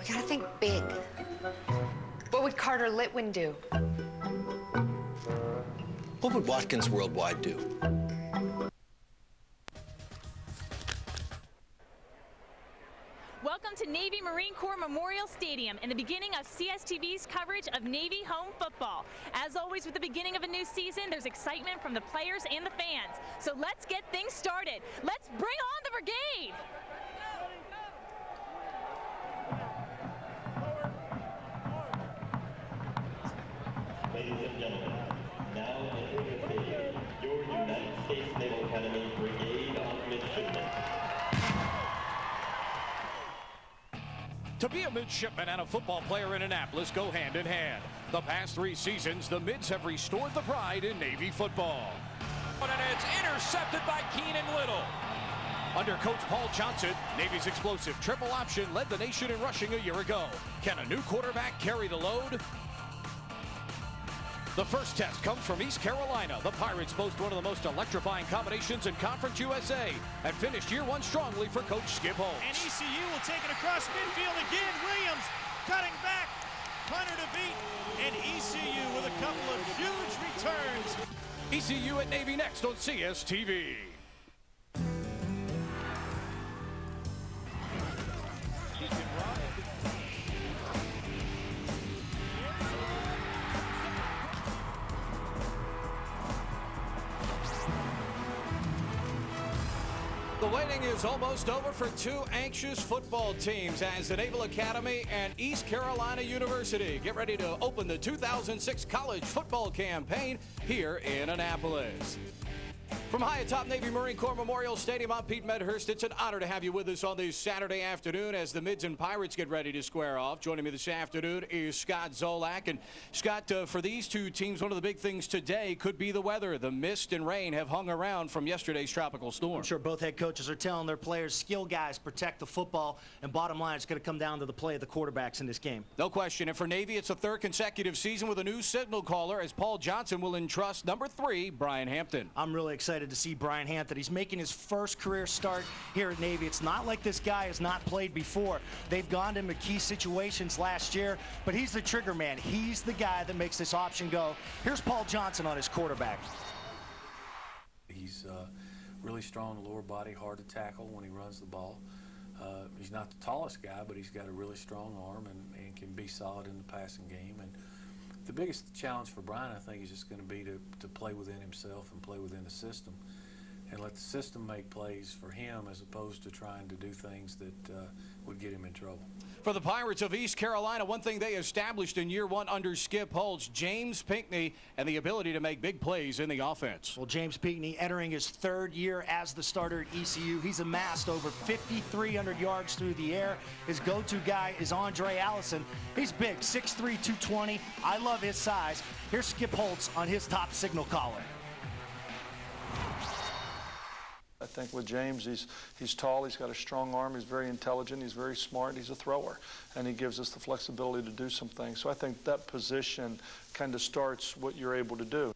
We gotta think big. What would Carter Litwin do? What would Watkins Worldwide do? Welcome to Navy Marine Corps Memorial Stadium and the beginning of CSTV's coverage of Navy home football. As always, with the beginning of a new season, there's excitement from the players and the fans. So let's get things started. Let's bring on the brigade. Ladies and gentlemen, now entering the stadium, your United States Naval Academy Brigade of Midshipmen. To be a midshipman and a football player in Annapolis go hand in hand. The past 3 seasons, the Mids have restored the pride in Navy football. And it's intercepted by Keenan Little. Under Coach Paul Johnson, Navy's explosive triple option led the nation in rushing a year ago. Can a new quarterback carry the load? The first test comes from East Carolina. The Pirates boast one of the most electrifying combinations in Conference USA and finished year 1 strongly for Coach Skip Holtz. And ECU will take it across midfield again. Williams cutting back. Punter to beat. And ECU with a couple of huge returns. ECU at Navy next on CSTV. The waiting is almost over for 2 anxious football teams as the Naval Academy and East Carolina University get ready to open the 2006 college football campaign here in Annapolis. From high atop Navy Marine Corps Memorial Stadium, I'm Pete Medhurst. It's an honor to have you with us on this Saturday afternoon as the Mids and Pirates get ready to square off. Joining me this afternoon is Scott Zolak. And Scott, for these 2 teams, one of the big things today could be the weather. The mist and rain have hung around from yesterday's tropical storm. I'm sure both head coaches are telling their players, skill guys, protect the football. And bottom line, it's going to come down to the play of the quarterbacks in this game. No question. And for Navy, it's a 3rd consecutive season with a new signal caller as Paul Johnson will entrust number 3, Brian Hampton. I'm really excited to see Brian Hampton. He's making his first career start here at Navy. It's not like this guy has not played before. They've gone to him in key situations last year, but he's the trigger man. He's the guy that makes this option go. Here's Paul Johnson on his quarterback. He's really strong in the lower body, hard to tackle when he runs the ball. He's not the tallest guy, but he's got a really strong arm and can be solid in the passing game. And the biggest challenge for Brian, I think, is just going to be to play within himself and play within the system and let the system make plays for him as opposed to trying to do things that would get him in trouble. For the Pirates of East Carolina, one thing they established in year 1 under Skip Holtz, James Pinckney, and the ability to make big plays in the offense. Well, James Pinckney entering his 3rd year as the starter at ECU. He's amassed over 5,300 yards through the air. His go-to guy is Andre Allison. He's big, 6'3", 220. I love his size. Here's Skip Holtz on his top signal caller. I think with James, he's tall, he's got a strong arm, he's very intelligent, he's very smart, he's a thrower, and he gives us the flexibility to do some things. So I think that position kind of starts what you're able to do.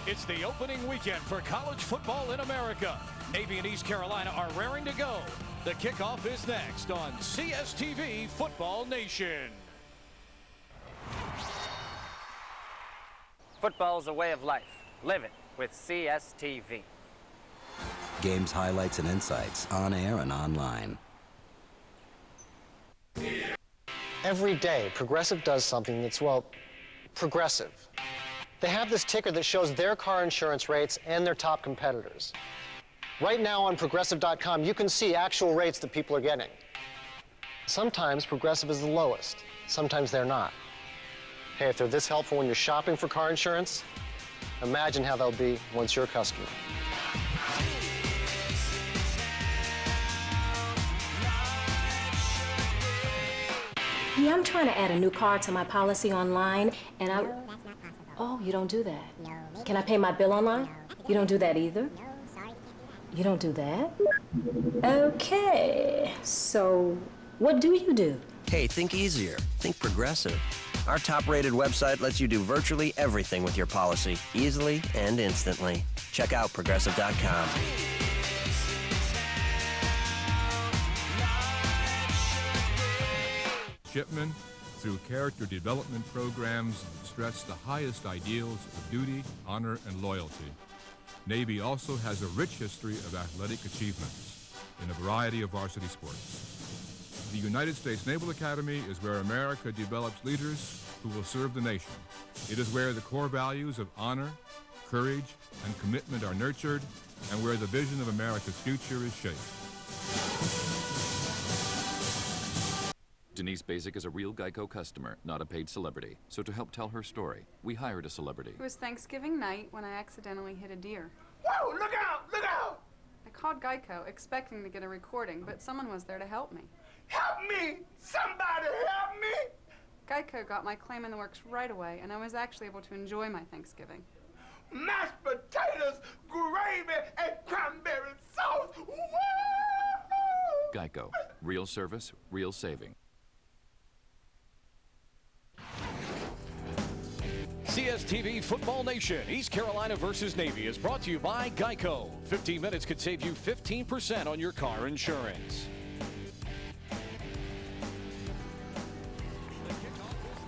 It's the opening weekend for college football in America. Navy and East Carolina are raring to go. The kickoff is next on CSTV Football Nation. Football is a way of life. Live it with CSTV. Games, highlights, and insights on air and online. Every day, Progressive does something that's, well, progressive. They have this ticker that shows their car insurance rates and their top competitors. Right now on Progressive.com, you can see actual rates that people are getting. Sometimes Progressive is the lowest. Sometimes they're not. Hey, if they're this helpful when you're shopping for car insurance, imagine how they'll be once you're a customer. Yeah, I'm trying to add a new car to my policy online, and I... Oh, you don't do that? No. Can I pay my bill online? No. You don't do that either? No, sorry. You don't do that? Okay, so what do you do? Hey, think easier. Think Progressive. Our top-rated website lets you do virtually everything with your policy, easily and instantly. Check out Progressive.com. midshipmen through character development programs that stress the highest ideals of duty, honor, and loyalty. Navy also has a rich history of athletic achievements in a variety of varsity sports. The United States Naval Academy is where America develops leaders who will serve the nation. It is where the core values of honor, courage, and commitment are nurtured, and where the vision of America's future is shaped. Denise Basic is a real Geico customer, not a paid celebrity. So to help tell her story, we hired a celebrity. It was Thanksgiving night when I accidentally hit a deer. Whoa, look out, look out! I called Geico expecting to get a recording, but someone was there to help me. Help me! Somebody help me! Geico got my claim in the works right away, and I was actually able to enjoy my Thanksgiving. Mashed potatoes, gravy, and cranberry sauce! Woo! Geico. Real service, real saving. CSTV Football Nation, East Carolina versus Navy is brought to you by Geico. 15 minutes could save you 15% on your car insurance.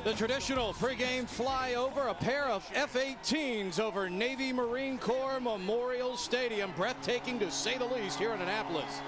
The traditional pregame flyover, a pair of F-18s over Navy Marine Corps Memorial Stadium. Breathtaking to say the least here in Annapolis.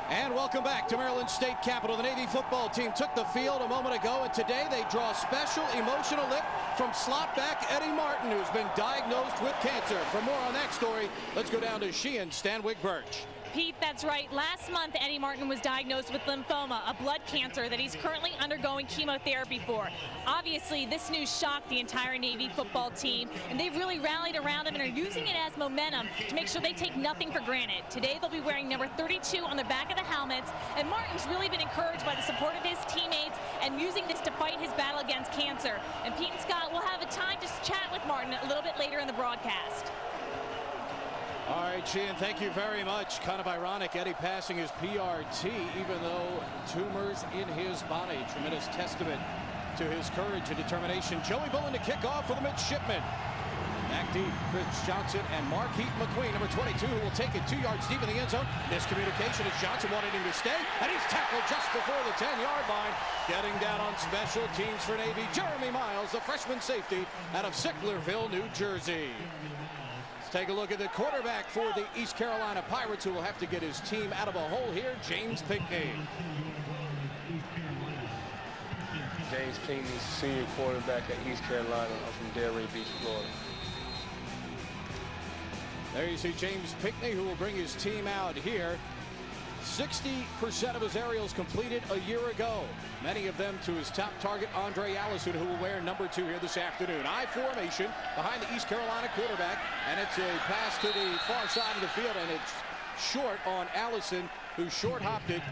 And welcome back to Maryland State Capitol. The Navy football team took the field a moment ago, and today they draw special emotional lift from slot back Eddie Martin, who's been diagnosed with cancer. For more on that story, let's go down to Sheehan Stanwyck Birch. Pete, that's right. Last month, Eddie Martin was diagnosed with lymphoma, a blood cancer that he's currently undergoing chemotherapy for. Obviously, this news shocked the entire Navy football team, and they've really rallied around him and are using it as momentum to make sure they take nothing for granted. Today, they'll be wearing number 32 on the back of the helmets, and Martin's really been encouraged by the support of his teammates and using this to fight his battle against cancer. And Pete and Scott will have a time to chat with Martin a little bit later in the broadcast. All right, Sheehan, thank you very much. Kind of ironic, Eddie passing his PRT, even though tumors in his body. Tremendous testament to his courage and determination. Joey Bullen to kick off for the midshipmen. Back deep, Chris Johnson and Marquise McQueen, number 22, who will take it 2 yards deep in the end zone. Miscommunication as Johnson wanted him to stay, and he's tackled just before the 10-yard line. Getting down on special teams for Navy, Jeremy Miles, the freshman safety out of Sicklerville, New Jersey. Take a look at the quarterback for the East Carolina Pirates, who will have to get his team out of a hole here, James Pinckney. James Pinckney, senior quarterback at East Carolina. I'm from Delray Beach, Florida. There you see James Pinckney, who will bring his team out here. 60% of his aerials completed a year ago. Many of them to his top target, Andre Allison, who will wear number 2 here this afternoon. I formation behind the East Carolina quarterback, and it's a pass to the far side of the field, and it's short on Allison, who short-hopped it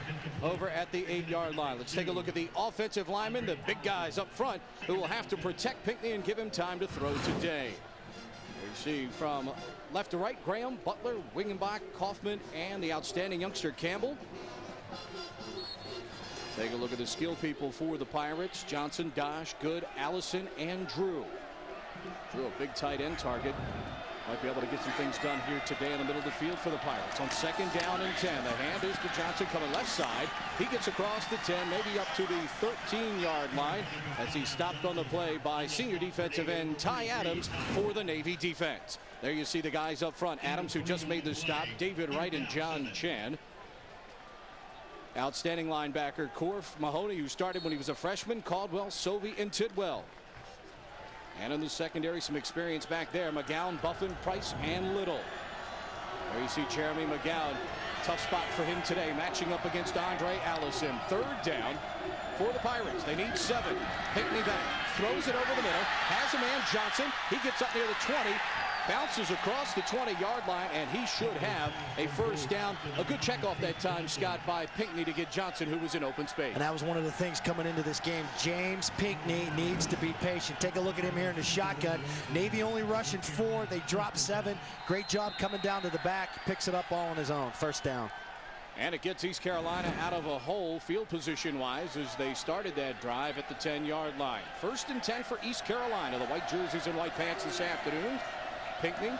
over at the 8-yard line. Let's take a look at the offensive linemen, the big guys up front, who will have to protect Pinckney and give him time to throw today. You see from left to right, Graham, Butler, Wingenbach, Kaufman, and the outstanding youngster Campbell. Take a look at the skill people for the Pirates. Johnson, Dosh, Good, Allison, and Drew. Drew, a big tight end target. Might be able to get some things done here today in the middle of the field for the Pirates. On 2nd down and 10, the hand is to Johnson coming left side. He gets across the 10, maybe up to the 13-yard line as he's stopped on the play by senior defensive end Ty Adams for the Navy defense. There you see the guys up front. Adams, who just made the stop, David Wright and John Chen. Outstanding linebacker Corf Mahoney, who started when he was a freshman, Caldwell, Sovey, and Tidwell. And in the secondary, some experience back there. McGowan, Buffin, Price, and Little. There you see Jeremy McGowan. Tough spot for him today, matching up against Andre Allison. 3rd down for the Pirates. They need 7. Pinckney back, throws it over the middle, has a man, Johnson. He gets up near the 20, bounces across the 20-yard line, and he should have a first down. A good check off that time, Scott, by Pinckney to get Johnson, who was in open space. And that was one of the things coming into this game. James Pinckney needs to be patient. Take a look at him here in the shotgun. Navy only rushing 4. They drop 7. Great job coming down to the back. Picks it up all on his own. First down. And it gets East Carolina out of a hole field position-wise as they started that drive at the 10-yard line. 1st and 10 for East Carolina. The white jerseys and white pants this afternoon. Pinckney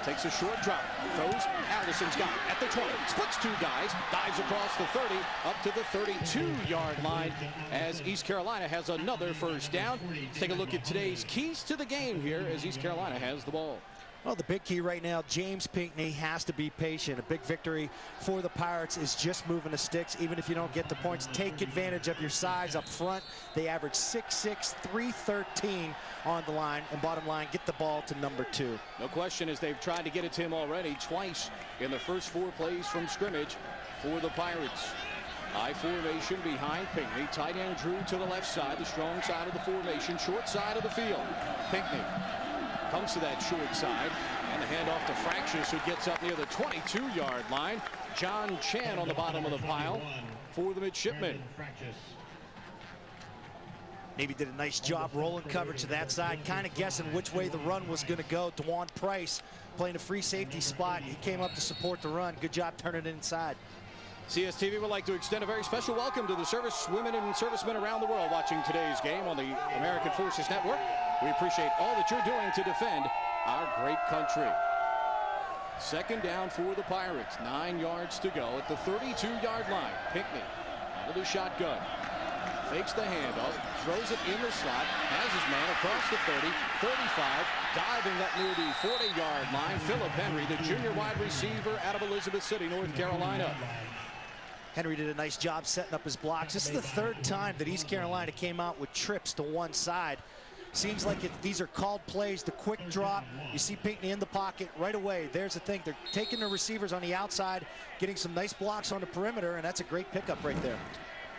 Takes a short drop, throws, Allison's got it at the 20, splits two guys, dives across the 30, up to the 32-yard line as East Carolina has another first down. Let's take a look at today's keys to the game here as East Carolina has the ball. Well, the big key right now, James Pinckney has to be patient. A big victory for the Pirates is just moving the sticks. Even if you don't get the points, take advantage of your size up front. They average 6'6", 313 on the line. And bottom line, get the ball to number 2. No question, as they've tried to get it to him already twice in the first 4 plays from scrimmage for the Pirates. I formation behind Pinckney. Tight end Drew to the left side, the strong side of the formation, short side of the field. Pinckney comes to that short side, and the handoff to Fractious, who gets up near the 22-yard line. John Chan on the bottom of the pile for the midshipmen. Navy did a nice job rolling coverage to that side, kind of guessing which way the run was going to go. DeJuan Price playing a free safety spot. He came up to support the run. Good job turning it inside. CSTV would like to extend a very special welcome to the servicewomen and servicemen around the world watching today's game on the American Forces Network. We appreciate all that you're doing to defend our great country. Second down for the Pirates. 9 yards to go at the 32-yard line. Pinckney out of the shotgun. Fakes the handoff, throws it in the slot, has his man across the 30, 35, diving up near the 40-yard line. Philip Henry, the junior wide receiver out of Elizabeth City, North Carolina. Henry did a nice job setting up his blocks. This is the 3rd time that East Carolina came out with trips to one side. Seems like these are called plays. The quick drop, you see Pinckney in the pocket right away. There's the thing. They're taking the receivers on the outside, getting some nice blocks on the perimeter, and that's a great pickup right there.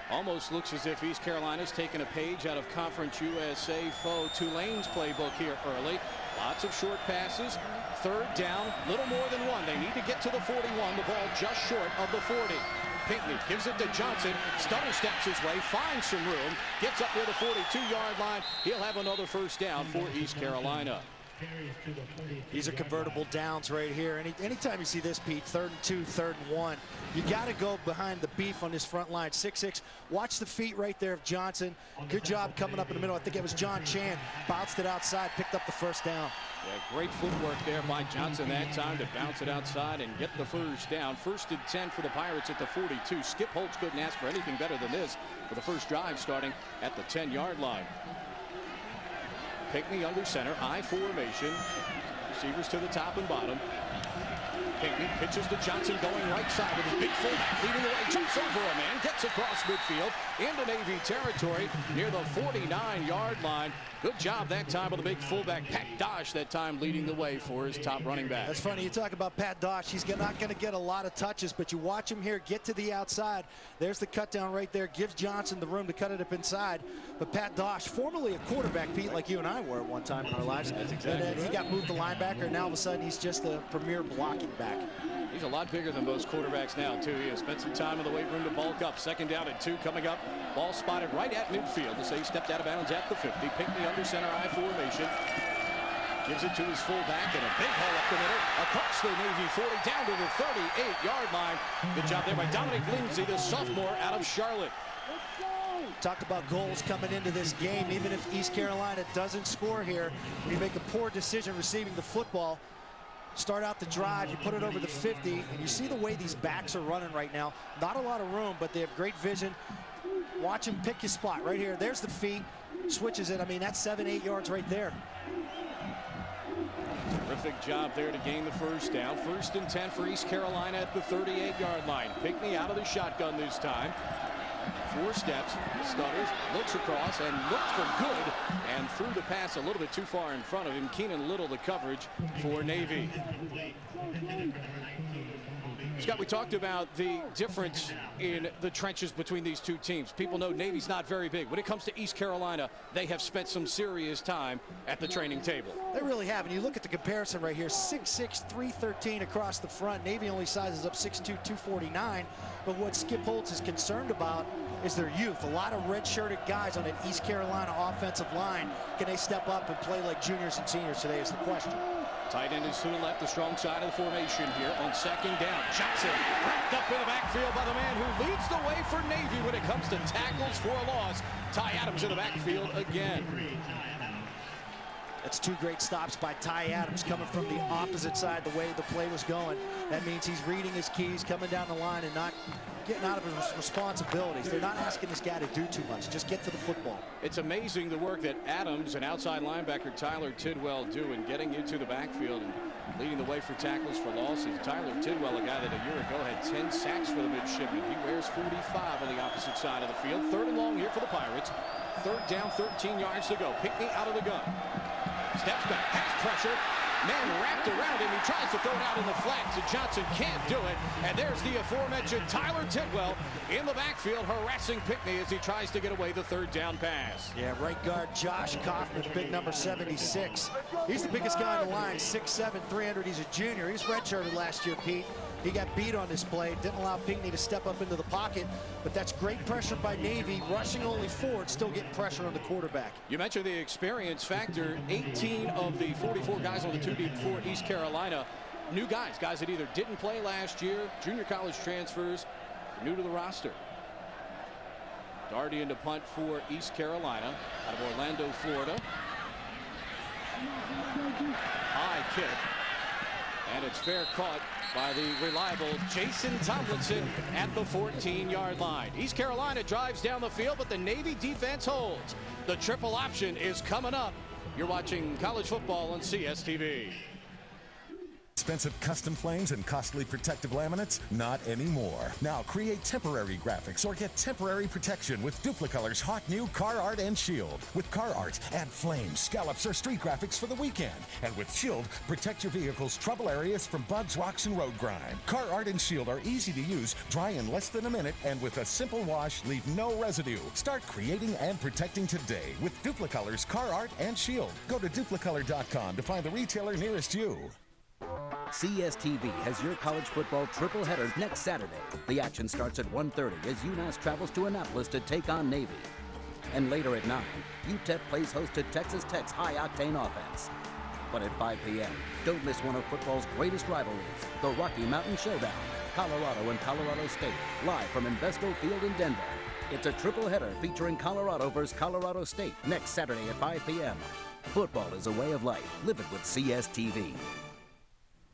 Almost looks as if East Carolina's taken a page out of Conference USA foe Tulane's playbook here early. Lots of short passes. 3rd down, little more than 1. They need to get to the 41. The ball just short of the 40. Pinckney gives it to Johnson, stutter steps his way, finds some room, gets up near the 42-yard line. He'll have another first down for East Carolina. These are convertible downs right here. Anytime you see this, Pete, 3rd and 2, 3rd and 1, you got to go behind the beef on this front line. 6'6". Watch the feet right there of Johnson. Good job coming up in the middle. I think it was John Chan. Bounced it outside, picked up the first down. Yeah, great footwork there by Johnson that time to bounce it outside and get the first down. 1st and 10 for the Pirates at the 42. Skip Holtz couldn't ask for anything better than this for the first drive starting at the 10-yard line. Pinckney under center, I formation. Receivers to the top and bottom. Pinckney pitches to Johnson going right side with his big fullback leading the way. Jumps over a man, gets across midfield into Navy territory near the 49-yard line. Good job that time with the big fullback, Pat Dosh, that time leading the way for his top running back. That's funny. You talk about Pat Dosh. He's not going to get a lot of touches, but you watch him here get to the outside. There's the cut down right there. Gives Johnson the room to cut it up inside. But Pat Dosh, formerly a quarterback, Pete, like you and I were at one time in our lives. That's exactly and then he got moved to linebacker, and now all of a sudden he's just a premier blocking back. He's a lot bigger than most quarterbacks now, too. He has spent some time in the weight room to bulk up. 2nd down and 2 coming up. Ball spotted right at midfield as they stepped out of bounds at the 50. Pinckney under center, I formation. Gives it to his fullback and a big hole up the middle. Across the Navy 40 down to the 38-yard line. Good job there by Dominic Lindsay, the sophomore out of Charlotte. Talked about goals coming into this game. Even if East Carolina doesn't score here, you make a poor decision receiving the football. Start out the drive, you put it over the 50, and you see the way these backs are running right now. Not a lot of room, but they have great vision. Watch him pick his spot right here. There's the feet, switches it. I mean, that's 7-8 yards right there. Terrific job there to gain the first down. 1st and 10 for East Carolina at the 38-yard line. Pinckney out of the shotgun this time. 4 steps, stutters, looks across, and looks for good, and threw the pass a little bit too far in front of him. Keenan Little the coverage for Navy. Scott, we talked about the difference in the trenches between these two teams. People know Navy's not very big. When it comes to East Carolina, they have spent some serious time at the training table. They really have, and you look at the comparison right here, 6'6", 313 across the front. Navy only sizes up 6'2", 249, but what Skip Holtz is concerned about is their youth. A lot of red-shirted guys on an East Carolina offensive line. Can they step up and play like juniors and seniors today is the question. Tight end is to the left, the strong side of the formation here on 2nd down. Johnson wrapped up in the backfield by the man who leads the way for Navy when it comes to tackles for a loss. Ty Adams in the backfield again. That's 2 great stops by Ty Adams coming from the opposite side the way the play was going. That means he's reading his keys, coming down the line, and not getting out of his responsibilities. They're not asking this guy to do too much. Just get to the football. It's amazing the work that Adams and outside linebacker Tyler Tidwell do in getting into the backfield and leading the way for tackles for losses. Tyler Tidwell, a guy that a year ago had 10 sacks for the midshipmen. He wears 45 on the opposite side of the field. 3rd and long here for the Pirates. 3rd down, 13 yards to go. Pinkney out of the gun. Steps back, has pressure. Man wrapped around him. He tries to throw it out in the flats, and Johnson can't do it. And there's the aforementioned Tyler Tidwell in the backfield harassing Pinkney as he tries to get away the 3rd down pass. Yeah, right guard Josh Kaufman, big number 76. He's the biggest guy on the line, 6'7", 300. He's a junior. He's redshirted last year, Pete. He got beat on this play, didn't allow Pinkney to step up into the pocket, but that's great pressure by Navy, rushing only forward, still getting pressure on the quarterback. You mentioned the experience factor. 18 of the 44 guys on the 2 deep for East Carolina, new guys that either didn't play last year, junior college transfers, new to the roster. Darty into punt for East Carolina out of Orlando, Florida. High kick. And it's fair caught by the reliable Jason Tomlinson at the 14-yard line. East Carolina drives down the field, but the Navy defense holds. The triple option is coming up. You're watching college football on CSTV. Expensive custom frames and costly protective laminates? Not anymore. Now create temporary graphics or get temporary protection with Duplicolor's hot new Car Art and Shield. With Car Art, add flames, scallops, or street graphics for the weekend. And with Shield, protect your vehicle's trouble areas from bugs, rocks, and road grime. Car Art and Shield are easy to use, dry in less than a minute, and with a simple wash, leave no residue. Start creating and protecting today with Duplicolor's Car Art and Shield. Go to duplicolor.com to find the retailer nearest you. CSTV has your college football triple header next Saturday. The action starts at 1:30 as UMass travels to Annapolis to take on Navy. And later at 9, UTEP plays host to Texas Tech's high-octane offense. But at 5 p.m., don't miss one of football's greatest rivalries, the Rocky Mountain Showdown, Colorado and Colorado State, live from Invesco Field in Denver. It's a triple header featuring Colorado versus Colorado State next Saturday at 5 p.m. Football is a way of life. Live it with CSTV.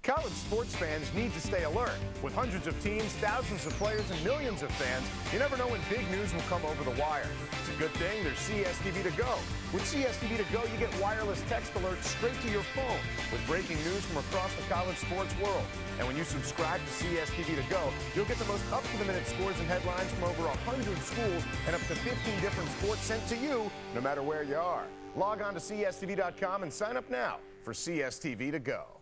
College sports fans need to stay alert. With hundreds of teams, thousands of players, and millions of fans, you never know when big news will come over the wire. It's a good thing there's CSTV to go. With CSTV to go, you get wireless text alerts straight to your phone with breaking news from across the college sports world. And when you subscribe to CSTV to go, you'll get the most up-to-the-minute scores and headlines from over 100 schools and up to 15 different sports sent to you, no matter where you are. Log on to CSTV.com and sign up now for CSTV to go.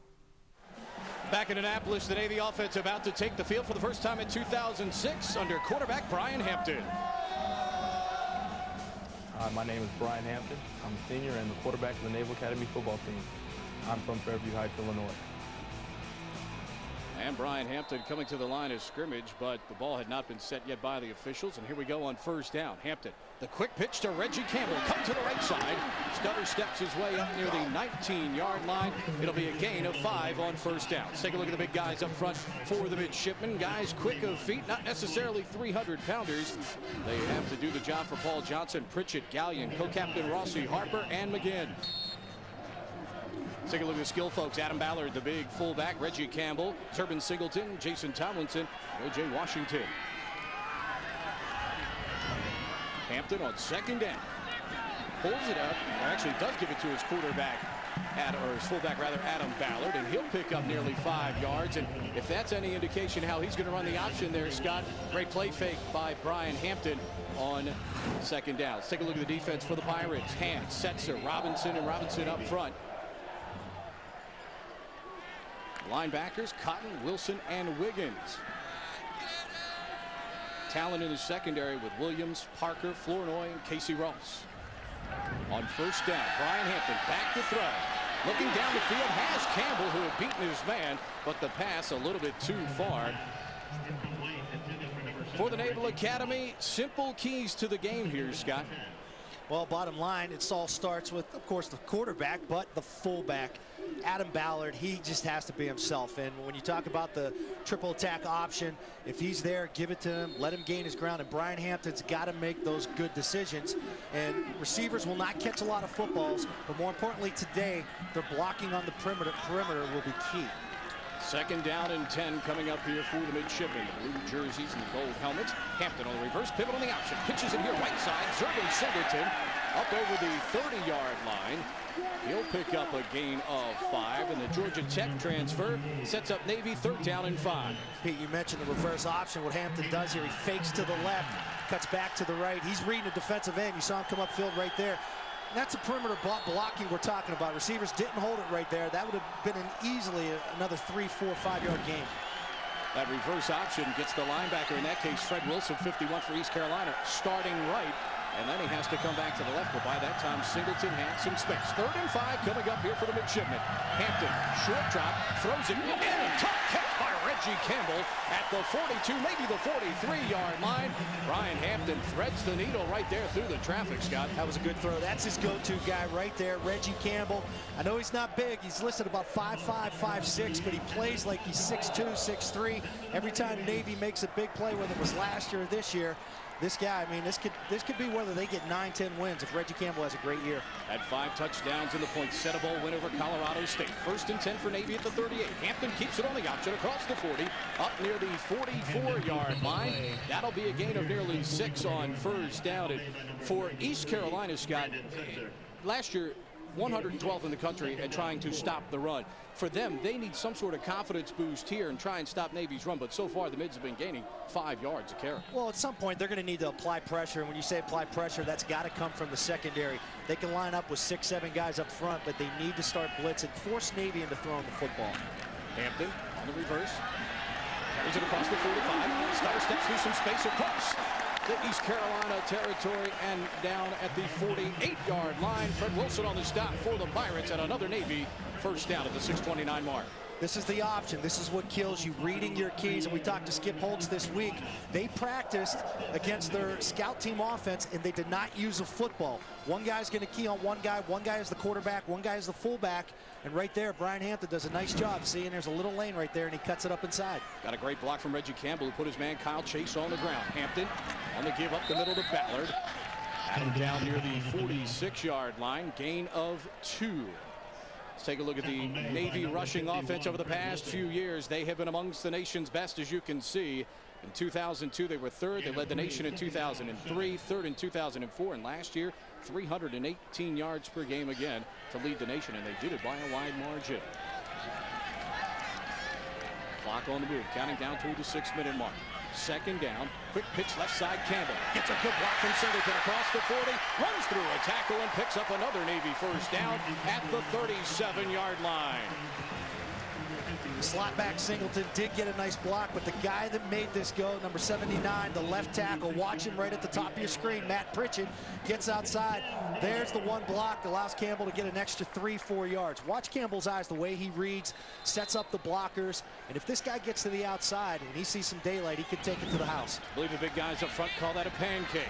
Back in Annapolis, the Navy offense about to take the field for the first time in 2006 under quarterback Brian Hampton. Hi, my name is Brian Hampton. I'm a senior and the quarterback of the Naval Academy football team. I'm from Fairview Heights, Illinois. And Brian Hampton coming to the line of scrimmage, but the ball had not been set yet by the officials. And here we go on 1st down. Hampton, the quick pitch to Reggie Campbell, come to the right side. Scudder steps his way up near the 19-yard line. It'll be a gain of 5 on 1st down. Let's take a look at the big guys up front for the midshipmen. Guys quick of feet, not necessarily 300-pounders. They have to do the job for Paul Johnson, Pritchett, Gallion, co-captain Rossi, Harper, and McGinn. Take a look at the skill folks. Adam Ballard, the big fullback. Reggie Campbell, Turbin Singleton, Jason Tomlinson, O.J. Washington. Hampton on 2nd down. Pulls it up, or actually does give it to his quarterback, or his fullback rather, Adam Ballard, and he'll pick up nearly 5 yards. And if that's any indication how he's going to run the option there, Scott, great play fake by Brian Hampton on 2nd down. Let's take a look at the defense for the Pirates. Hand, Setzer, Robinson, and Robinson up front. Linebackers, Cotton, Wilson, and Wiggins. Talent in the secondary with Williams, Parker, Flournoy, and Casey Ross. On 1st down, Brian Hampton back to throw. Looking down the field, has Campbell, who had beaten his man, but the pass a little bit too far. For the Naval Academy, simple keys to the game here, Scott. Well, bottom line, it all starts with, of course, the quarterback, but the fullback. Adam Ballard, he just has to be himself. And when you talk about the triple attack option, if he's there, give it to him, let him gain his ground. And Brian Hampton's got to make those good decisions. And receivers will not catch a lot of footballs, but more importantly today, their blocking on the perimeter will be key. 2nd down and 10 coming up here for the midshipmen. The blue jerseys and the gold helmets. Hampton on the reverse pivot on the option. Pitches it here right side. Zervin Singleton up over the 30-yard line. He'll pick up a gain of 5, and the Georgia Tech transfer sets up Navy 3rd down and 5. Pete, you mentioned the reverse option. What Hampton does here, he fakes to the left, cuts back to the right. He's reading a defensive end. You saw him come upfield right there. And that's a perimeter blocking we're talking about. Receivers didn't hold it right there. That would have been easily another 3, 4, 5-yard gain. That reverse option gets the linebacker, in that case Fred Wilson, 51 for East Carolina, starting right. And then he has to come back to the left, but by that time Singleton had some space. 3rd and 5 coming up here for the midshipmen. Hampton, short drop, throws it in. Tough catch by Reggie Campbell at the 42, maybe the 43-yard line. Brian Hampton threads the needle right there through the traffic, Scott. That was a good throw. That's his go-to guy right there, Reggie Campbell. I know he's not big. He's listed about 5'5", 5'6", but he plays like he's 6'2", 6'3". Every time Navy makes a big play, whether it was last year or this year, this guy, I mean, this could be whether they get 9, 10 wins if Reggie Campbell has a great year. Had 5 touchdowns in the Poinsettia Bowl win over Colorado State. 1st and 10 for Navy at the 38. Hampton keeps it on the option across the 40, up near the 44-yard line. That'll be a gain of nearly 6 on 1st down. And for East Carolina, Scott, last year, 112th in the country at trying to stop the run. For them, they need some sort of confidence boost here and try and stop Navy's run. But so far, the Mids have been gaining 5 yards a carry. Well, at some point, they're going to need to apply pressure. And when you say apply pressure, that's got to come from the secondary. They can line up with 6, 7 guys up front, but they need to start blitzing, force Navy into throwing the football. Hampton on the reverse. Carries it across the 45. Stutter steps through some space across the East Carolina territory and down at the 48-yard line. Fred Wilson on the stop for the Pirates, and another Navy 1st down at the 6:29 mark. This is the option. This is what kills you, reading your keys. And we talked to Skip Holtz this week. They practiced against their scout team offense, and they did not use a football. One guy's going to key on one guy is the quarterback, one guy is the fullback. And right there, Brian Hampton does a nice job. See, and there's a little lane right there, and he cuts it up inside. Got a great block from Reggie Campbell, who put his man Kyle Chase on the ground. Hampton on the give up the middle to Ballard. Adam down near the 46-yard line, gain of 2. Let's take a look at the Navy rushing offense over the past few years. They have been amongst the nation's best, as you can see. In 2002, they were 3rd. They led the nation in 2003, 3rd in 2004, and last year, 318 yards per game again to lead the nation, and they did it by a wide margin. Clock on the move, counting down toward the 6-minute mark. 2nd down, quick pitch left side, Campbell gets a good block from Singleton across the 40, runs through a tackle and picks up another Navy 1st down at the 37-yard line. Slot back Singleton did get a nice block, but the guy that made this go, number 79, the left tackle, watch him right at the top of your screen, Matt Pritchett, gets outside. There's the one block that allows Campbell to get an extra 3, 4 yards. Watch Campbell's eyes, the way he reads, sets up the blockers, and if this guy gets to the outside and he sees some daylight, he could take it to the house. I believe the big guys up front call that a pancake.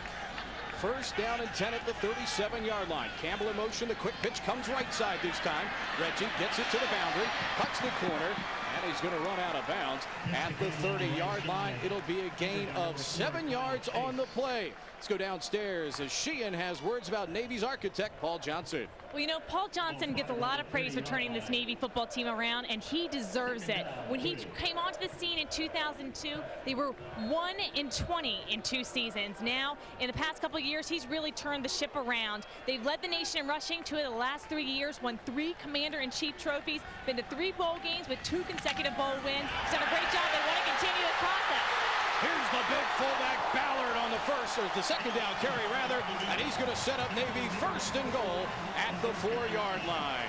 1st down and 10 at the 37-yard line. Campbell in motion. The quick pitch comes right side this time. Reggie gets it to the boundary, cuts the corner, and he's going to run out of bounds at the 30-yard line. It'll be a gain of 7 yards on the play. Let's go downstairs as Sheehan has words about Navy's architect, Paul Johnson. Well, you know, Paul Johnson gets a lot of praise for turning this Navy football team around, and he deserves it. When he came onto the scene in 2002, they were 1-20 in 2 seasons. Now, in the past couple of years, he's really turned the ship around. They've led the nation in rushing 2 of the last 3 years, won 3 Commander-in-Chief trophies, been to 3 bowl games with 2 consecutive bowl wins. He's done a great job. They want to continue the process. Here's the big fullback Ballard on the 2nd down carry rather, and he's going to set up Navy 1st and goal at the 4-yard line.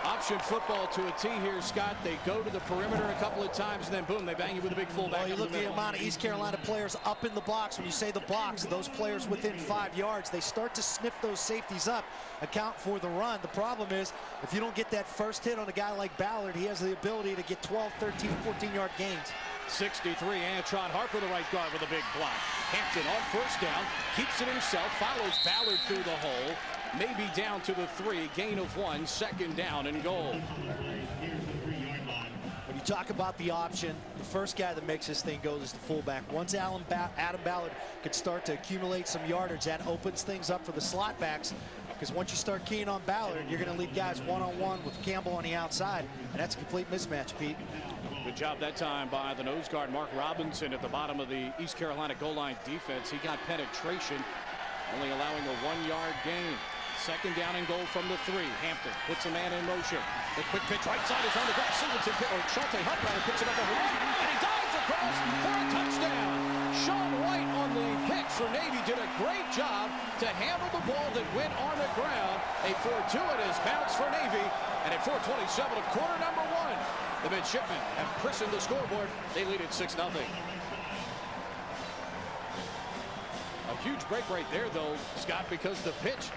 Option football to a T here, Scott. They go to the perimeter a couple of times, and then boom, they bang you with a big fullback. Well, you look at the amount of East Carolina players up in the box. When you say the box, those players within 5 yards, they start to sniff those safeties up, account for the run. The problem is, if you don't get that first hit on a guy like Ballard, he has the ability to get 12, 13, 14-yard gains. 63, Antron Harper, the right guard, with a big block. Hampton on 1st down, keeps it himself, follows Ballard through the hole. Navy down to the 3, gain of 1, second down and goal. When you talk about the option, the first guy that makes this thing go is the fullback. Once Adam Ballard could start to accumulate some yardage, that opens things up for the slot backs. Because once you start keying on Ballard, you're going to leave guys one-on-one with Campbell on the outside, and that's a complete mismatch, Pete. Good job that time by the nose guard, Mark Robinson, at the bottom of the East Carolina goal line defense. He got penetration, only allowing a 1-yard gain. Second down and goal from the 3. Hampton puts a man in motion. The quick pitch right side is on the ground. Singleton, or Schulte Hunt rather, picks it up over one, and he dives across for a touchdown. Sean White on the pitch for Navy did a great job to handle the ball that went on the ground. A fortuitous bounce for Navy, and at 4:27 of quarter number 1, the midshipmen have christened the scoreboard. They lead it 6-0. A huge break right there, though, Scott, because the pitch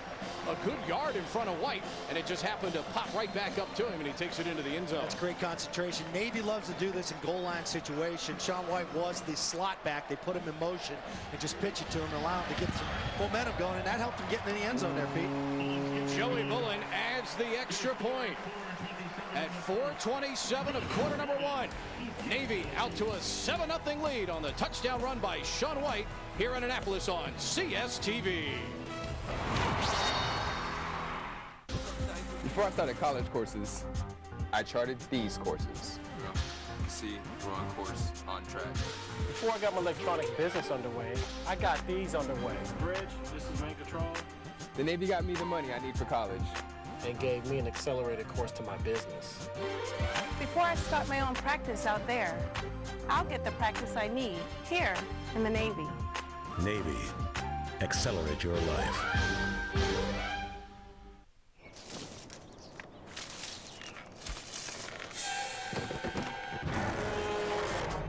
a good yard in front of White, and it just happened to pop right back up to him, and he takes it into the end zone. That's great concentration. Navy loves to do this in goal line situations. Sean White was the slot back. They put him in motion and just pitch it to him and allow him to get some momentum going, and that helped him get in the end zone there, Pete. Joey Bullen adds the extra point. At 4:27 of quarter number 1, Navy out to a 7-0 lead on the touchdown run by Sean White here in Annapolis on CSTV. Before I started college courses, I charted these courses. See, we're on course, on track. Before I got my electronic business underway, I got these underway. Bridge, this is main control. The Navy got me the money I need for college. And gave me an accelerated course to my business. Before I start my own practice out there, I'll get the practice I need here in the Navy. Navy, accelerate your life.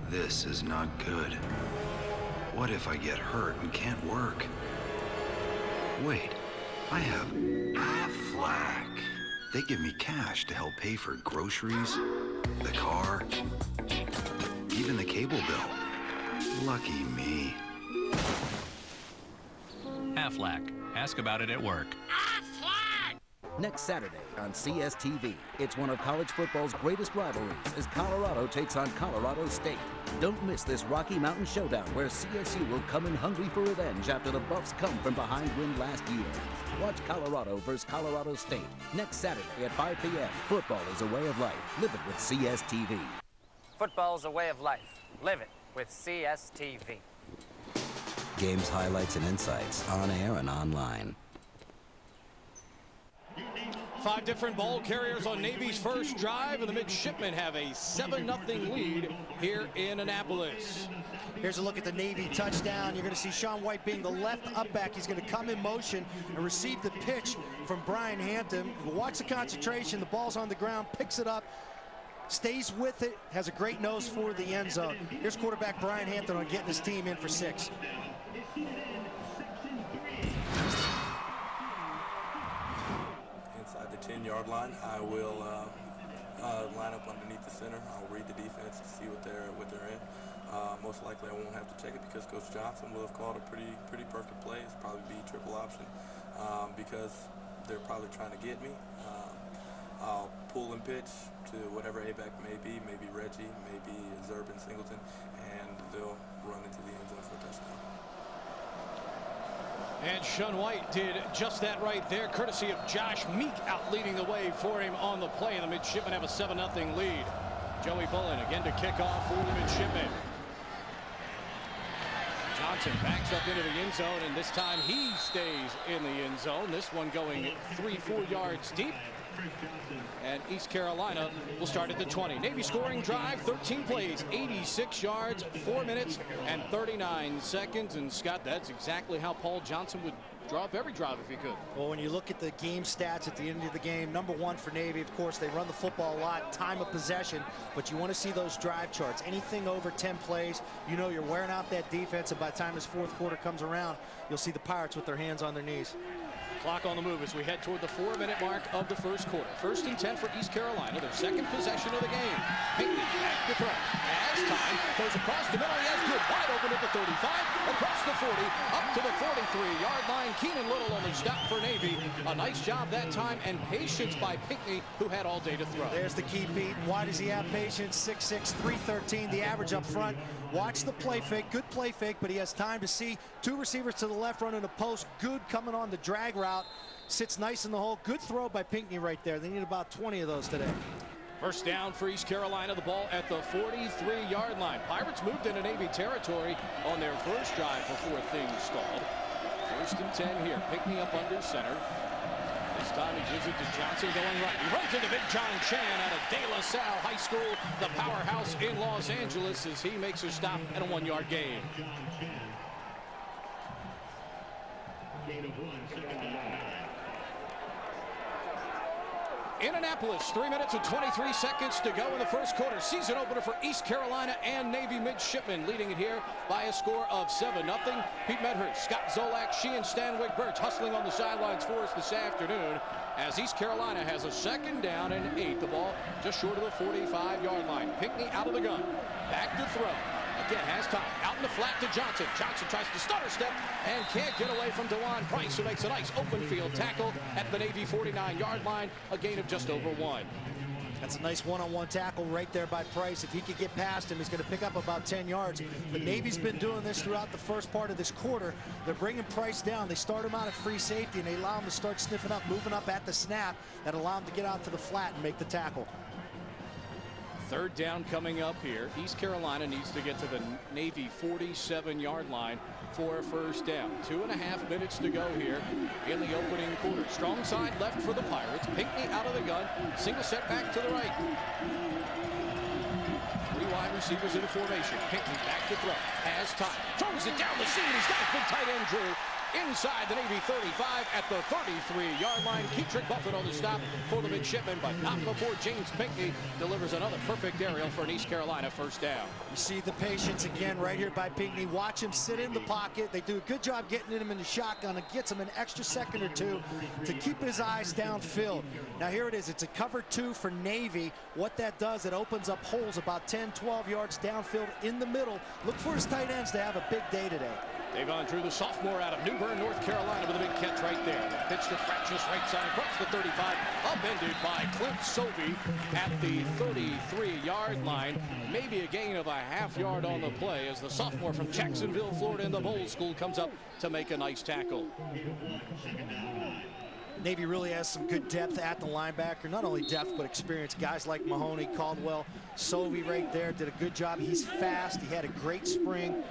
This is not good. What if I get hurt and can't work? Wait, I have Aflac. They give me cash to help pay for groceries, the car, even the cable bill. Lucky me. Aflac. Ask about it at work. Next Saturday on CSTV, it's one of college football's greatest rivalries as Colorado takes on Colorado State. Don't miss this Rocky Mountain showdown where CSU will come in hungry for revenge after the Buffs come from behind win last year. Watch Colorado versus Colorado State next Saturday at 5 p.m. Football is a way of life. Live it with CSTV. Football is a way of life. Live it with CSTV. Games, highlights, and insights on air and online. 5 different ball carriers on Navy's first drive, and the midshipmen have a 7-0 lead here in Annapolis. Here's a look at the Navy touchdown. You're going to see Sean White being the left up back. He's going to come in motion and receive the pitch from Brian Hampton. Watch the concentration. The ball's on the ground, picks it up, stays with it, has a great nose for the end zone. Here's quarterback Brian Hampton on getting his team in for 6. Inside the 10-yard line, I will line up underneath the center. I'll read the defense to see what they're in. Most likely I won't have to check it because Coach Johnson will have called a pretty perfect play. It's probably be triple option because they're probably trying to get me. I'll pull and pitch to whatever A-back may be, maybe Reggie, maybe Zerbin Singleton, and they'll run into the end zone for a touchdown. And Sean White did just that right there, courtesy of Josh Meek out leading the way for him on the play. And the midshipmen have a 7-0 lead. Joey Bullen again to kick off for the midshipmen. Johnson backs up into the end zone, and this time he stays in the end zone. This one going 3-4 yards deep. And East Carolina will start at the 20. Navy scoring drive, 13 plays, 86 yards, 4 minutes and 39 seconds. And Scott, that's exactly how Paul Johnson would draw up every drive if he could. Well, when you look at the game stats at the end of the game, number 1 for Navy, of course, they run the football a lot, time of possession, but you want to see those drive charts. Anything over 10 plays, you know you're wearing out that defense, and by the time this fourth quarter comes around, you'll see the Pirates with their hands on their knees. Clock on the move as we head toward the 4-minute mark of the first quarter. 1st and 10 for East Carolina, their second possession of the game. Pinckney back to throw. Has time, throws across the middle. He has good, wide open at the 35, across the the 40, up to the 43-yard line. Keenan Little on the stop for Navy. A nice job that time, and patience by Pinckney, who had all day to throw. There's the key, Pete. Why does he have patience? 6'6", 313, the average up front. Watch the play fake, good play fake, but he has time to see two receivers to the left running the post. Good coming on the drag route. Sits nice in the hole. Good throw by Pinckney right there. They need about 20 of those today. First down for East Carolina, the ball at the 43-yard line. Pirates moved into Navy territory on their first drive before things stalled. 1st and 10 here. Pinckney up under center. This time he gives it to Johnson going right. He runs into Big John Chan out of De La Salle High School, the powerhouse in Los Angeles, as he makes a stop at a 1-yard gain. In Annapolis, 3 minutes and 23 seconds to go in the first quarter. Season opener for East Carolina and Navy midshipmen, leading it here by a score of 7-0. Pete Medhurst, Scott Zolak, Sheehan, Stanwyck, Birch hustling on the sidelines for us this afternoon as East Carolina has a 2nd down and 8. The ball just short of the 45-yard line. Pinckney out of the gun. Back to throw. Again, has time. Out in the flat to Johnson. Johnson tries to stutter step and can't get away from DeJuan Price, who makes a nice open field tackle at the Navy 49-yard line, a gain of just over 1. That's a nice one-on-one tackle right there by Price. If he could get past him, he's going to pick up about 10 yards. But Navy's been doing this throughout the first part of this quarter. They're bringing Price down. They start him out at free safety, and they allow him to start sniffing up, moving up at the snap. That allow him to get out to the flat and make the tackle. 3rd down coming up here. East Carolina needs to get to the Navy 47-yard line for a 1st down. 2.5 minutes to go here in the opening quarter. Strong side left for the Pirates. Pinckney out of the gun. Single set back to the right. 3 wide receivers in a formation. Pinckney back to throw. Has time. Throws it down the seam. He's got his big tight end Drew inside the Navy 35 at the 33-yard line. Keetrick Buffett on the stop for the midshipmen, but not before James Pinckney delivers another perfect aerial for an East Carolina 1st down. You see the patience again right here by Pinckney. Watch him sit in the pocket. They do a good job getting him in the shotgun. It gets him an extra second or two to keep his eyes downfield. Now here it is. It's a cover 2 for Navy. What that does, it opens up holes about 10, 12 yards downfield in the middle. Look for his tight ends to have a big day today. Davon Drew, the sophomore out of New Bern, North Carolina, with a big catch right there. Pitch to fractious right side across the 35, upended by Clint Sovey at the 33-yard line. Maybe a gain of a half-yard on the play as the sophomore from Jacksonville, Florida, in the Bowl School comes up to make a nice tackle. Navy really has some good depth at the linebacker. Not only depth, but experience. Guys like Mahoney, Caldwell, Sovey right there did a good job. He's fast. He had a great spring.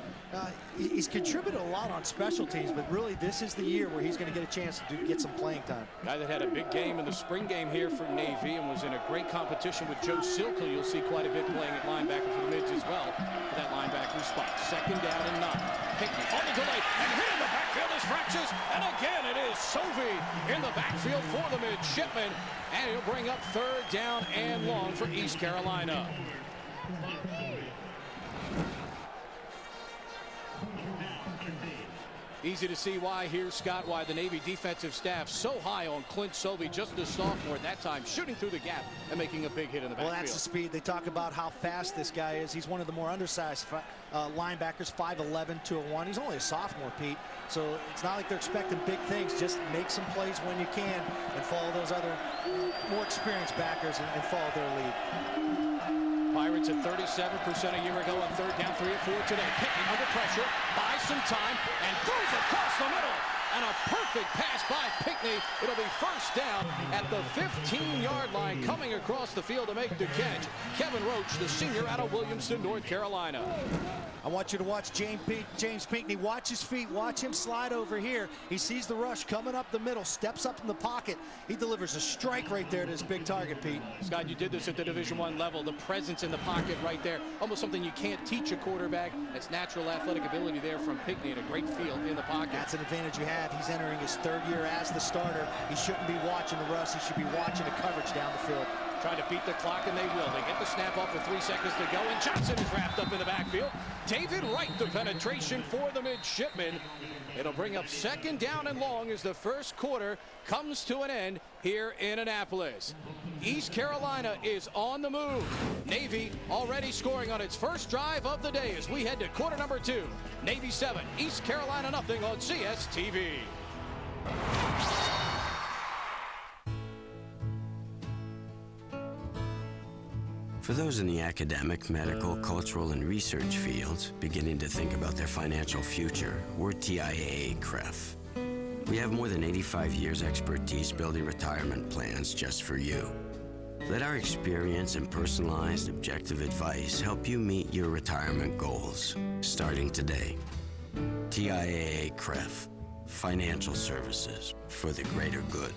He's contributed a lot on special teams, but really this is the year where he's going to get a chance to get some playing time. Guy that had a big game in the spring game here for Navy and was in a great competition with Joe Silk, who you'll see quite a bit playing at linebacker for the mids as well for that linebacker spot. 2nd down and 9. Pinckney on the delay and hit in the backfield is fractious, and again it is Sovey in the backfield for the midshipmen, and he'll bring up 3rd down and long for East Carolina. Easy to see why here, Scott, why the Navy defensive staff so high on Clint Sovey, just a sophomore that time, shooting through the gap and making a big hit in the backfield. Well, that's the speed. They talk about how fast this guy is. He's one of the more undersized linebackers, 5'11", 201. He's only a sophomore, Pete, so it's not like they're expecting big things. Just make some plays when you can and follow those other more experienced backers and follow their lead. Pirates at 37% a year ago on 3rd down, 3 or 4 today. Pinckney under pressure, buys some time, and throws across the middle. And a perfect pass by Pinckney. It'll be 1st down at the 15-yard line, coming across the field to make the catch. Kevin Roach, the senior out of Williamston, North Carolina. I want you to watch James Pinckney. Watch his feet. Watch him slide over here. He sees the rush coming up the middle, steps up in the pocket. He delivers a strike right there to his big target, Pete. Scott, you did this at the Division I level. The presence in the pocket right there, almost something you can't teach a quarterback. That's natural athletic ability there from Pinckney, and a great feel in the pocket. That's an advantage you have. He's entering his 3rd year as the starter. He shouldn't be watching the rush. He should be watching the coverage down the field. Trying to beat the clock, and they will. They get the snap off with 3 seconds to go, and Johnson is wrapped up in the backfield. David Wright, the penetration for the midshipman. It'll bring up 2nd down and long as the first quarter comes to an end here in Annapolis. East Carolina is on the move. Navy already scoring on its first drive of the day as we head to quarter number 2. Navy 7, East Carolina nothing on CSTV. For those in the academic, medical, cultural, and research fields beginning to think about their financial future, we're TIAA-CREF. We have more than 85 years expertise building retirement plans just for you. Let our experience and personalized, objective advice help you meet your retirement goals, starting today. TIAA-CREF, financial services for the greater good.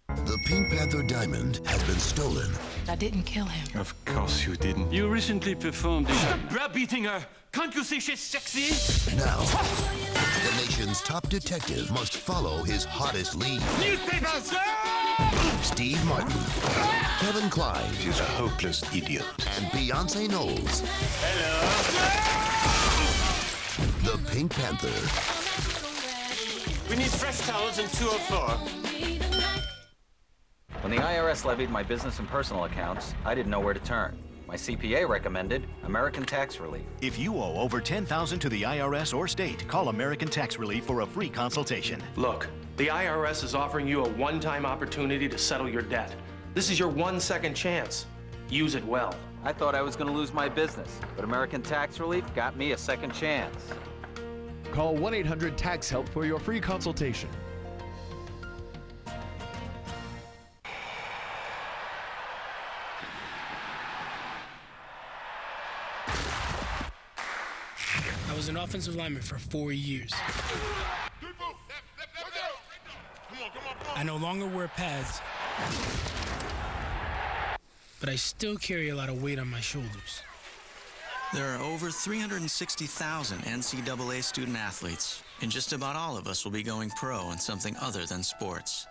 The Pink Panther diamond has been stolen. I didn't kill him. Of course you didn't. You recently performed. Stop browbeating her! Can't you see she's sexy? Now, the nation's top detective must follow his hottest lead. Newspapers! Steve Martin, Kevin Kline. She's a hopeless idiot. And Beyonce Knowles. Hello. The Pink Panther. We need fresh towels and 204. When the IRS levied my business and personal accounts, I didn't know where to turn. My CPA recommended American Tax Relief. If you owe over $10,000 to the IRS or state, call American Tax Relief for a free consultation. Look, the IRS is offering you a one-time opportunity to settle your debt. This is your 1 second chance. Use it well. I thought I was going to lose my business, but American Tax Relief got me a second chance. Call 1-800-TAX-HELP for your free consultation. I was an offensive lineman for 4 years. I no longer wear pads, but I still carry a lot of weight on my shoulders. There are over 360,000 NCAA student athletes, and just about all of us will be going pro in something other than sports.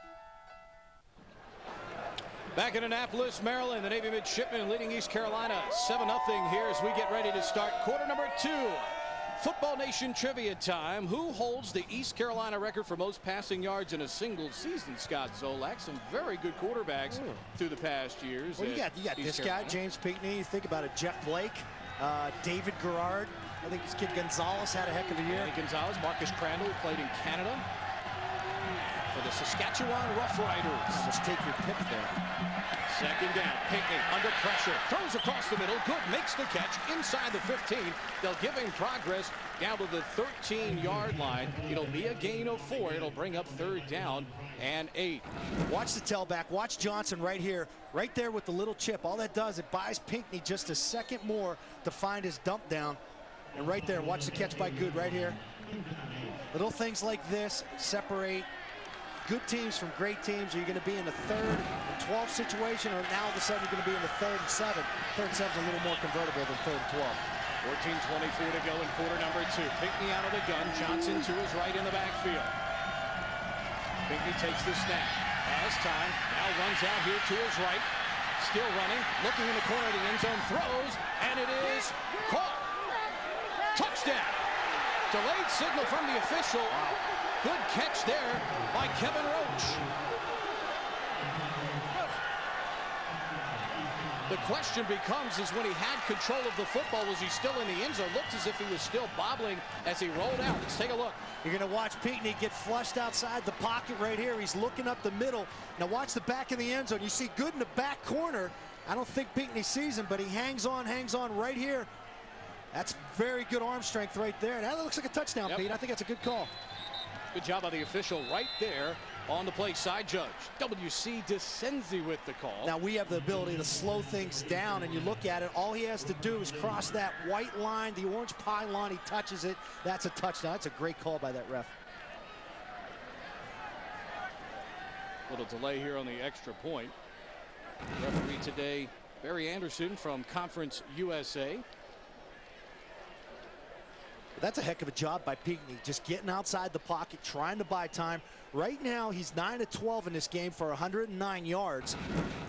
Back in Annapolis, Maryland, the Navy midshipmen leading East Carolina 7-0 here as we get ready to start quarter number 2. Football Nation trivia time. Who holds the East Carolina record for most passing yards in a single season? Scott Zolak. Some very good quarterbacks through the past years. Well, you got this guy, James Pinckney. You think about it, Jeff Blake, David Garrard. I think this kid Gonzalez had a heck of a year. Gonzalez, Marcus Crandall, who played in Canada for the Saskatchewan Roughriders. Just take your pick there. 2nd down, Pinckney under pressure, throws across the middle, good, makes the catch inside the 15. They'll give him progress down to the 13-yard line. It'll be a gain of 4. It'll bring up 3rd down and 8. Watch the tailback. Watch Johnson right here, right there with the little chip. All that does, it buys Pinckney just a second more to find his dump down. And right there, watch the catch by Good right here. Little things like this separate good teams from great teams. Are you going to be in the 3rd and 12 situation, or now all of a sudden you're going to be in the 3rd and 7? 3rd and 7 is a little more convertible than 3rd and 12. 14:24 to go in quarter number 2. Pinckney out of the gun. Johnson to his right in the backfield. Pinckney takes the snap. Has time. Now runs out here to his right. Still running. Looking in the corner of the end zone. Throws. And it is caught. Touchdown. Delayed signal from the official. Good catch there by Kevin Roach. The question becomes is when he had control of the football, was he still in the end zone? Looked as if he was still bobbling as he rolled out. Let's take a look. You're going to watch Pinckney get flushed outside the pocket right here. He's looking up the middle. Now watch the back of the end zone. You see Good in the back corner. I don't think Pinckney sees him, but he hangs on right here. That's very good arm strength right there. That looks like a touchdown, Pete. I think that's a good call. Good job by the official right there on the play side judge. W.C. DeCenzi with the call. Now we have the ability to slow things down, and you look at it, all he has to do is cross that white line, the orange pylon, he touches it. That's a touchdown. That's a great call by that ref. Little delay here on the extra point. Referee today, Barry Anderson from Conference USA. That's a heck of a job by Pinckney, just getting outside the pocket, trying to buy time. Right now, he's 9-of-12 in this game for 109 yards.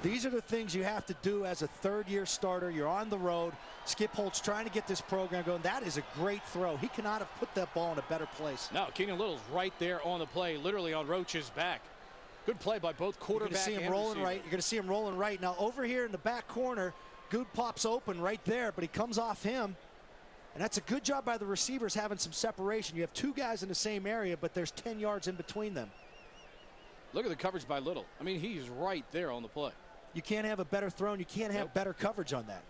These are the things you have to do as a third-year starter. You're on the road. Skip Holtz trying to get this program going. That is a great throw. He cannot have put that ball in a better place. No, Keenan Little's right there on the play, literally on Roach's back. Good play by both quarterback and receiver. You're going to see him rolling right. Now, over here in the back corner, Good pops open right there, but he comes off him. And that's a good job by the receivers having some separation. You have two guys in the same area, but there's 10 yards in between them. Look at the coverage by Little. I mean, he's right there on the play. You can't have a better throw, and you can't have better coverage on that.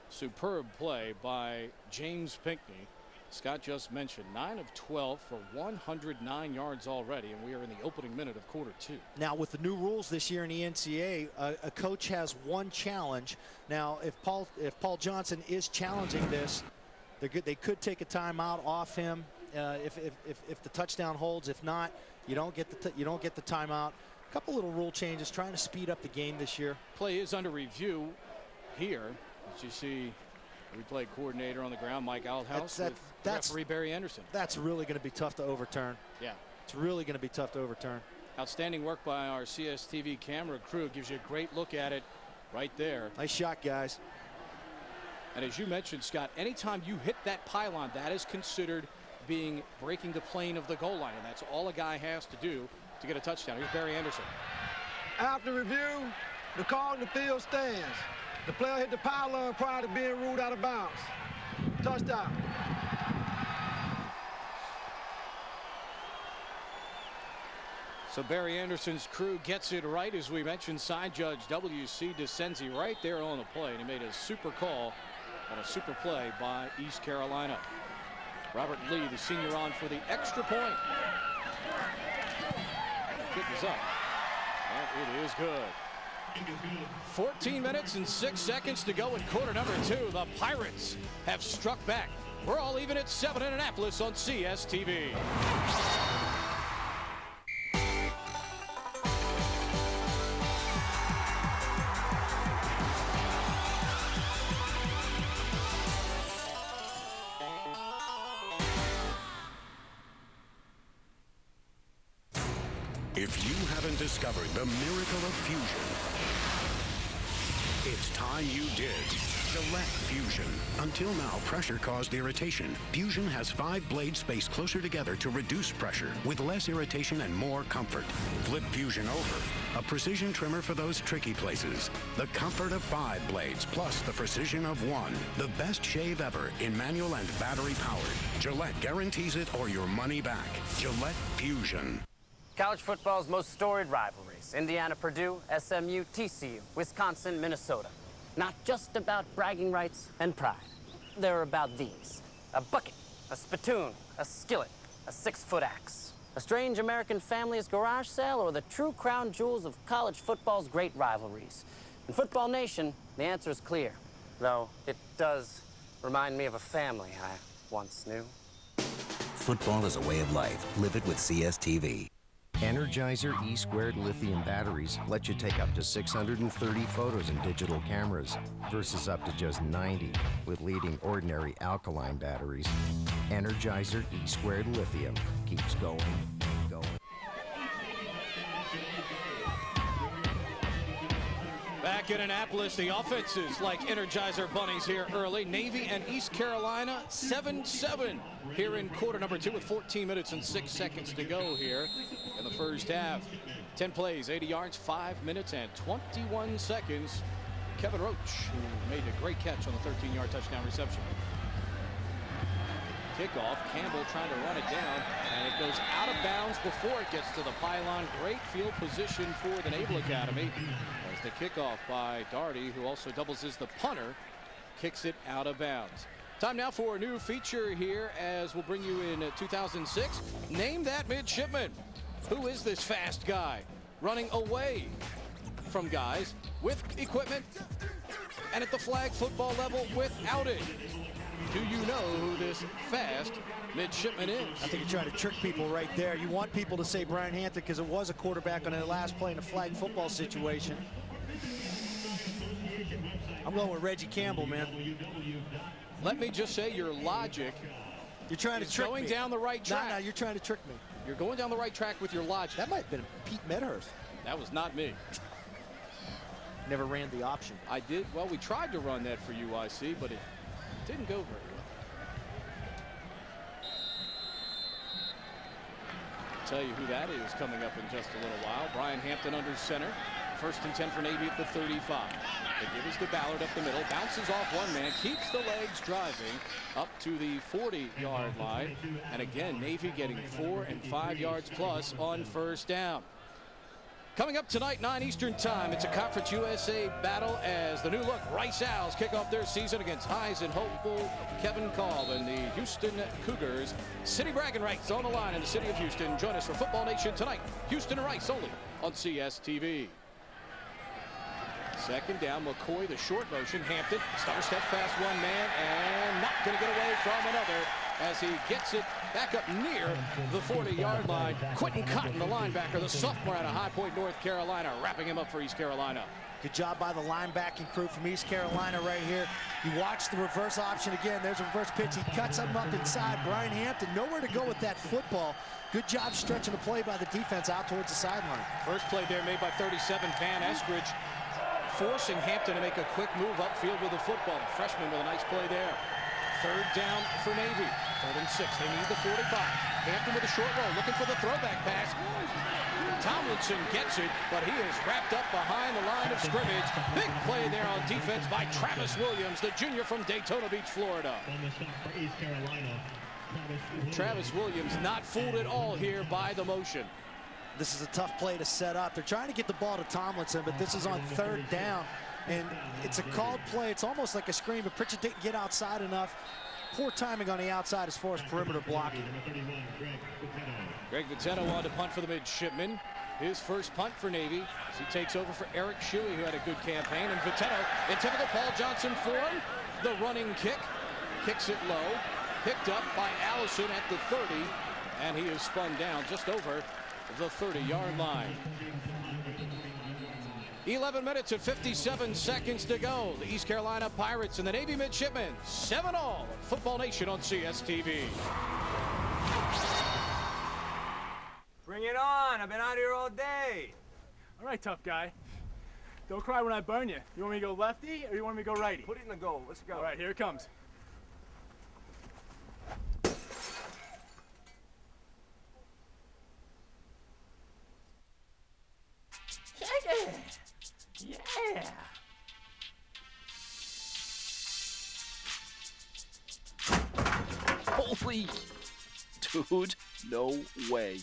Superb play by James Pinckney. Scott just mentioned 9-of-12 for 109 yards already, and we are in the opening minute of quarter 2. Now, with the new rules this year in the NCAA, a coach has one challenge. Now, if Paul Johnson is challenging this, they could take a timeout off him if the touchdown holds. If not, you don't get the timeout. A couple little rule changes trying to speed up the game this year. Play is under review here, as you see. Replay coordinator on the ground, Mike Althouse, with referee Barry Anderson. That's really going to be tough to overturn. Yeah. It's really going to be tough to overturn. Outstanding work by our CSTV camera crew. Gives you a great look at it right there. Nice shot, guys. And as you mentioned, Scott, anytime you hit that pylon, that is considered breaking the plane of the goal line. And that's all a guy has to do to get a touchdown. Here's Barry Anderson. After review, the call in the field stands. The player hit the pylon prior to being ruled out of bounds. Touchdown. So Barry Anderson's crew gets it right. As we mentioned, side judge W.C. DeCenzi right there on the play. And he made a super call on a super play by East Carolina. Robert Lee, the senior, on for the extra point. Kick is up. And it is good. 14 minutes and 6 seconds to go in quarter number 2. The Pirates have struck back. We're all even at 7 in Annapolis on CSTV. If you haven't discovered the miracle of fusion, it's time you did. Gillette Fusion. Until now, pressure caused irritation. Fusion has 5 blades spaced closer together to reduce pressure, with less irritation and more comfort. Flip Fusion over. A precision trimmer for those tricky places. The comfort of 5 blades, plus the precision of 1. The best shave ever in manual and battery powered. Gillette guarantees it or your money back. Gillette Fusion. College football's most storied rivalries. Indiana, Purdue, SMU, TCU, Wisconsin, Minnesota. Not just about bragging rights and pride. They're about these. A bucket, a spittoon, a skillet, a 6-foot axe. A strange American family's garage sale, or the true crown jewels of college football's great rivalries. In Football Nation, the answer is clear. Though it does remind me of a family I once knew. Football is a way of life. Live it with CSTV. Energizer E-squared lithium batteries let you take up to 630 photos in digital cameras versus up to just 90 with leading ordinary alkaline batteries. Energizer E-squared lithium keeps going. Back in Annapolis, the offenses like Energizer bunnies here early. Navy and East Carolina 7-7 here in quarter number 2 with 14 minutes and 6 seconds to go here in the first half. 10 plays, 80 yards, 5 minutes and 21 seconds. Kevin Roach, who made a great catch on the 13-yard touchdown reception. Kickoff, Campbell trying to run it down, and it goes out of bounds before it gets to the pylon. Great field position for the Naval Academy. As the kickoff by Daugherty, who also doubles as the punter, kicks it out of bounds. Time now for a new feature here, as we'll bring you in 2006. Name that midshipman. Who is this fast guy running away from guys with equipment and at the flag football level without it? Do you know who this fast midshipman is? I think you're trying to trick people right there. You want people to say Brian Hampton because it was a quarterback on the last play in a flag football situation. I'm going with Reggie Campbell, man. Let me just say your logic You're trying to trick going me. down the right track. No, you're trying to trick me. You're going down the right track with your logic. That might have been Pete Medhurst. That was not me. Never ran the option. I did. Well, we tried to run that for UIC, but it didn't go very well. I'll tell you who that is coming up in just a little while. Brian Hampton under center. 1st and 10 for Navy at the 35. They give us to Ballard up the middle. Bounces off one man. Keeps the legs driving up to the 40-yard line. And again, Navy getting 4 and 5 yards plus on first down. Coming up tonight, 9 Eastern time, it's a Conference USA battle as the new look Rice Owls kick off their season against highs and hopeful Kevin Kolb and the Houston Cougars. City bragging rights on the line in the city of Houston. Join us for Football Nation tonight. Houston and Rice only on CSTV. 2nd down, McCoy, the short motion. Hampton, stutter step past one man and not going to get away from another as he gets it back up near the 40-yard line. Quentin Cotton, the linebacker, the sophomore out of High Point, North Carolina, wrapping him up for East Carolina. Good job by the linebacking crew from East Carolina right here. You watch the reverse option again. There's a reverse pitch. He cuts him up inside. Brian Hampton, nowhere to go with that football. Good job stretching the play by the defense out towards the sideline. First play there made by 37, Van Eskridge, forcing Hampton to make a quick move upfield with the football. The freshman with a nice play there. 3rd down for Navy. 3rd and 6. They need the 45. Hampton with a short roll, looking for the throwback pass. Tomlinson gets it, but he is wrapped up behind the line of scrimmage. Big play there on defense by Travis Williams, the junior from Daytona Beach, Florida. Travis Williams not fooled at all here by the motion. This is a tough play to set up. They're trying to get the ball to Tomlinson, but this is on 3rd down. And it's a called play. It's almost like a screen, but Pritchett didn't get outside enough. Poor timing on the outside as far as perimeter blocking. Greg Vitello on to punt for the midshipmen. His first punt for Navy as he takes over for Eric Shuey, who had a good campaign. And Vitello, in typical Paul Johnson form, the running kick, kicks it low, picked up by Allison at the 30, and he is spun down just over the 30-yard line. 11 minutes and 57 seconds to go. The East Carolina Pirates and the Navy Midshipmen, 7-all. Football Nation on CSTV. Bring it on. I've been out here all day. All right, tough guy. Don't cry when I burn you. You want me to go lefty or you want me to go righty? Put it in the goal. Let's go. All right, here it comes. Yeah. Holy, dude, no way.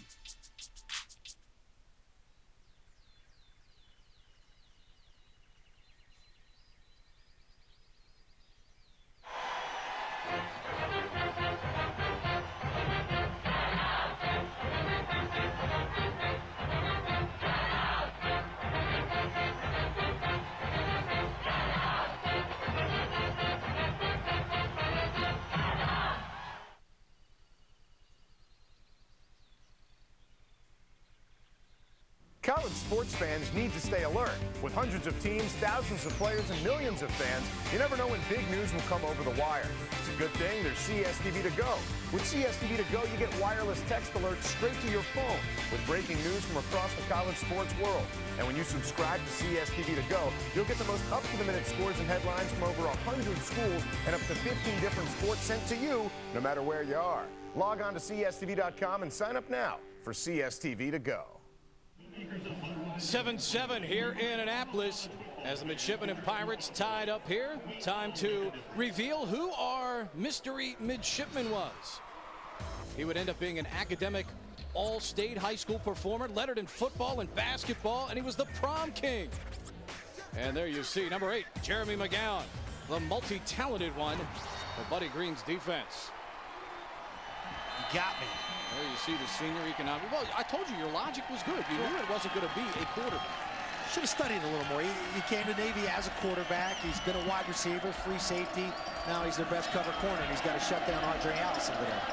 College sports fans need to stay alert. With hundreds of teams, thousands of players, and millions of fans, you never know when big news will come over the wire. It's a good thing there's CSTV to go. With CSTV to go, you get wireless text alerts straight to your phone with breaking news from across the college sports world. And when you subscribe to CSTV to go, you'll get the most up-to-the-minute scores and headlines from over 100 schools and up to 15 different sports sent to you, no matter where you are. Log on to CSTV.com and sign up now for CSTV to go. 7-7 here in Annapolis as the Midshipmen and Pirates tied up here. Time to reveal who our mystery midshipman was. He would end up being an academic all-state high school performer, lettered in football and basketball, and he was the prom king. And there you see number 8, Jeremy McGowan, the multi-talented one for Buddy Green's defense. You got me. There you see the senior economic. Well, I told you your logic was good. You knew it wasn't going to be a quarterback. Should have studied a little more. He came to Navy as a quarterback. He's been a wide receiver, free safety. Now he's their best cover corner, and he's got to shut down Andre Allison today.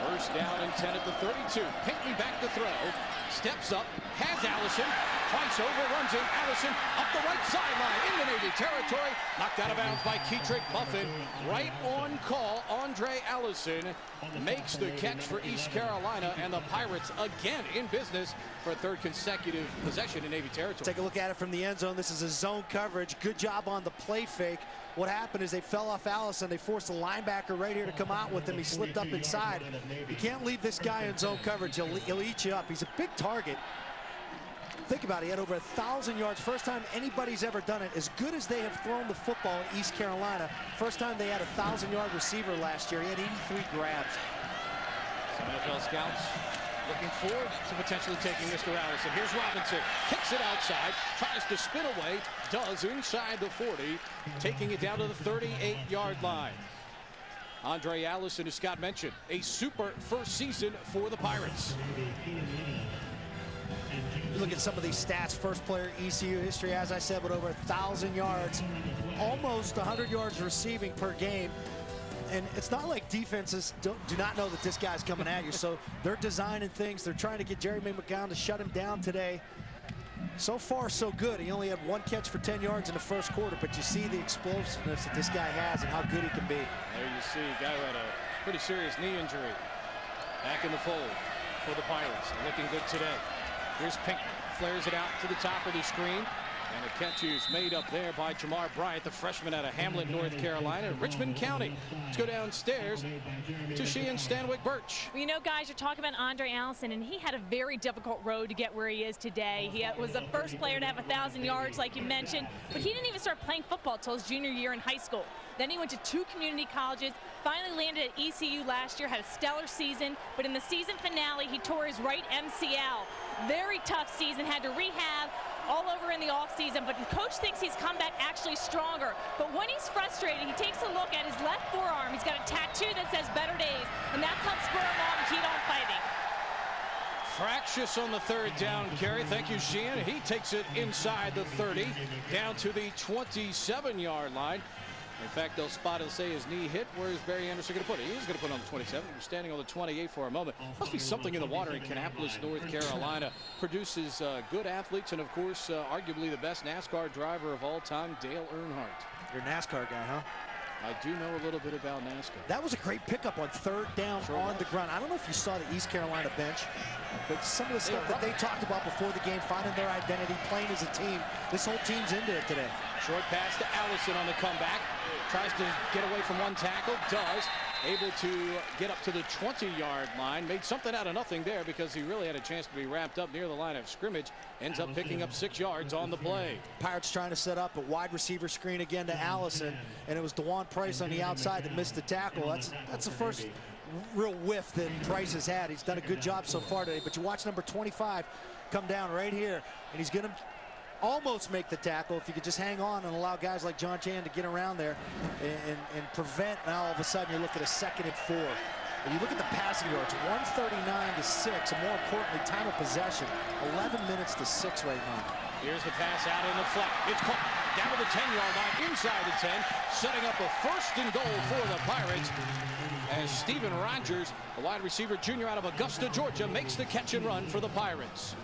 First down and 10 at the 32. Pinckney back to throw. Steps up, has Allison, Price overruns him. Allison up the right sideline into Navy territory. Knocked out of bounds by Keetrick Muffin. Right on call, Andre Allison makes the catch for East Carolina, and the Pirates again in business for a third consecutive possession in Navy territory. Take a look at it from the end zone. This is a zone coverage. Good job on the play fake. What happened is they fell off Allison. They forced the linebacker right here to come out with him. He slipped up inside. You can't leave this guy in zone coverage. He'll eat you up. He's a big target. Think about it. He had over 1,000 yards. First time anybody's ever done it. As good as they have thrown the football in East Carolina, first time they had a 1,000-yard receiver last year. He had 83 grabs. Some NFL scouts looking forward to potentially taking Mr. Allison. Here's Robinson. Kicks it outside. Tries to spin away. Does inside the 40. Taking it down to the 38-yard line. Andre Allison, as Scott mentioned, a super first season for the Pirates. You look at some of these stats. First player ECU history, as I said, with over 1,000 yards. Almost 100 yards receiving per game. And it's not like defenses do not know that this guy's coming at you. So they're designing things. They're trying to get Jeremy McGowan to shut him down today. So far, so good. He only had one catch for 10 yards in the first quarter, but you see the explosiveness that this guy has and how good he can be. There you see a guy who had a pretty serious knee injury. Back in the fold for the Pirates. Looking good today. Here's Pinkman. Flares it out to the top of the screen. And a catch is made up there by Jamar Bryant, the freshman out of Hamlet, North Carolina, Richmond County. Let's go downstairs to Sheehan Stanwyck Birch. Well, you know, guys, you're talking about Andre Allison, and he had a very difficult road to get where he is today. He was the first player to have 1,000 yards, like you mentioned, but he didn't even start playing football until his junior year in high school. Then he went to 2 community colleges, finally landed at ECU last year, had a stellar season, but in the season finale, he tore his right MCL. Very tough season, had to rehab all over in the offseason, but the coach thinks he's come back actually stronger. But when he's frustrated, he takes a look at his left forearm. He's got a tattoo that says "Better Days," and that's helped spur him on to keep on fighting. Fractious on the third down carry. Thank you, Sheehan. He takes it inside the 30, down to the 27-yard line. In fact, they'll spot and say his knee hit. Where is Barry Anderson going to put it? He's going to put it on the 27. He was standing on the 28 for a moment. Must be something in the water in Annapolis, North Carolina. Produces good athletes and, of course, arguably the best NASCAR driver of all time, Dale Earnhardt. You're a NASCAR guy, huh? I do know a little bit about NASCAR. That was a great pickup on third down on the ground. I don't know if you saw the East Carolina bench, but some of the stuff that they talked about before the game, finding their identity, playing as a team, this whole team's into it today. Short pass to Allison on the comeback. Tries to get away from one tackle, does. Able to get up to the 20-yard line. Made something out of nothing there because he really had a chance to be wrapped up near the line of scrimmage. Ends up picking up 6 yards on the play. Pirates trying to set up a wide receiver screen again to Allison, and it was DeJuan Price on the outside that missed the tackle. That's the first real whiff that Price has had. He's done a good job so far today, but you watch number 25 come down right here, and he's going to almost make the tackle if you could just hang on and allow guys like John Chan to get around there and prevent. Now all of a sudden you look at a 2nd and 4. And you look at the passing yards, 139 to 6, and more importantly, time of possession, 11 minutes to 6 right now. Here's the pass out in the flat. It's caught down to the 10-yard line, inside the 10, setting up a 1st and goal for the Pirates. As Steven Rogers, a wide receiver junior out of Augusta, Georgia, makes the catch and run for the Pirates.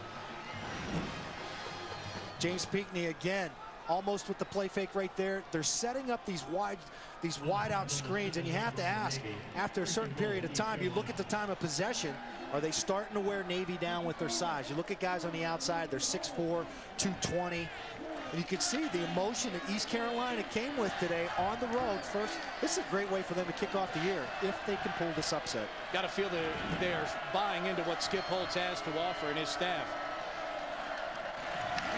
James Pinckney again, almost with the play fake right there. They're setting up these wide out screens, and you have to ask, after a certain period of time, you look at the time of possession, are they starting to wear Navy down with their size? You look at guys on the outside, they're 6'4", 220, and you can see the emotion that East Carolina came with today on the road. First, this is a great way for them to kick off the year if they can pull this upset. Got to feel that they're buying into what Skip Holtz has to offer and his staff.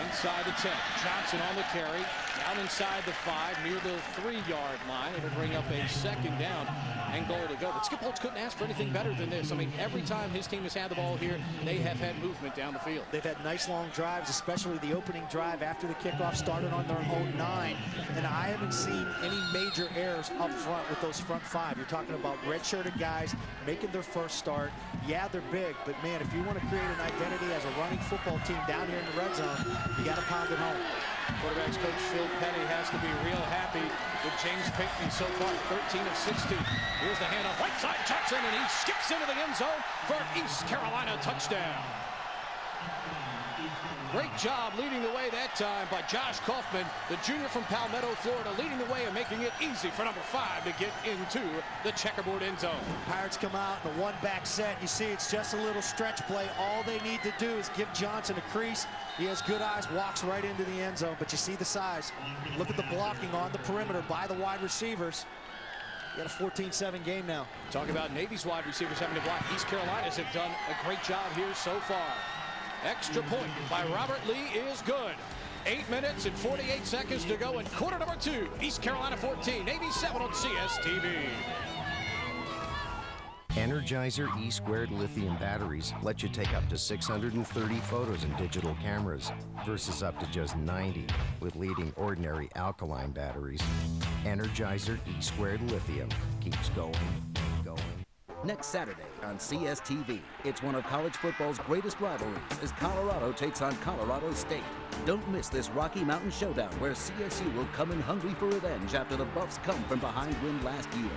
Inside the 10, Johnson on the carry, down inside the 5, near the 3-yard line. It'll bring up a 2nd down and goal to go. But Skip Holtz couldn't ask for anything better than this. I mean, every time his team has had the ball here, they have had movement down the field. They've had nice long drives, especially the opening drive after the kickoff started on their own 9. And I haven't seen any major errors up front with those front 5. You're talking about red-shirted guys making their first start. Yeah, they're big, but man, if you want to create an identity as a running football team down here in the red zone, you got to pound it home. Quarterbacks coach Phil Petty has to be real happy with James Pinckney so far, 13 of 60. Here's the handoff, right side Jackson, and he skips into the end zone for an East Carolina touchdown. Great job leading the way that time by Josh Kaufman, the junior from Palmetto, Florida, leading the way and making it easy for number 5 to get into the checkerboard end zone. Pirates come out in a one-back set. You see it's just a little stretch play. All they need to do is give Johnson a crease. He has good eyes, walks right into the end zone, but you see the size. Look at the blocking on the perimeter by the wide receivers. You got a 14-7 game now. Talk about Navy's wide receivers having to block. East Carolina's have done a great job here so far. Extra point by Robert Lee is good. 8 minutes and 48 seconds to go in quarter number 2. East Carolina 14, Navy 7 on CSTV. Energizer E-squared lithium batteries let you take up to 630 photos in digital cameras versus up to just 90 with leading ordinary alkaline batteries. Energizer E-squared lithium keeps going. Next Saturday on CSTV, it's one of college football's greatest rivalries as Colorado takes on Colorado State. Don't miss this Rocky Mountain showdown where CSU will come in hungry for revenge after the Buffs come from behind win last year.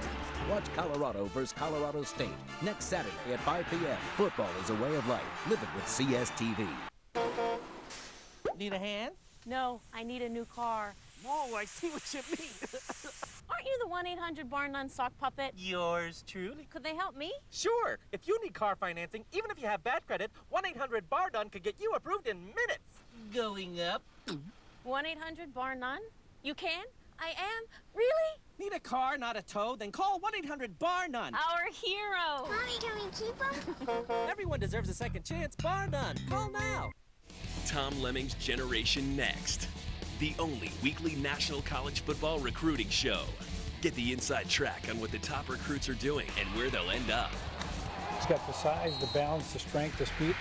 Watch Colorado versus Colorado State next Saturday at 5 p.m. Football is a way of life. Live it with CSTV. Need a hand? No, I need a new car. Whoa, I see what you mean. Aren't you the 1-800-BAR-NONE sock puppet? Yours truly. Could they help me? Sure. If you need car financing, even if you have bad credit, 1-800-BAR-NONE could get you approved in minutes. Going up. 1-800-BAR-NONE? You can? I am? Really? Need a car, not a tow? Then call 1-800-BAR-NONE. Our hero. Mommy, can we keep him? Everyone deserves a second chance. Bar none. Call now. Tom Lemming's Generation Next, the only weekly national college football recruiting show. Get the inside track on what the top recruits are doing and where they'll end up. It's got the size, the balance, the strength, the speed.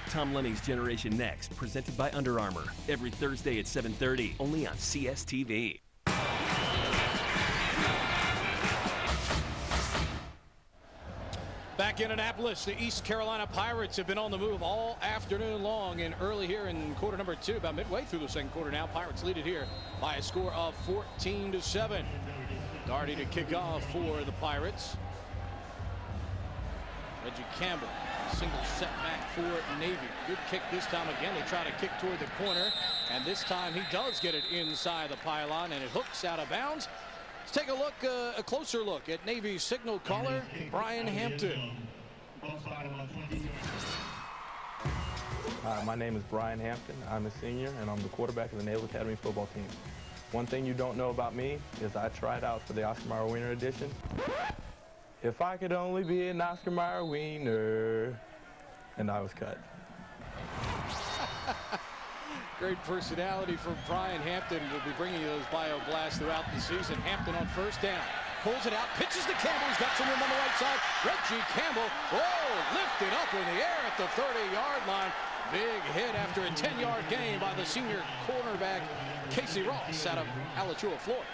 Tom Lemming's Generation Next, presented by Under Armour, every Thursday at 7:30, only on CSTV. Back in Annapolis, the East Carolina Pirates have been on the move all afternoon long, and early here in quarter number 2, about midway through the second quarter now, Pirates lead it here by a score of 14-7. Darty to kick off for the Pirates. Reggie Campbell, single setback for Navy. Good kick this time again. They try to kick toward the corner, and this time he does get it inside the pylon, and it hooks out of bounds. Let's take a look, a closer look at Navy's signal caller, Brian Hampton. Hi, my name is Brian Hampton. I'm a senior, and I'm the quarterback of the Naval Academy football team. One thing you don't know about me is I tried out for the Oscar Mayer Wiener edition. If I could only be an Oscar Mayer Wiener, and I was cut. Great personality from Brian Hampton. We'll be bringing you those bio blasts throughout the season. Hampton on first down. Pulls it out, pitches to Campbell. He's got some room on the right side. Reggie Campbell, lifted up in the air at the 30-yard line. Big hit after a 10-yard gain by the senior cornerback, Casey Ross, out of Alachua, Florida.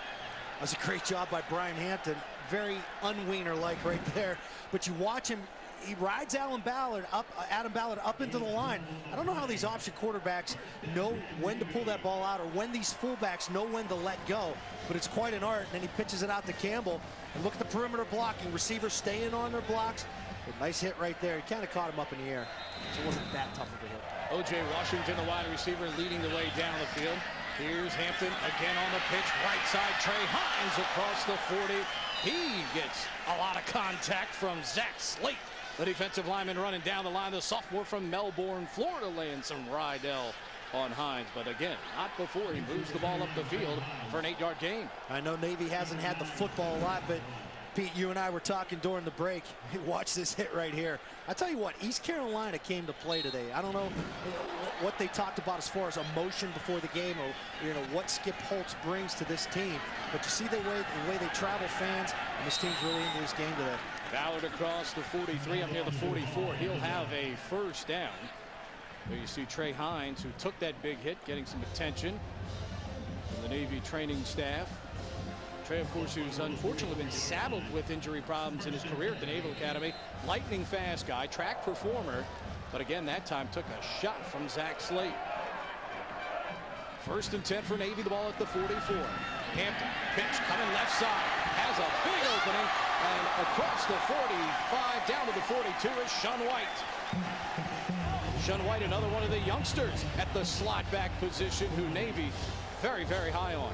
That's a great job by Brian Hampton. Very unwiener-like right there. But you watch him. He rides Adam Ballard up into the line. I don't know how these option quarterbacks know when to pull that ball out or when these fullbacks know when to let go, but it's quite an art. And then he pitches it out to Campbell. And look at the perimeter blocking. Receivers staying on their blocks. A nice hit right there. He kind of caught him up in the air, so it wasn't that tough of a hit. O.J. Washington, the wide receiver, leading the way down the field. Here's Hampton again on the pitch. Right side, Trey Hines across the 40. He gets a lot of contact from Zach Slate, the defensive lineman running down the line. The sophomore from Melbourne, Florida, laying some Rydell on Hines. But again, not before he moves the ball up the field for an 8-yard gain. I know Navy hasn't had the football a lot, but Pete, you and I were talking during the break. Watch this hit right here. I tell you what, East Carolina came to play today. I don't know what they talked about as far as emotion before the game, or what Skip Holtz brings to this team. But you see the way they travel fans, and this team's really into this game today. Ballard across the 43 up near the 44. He'll have a first down. There you see Trey Hines, who took that big hit, getting some attention from the Navy training staff. Trey, of course, who's unfortunately been saddled with injury problems in his career at the Naval Academy. Lightning fast guy, track performer, but again, that time took a shot from Zach Slate. 1st and 10 for Navy, the ball at the 44. Hampton, pitch coming left side, has a big opening, and across the 45, down to the 42 is Sean White. Shun White, another one of the youngsters at the slot back position, who Navy very, very high on.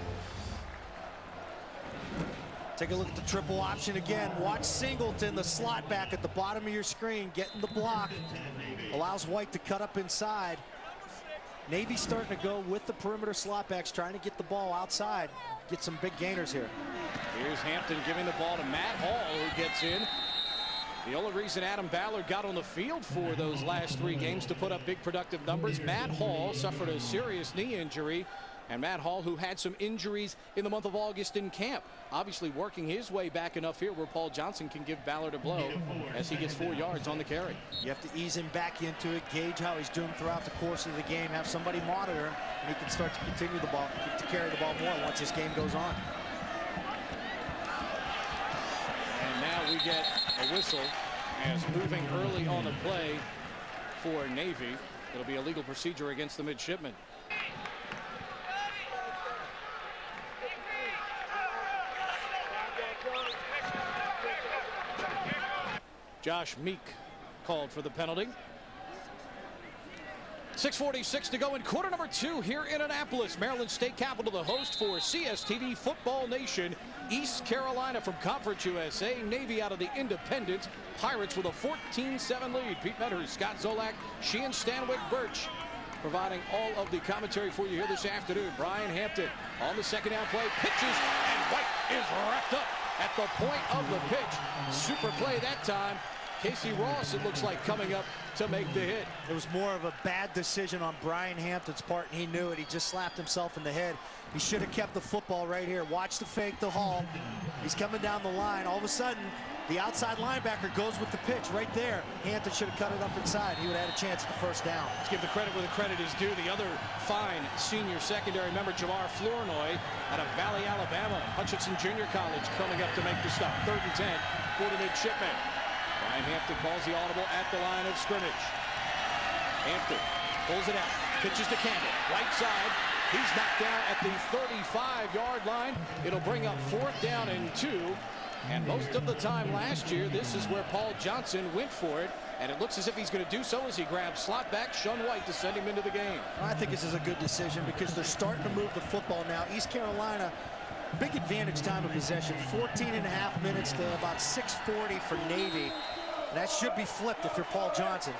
Take a look at the triple option again. Watch Singleton, the slot back at the bottom of your screen, getting the block. Allows White to cut up inside. Navy starting to go with the perimeter slot backs, trying to get the ball outside. Get some big gainers here. Here's Hampton giving the ball to Matt Hall, who gets in. The only reason Adam Ballard got on the field for those last 3 games to put up big productive numbers, Matt Hall suffered a serious knee injury. And Matt Hall, who had some injuries in the month of August in camp, obviously working his way back enough here where Paul Johnson can give Ballard a blow as he gets 4 yards on the carry. You have to ease him back into it, gauge how he's doing throughout the course of the game, have somebody monitor him, and he can start to continue the ball, to carry the ball more once this game goes on. And now we get a whistle as moving early on the play for Navy. It'll be a legal procedure against the midshipmen. Josh Meek called for the penalty. 6:46 to go in quarter number 2 here in Annapolis, Maryland State Capital, the host for CSTV Football Nation. East Carolina from Conference USA, Navy out of the Independent, Pirates with a 14-7 lead. Pete Metters, Scott Zolak, Sheehan Stanwyck Birch providing all of the commentary for you here this afternoon. Brian Hampton on the second down play, pitches, and White is wrapped up at the point of the pitch. Super play that time. Casey Ross, it looks like, coming up to make the hit. It was more of a bad decision on Brian Hampton's part, and he knew it. He just slapped himself in the head. He should have kept the football right here. Watch the fake to Hall. He's coming down the line. All of a sudden, the outside linebacker goes with the pitch right there. Hampton should have cut it up inside. He would have had a chance at the first down. Let's give the credit where the credit is due. The other fine senior secondary member, Jamar Flournoy, out of Valley, Alabama, Hutchinson Junior College, coming up to make the stop. 3rd and 10 for the midshipmen. Brian Hampton calls the audible at the line of scrimmage. Hampton pulls it out, pitches to Campbell, right side. He's knocked down at the 35-yard line. It'll bring up 4th down and 2. And most of the time last year, this is where Paul Johnson went for it. And it looks as if he's going to do so as he grabs slot back Shun White to send him into the game. I think this is a good decision because they're starting to move the football now. East Carolina, big advantage time of possession, 14.5 minutes to about 6:40 for Navy. That should be flipped if you're Paul Johnson.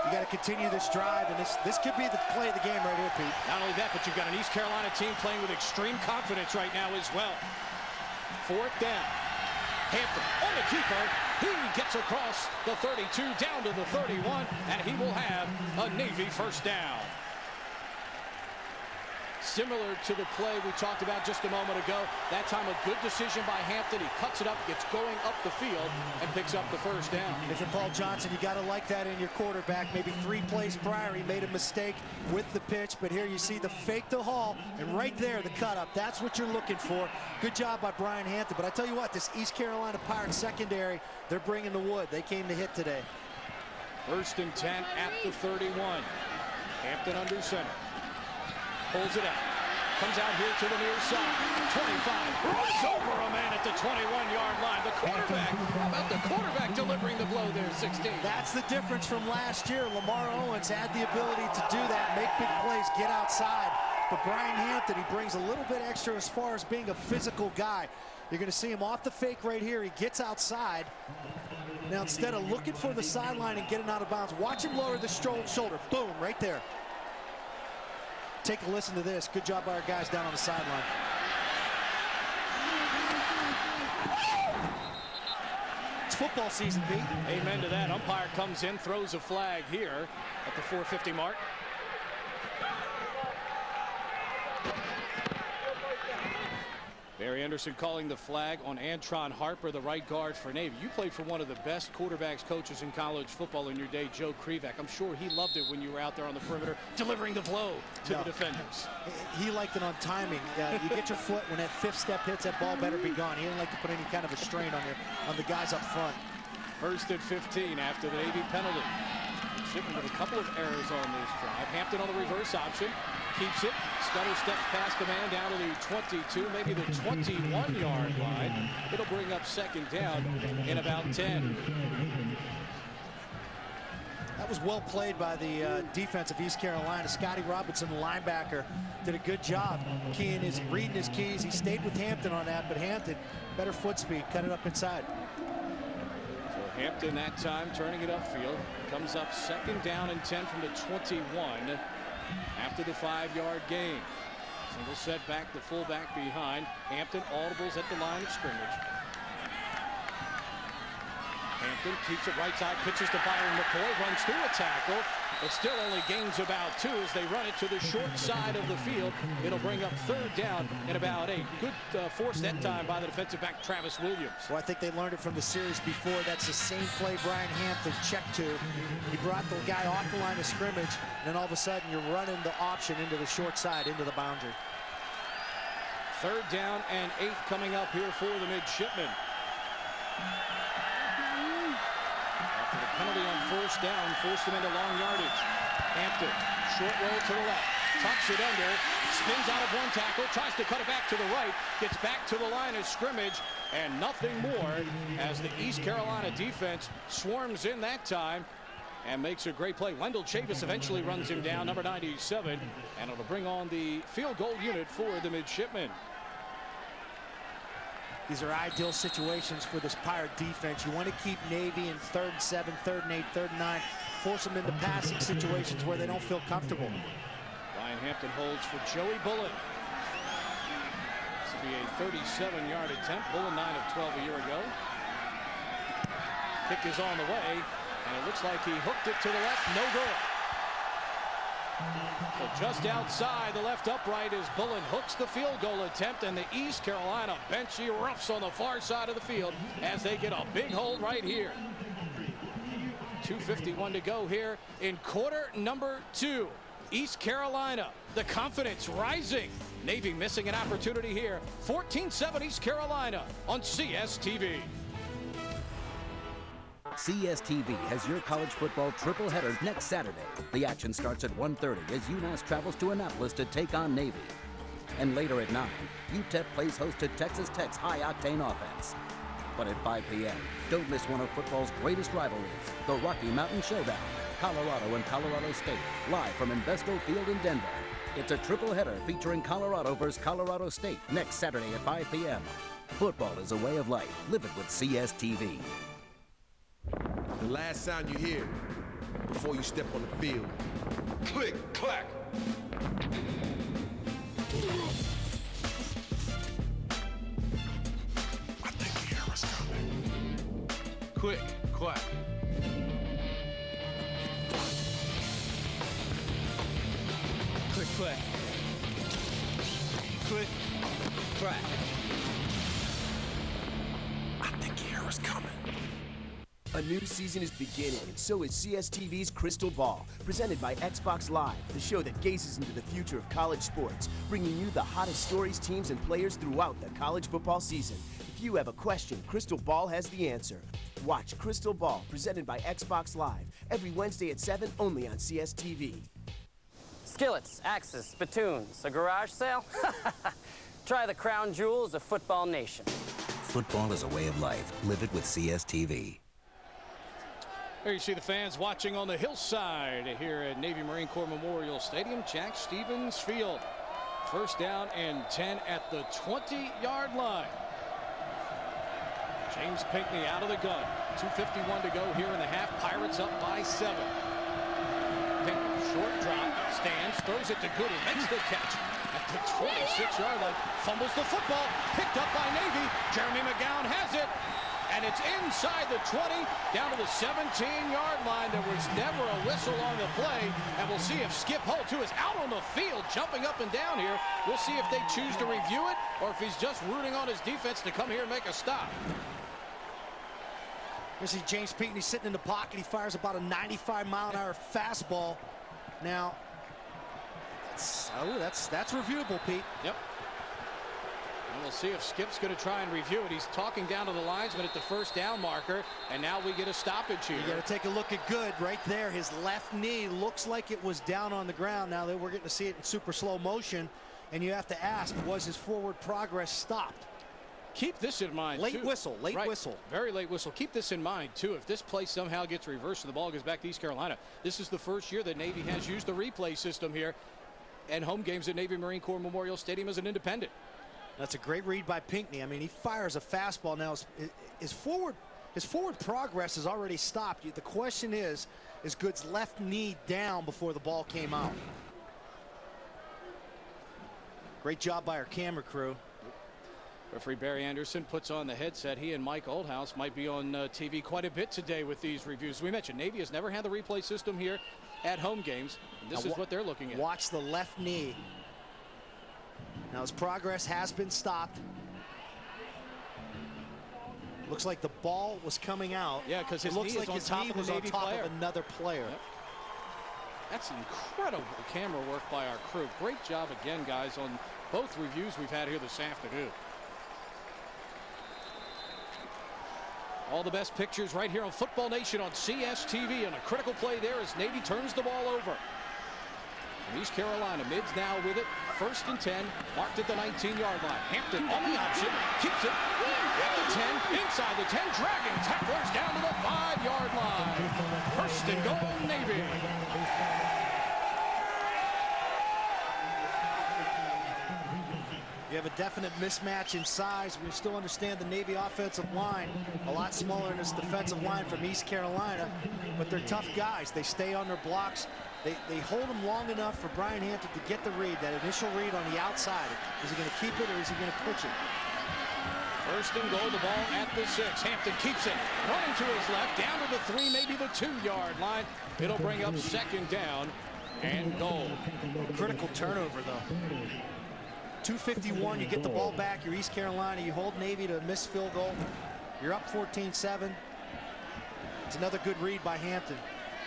You got to continue this drive, and this could be the play of the game right here, Pete. Not only that, but you've got an East Carolina team playing with extreme confidence right now as well. 4th down. Hampton on the keeper. He gets across the 32 down to the 31, and he will have a Navy first down. Similar to the play we talked about just a moment ago. That time a good decision by Hampton. He cuts it up, gets going up the field, and picks up the first down. If you're Paul Johnson, you got to like that in your quarterback. Maybe 3 plays prior, he made a mistake with the pitch, but here you see the fake to Hall, and right there, the cut up. That's what you're looking for. Good job by Brian Hampton. But I tell you what, this East Carolina Pirates secondary, they're bringing the wood. They came to hit today. 1st and 10 at the 31. Hampton under center. Pulls it out. Comes out here to the near side. 25. Runs over a man at the 21-yard line. The quarterback. How about the quarterback delivering the blow there, 16? That's the difference from last year. Lamar Owens had the ability to do that, make big plays, get outside. But Brian Hampton, he brings a little bit extra as far as being a physical guy. You're going to see him off the fake right here. He gets outside. Now, instead of looking for the sideline and getting out of bounds, watch him lower the shoulder. Boom, right there. Take a listen to this. Good job by our guys down on the sideline. It's football season, Pete. Amen to that. Umpire comes in, throws a flag here at the 4:50 mark. Barry Anderson calling the flag on Antron Harper, the right guard for Navy. You played for one of the best quarterbacks coaches in college football in your day, Joe Krivak. I'm sure he loved it when you were out there on the perimeter delivering the blow to the defenders. He liked it on timing. You get your foot when that 5th step hits, that ball better be gone. He didn't like to put any kind of a strain on the guys up front. 1st and 15 after the Navy penalty. Shipman with a couple of errors on this drive. Hampton on the reverse option. Keeps it. Scudder steps past the man down to the 22, maybe the 21-yard line. It'll bring up 2nd down in about 10. That was well played by the defense of East Carolina. Scotty Robinson, the linebacker, did a good job reading his keys. He stayed with Hampton on that, but Hampton, better foot speed, cut it up inside. So Hampton that time turning it upfield. Comes up 2nd down and 10 from the 21 after the 5-yard gain. Single set back, the fullback behind. Hampton audibles at the line of scrimmage. Hampton keeps it right side, pitches to Byron McCoy, runs through a tackle, but still only gains about 2 as they run it to the short side of the field. It'll bring up 3rd down and about 8. Good force that time by the defensive back Travis Williams. Well, I think they learned it from the series before. That's the same play Brian Hampton checked to. He brought the guy off the line of scrimmage, and then all of a sudden you're running the option into the short side, into the boundary. 3rd down and 8 coming up here for the midshipmen. After the penalty on 1st down, forced him into long yardage. Hampton, short roll to the left, tucks it under, spins out of one tackle, tries to cut it back to the right, gets back to the line of scrimmage, and nothing more as the East Carolina defense swarms in that time and makes a great play. Wendell Chavis eventually runs him down, number 97, and it'll bring on the field goal unit for the midshipmen. These are ideal situations for this Pirate defense. You want to keep Navy in 3rd and 7, 3rd and 8, 3rd and 9. Force them into passing situations where they don't feel comfortable. Ryan Hampton holds for Joey Bullen. This will be a 37-yard attempt. Bullen 9 of 12 a year ago. Kick is on the way, and it looks like he hooked it to the left. No good. So just outside the left upright as Bullen hooks the field goal attempt, and the East Carolina bench erupts on the far side of the field as they get a big hold right here. 2:51 to go here in quarter number 2. East Carolina, the confidence rising. Navy missing an opportunity here. 14-7 East Carolina on CSTV. CSTV has your college football triple header next Saturday. The action starts at 1:30 as UMass travels to Annapolis to take on Navy. And later at 9, UTEP plays host to Texas Tech's high-octane offense. But at 5 p.m., don't miss one of football's greatest rivalries, the Rocky Mountain Showdown, Colorado and Colorado State, live from Invesco Field in Denver. It's a triple header featuring Colorado versus Colorado State next Saturday at 5 p.m. Football is a way of life. Live it with CSTV. The last sound you hear before you step on the field. Click, clack. I think the air is coming. Quick, clack. Click, clack. Click, clack. I think the air is coming. A new season is beginning, and so is CSTV's Crystal Ball, presented by Xbox Live, the show that gazes into the future of college sports, bringing you the hottest stories, teams, and players throughout the college football season. If you have a question, Crystal Ball has the answer. Watch Crystal Ball, presented by Xbox Live, every Wednesday at 7, only on CSTV. Skillets, axes, spittoons, a garage sale? Try the crown jewels of Football Nation. Football is a way of life. Live it with CSTV. There you see the fans watching on the hillside here at Navy Marine Corps Memorial Stadium, Jack Stevens Field. 1st down and 10 at the 20-yard line. James Pinckney out of the gun. 2:51 to go here in the half. Pirates up by 7. Pinckney, short drop, stands, throws it to Goody, makes the catch at the 26-yard line. Fumbles the football, picked up by Navy. Jeremy McGowan has it. And it's inside the 20, down to the 17-yard line. There was never a whistle on the play. And we'll see if Skip Holt, who is out on the field, jumping up and down here, we'll see if they choose to review it or if he's just rooting on his defense to come here and make a stop. You see James Pinckney sitting in the pocket. He fires about a 95-mile-an-hour fastball. Now, that's reviewable, Pete. Yep. And we'll see if Skip's going to try and review it. He's talking down to the linesman at the 1st down marker, and now we get a stoppage here. You got to take a look at Good right there. His left knee looks like it was down on the ground. Now that we're getting to see it in super slow motion, and you have to ask, was his forward progress stopped? Keep this in mind. Late too. whistle, late Right. whistle. Very late whistle. Keep this in mind, too. If this play somehow gets reversed and the ball goes back to East Carolina, this is the first year that Navy has used the replay system here and home games at Navy Marine Corps Memorial Stadium as an independent. That's a great read by Pinckney. I mean, he fires a fastball now. His forward progress has already stopped. The question is Good's left knee down before the ball came out? Great job by our camera crew. Referee Barry Anderson puts on the headset. He and Mike Oldhouse might be on TV quite a bit today with these reviews. We mentioned Navy has never had the replay system here at home games. This is what they're looking at. Watch the left knee. Now his progress has been stopped. Looks like the ball was coming out. Yeah, because his knee is on top of the Navy player. Another player. Yep. That's incredible camera work by our crew. Great job again, guys, on both reviews we've had here this afternoon. All the best pictures right here on Football Nation on CSTV, and a critical play there as Navy turns the ball over. And East Carolina, Mids now with it, 1st and 10, marked at the 19-yard line. Hampton on the option, keeps it at the 10, inside the 10, dragging tacklers down to the 5-yard line. 1st and goal, Navy. You have a definite mismatch in size. We still understand the Navy offensive line a lot smaller than this defensive line from East Carolina, but they're tough guys. They stay on their blocks. They hold them long enough for Brian Hampton to get the read, that initial read on the outside. Is he going to keep it or is he going to pitch it? 1st and goal, the ball at the 6. Hampton keeps it, running to his left, down to the 3, maybe the 2-yard line. It'll bring up 2nd down and goal. Critical turnover, though. 2:51, you get the ball back. You're East Carolina. You hold Navy to a missed field goal. You're up 14-7. It's another good read by Hampton.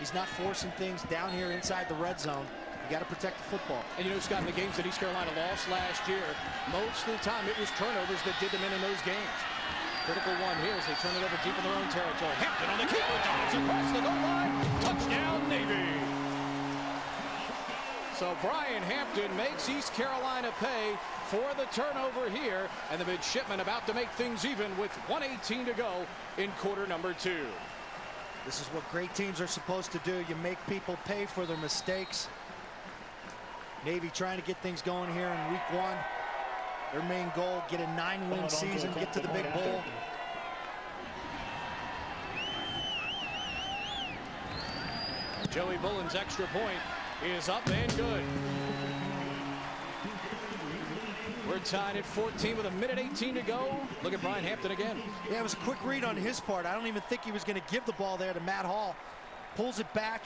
He's not forcing things down here inside the red zone. You got to protect the football. And you know, Scott, in the games that East Carolina lost last year, most of the time it was turnovers that did them in those games. Critical one here as they turn it over deep in their own territory. Hampton on the keeper, dives across the goal line. Touchdown, Navy. So Brian Hampton makes East Carolina pay for the turnover here, and the midshipmen about to make things even with 1:18 to go in quarter number 2. This is what great teams are supposed to do. You make people pay for their mistakes. Navy trying to get things going here in week 1. Their main goal, get a 9-win season, get to the big bowl. Joey Bullen's extra point is up and good. We're tied at 14 with 1:18 to go. Look at Brian Hampton again. Yeah, it was a quick read on his part. I don't even think he was going to give the ball there to Matt Hall. Pulls it back.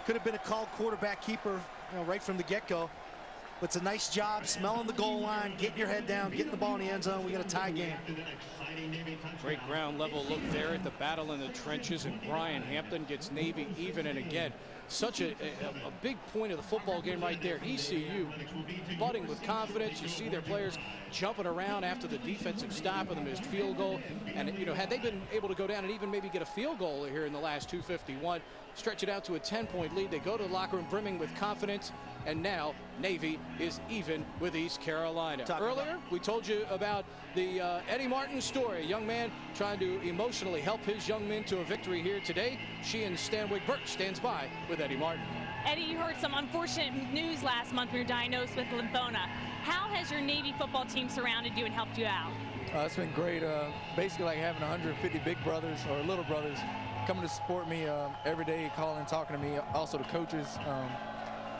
Could have been a called quarterback keeper, right from the get-go. But it's a nice job smelling the goal line, getting your head down, getting the ball in the end zone. We got a tie game. Great ground level look there at the battle in the trenches, and Brian Hampton gets Navy even. And again, such a big point of the football game right there. ECU budding with confidence. You see their players jumping around after the defensive stop and the missed field goal. And had they been able to go down and even maybe get a field goal here in the last 2:51, stretch it out to a 10-point lead, they go to the locker room brimming with confidence. And now Navy is even with East Carolina. Earlier, we told you about the Eddie Martin story. A young man trying to emotionally help his young men to a victory here today. Sheehan Stanwyck Burke stands by with Eddie Martin. Eddie, you heard some unfortunate news last month when you were diagnosed with lymphoma. How has your Navy football team surrounded you and helped you out? It's been great. Basically like having 150 big brothers or little brothers coming to support me every day, calling and talking to me. Also the coaches.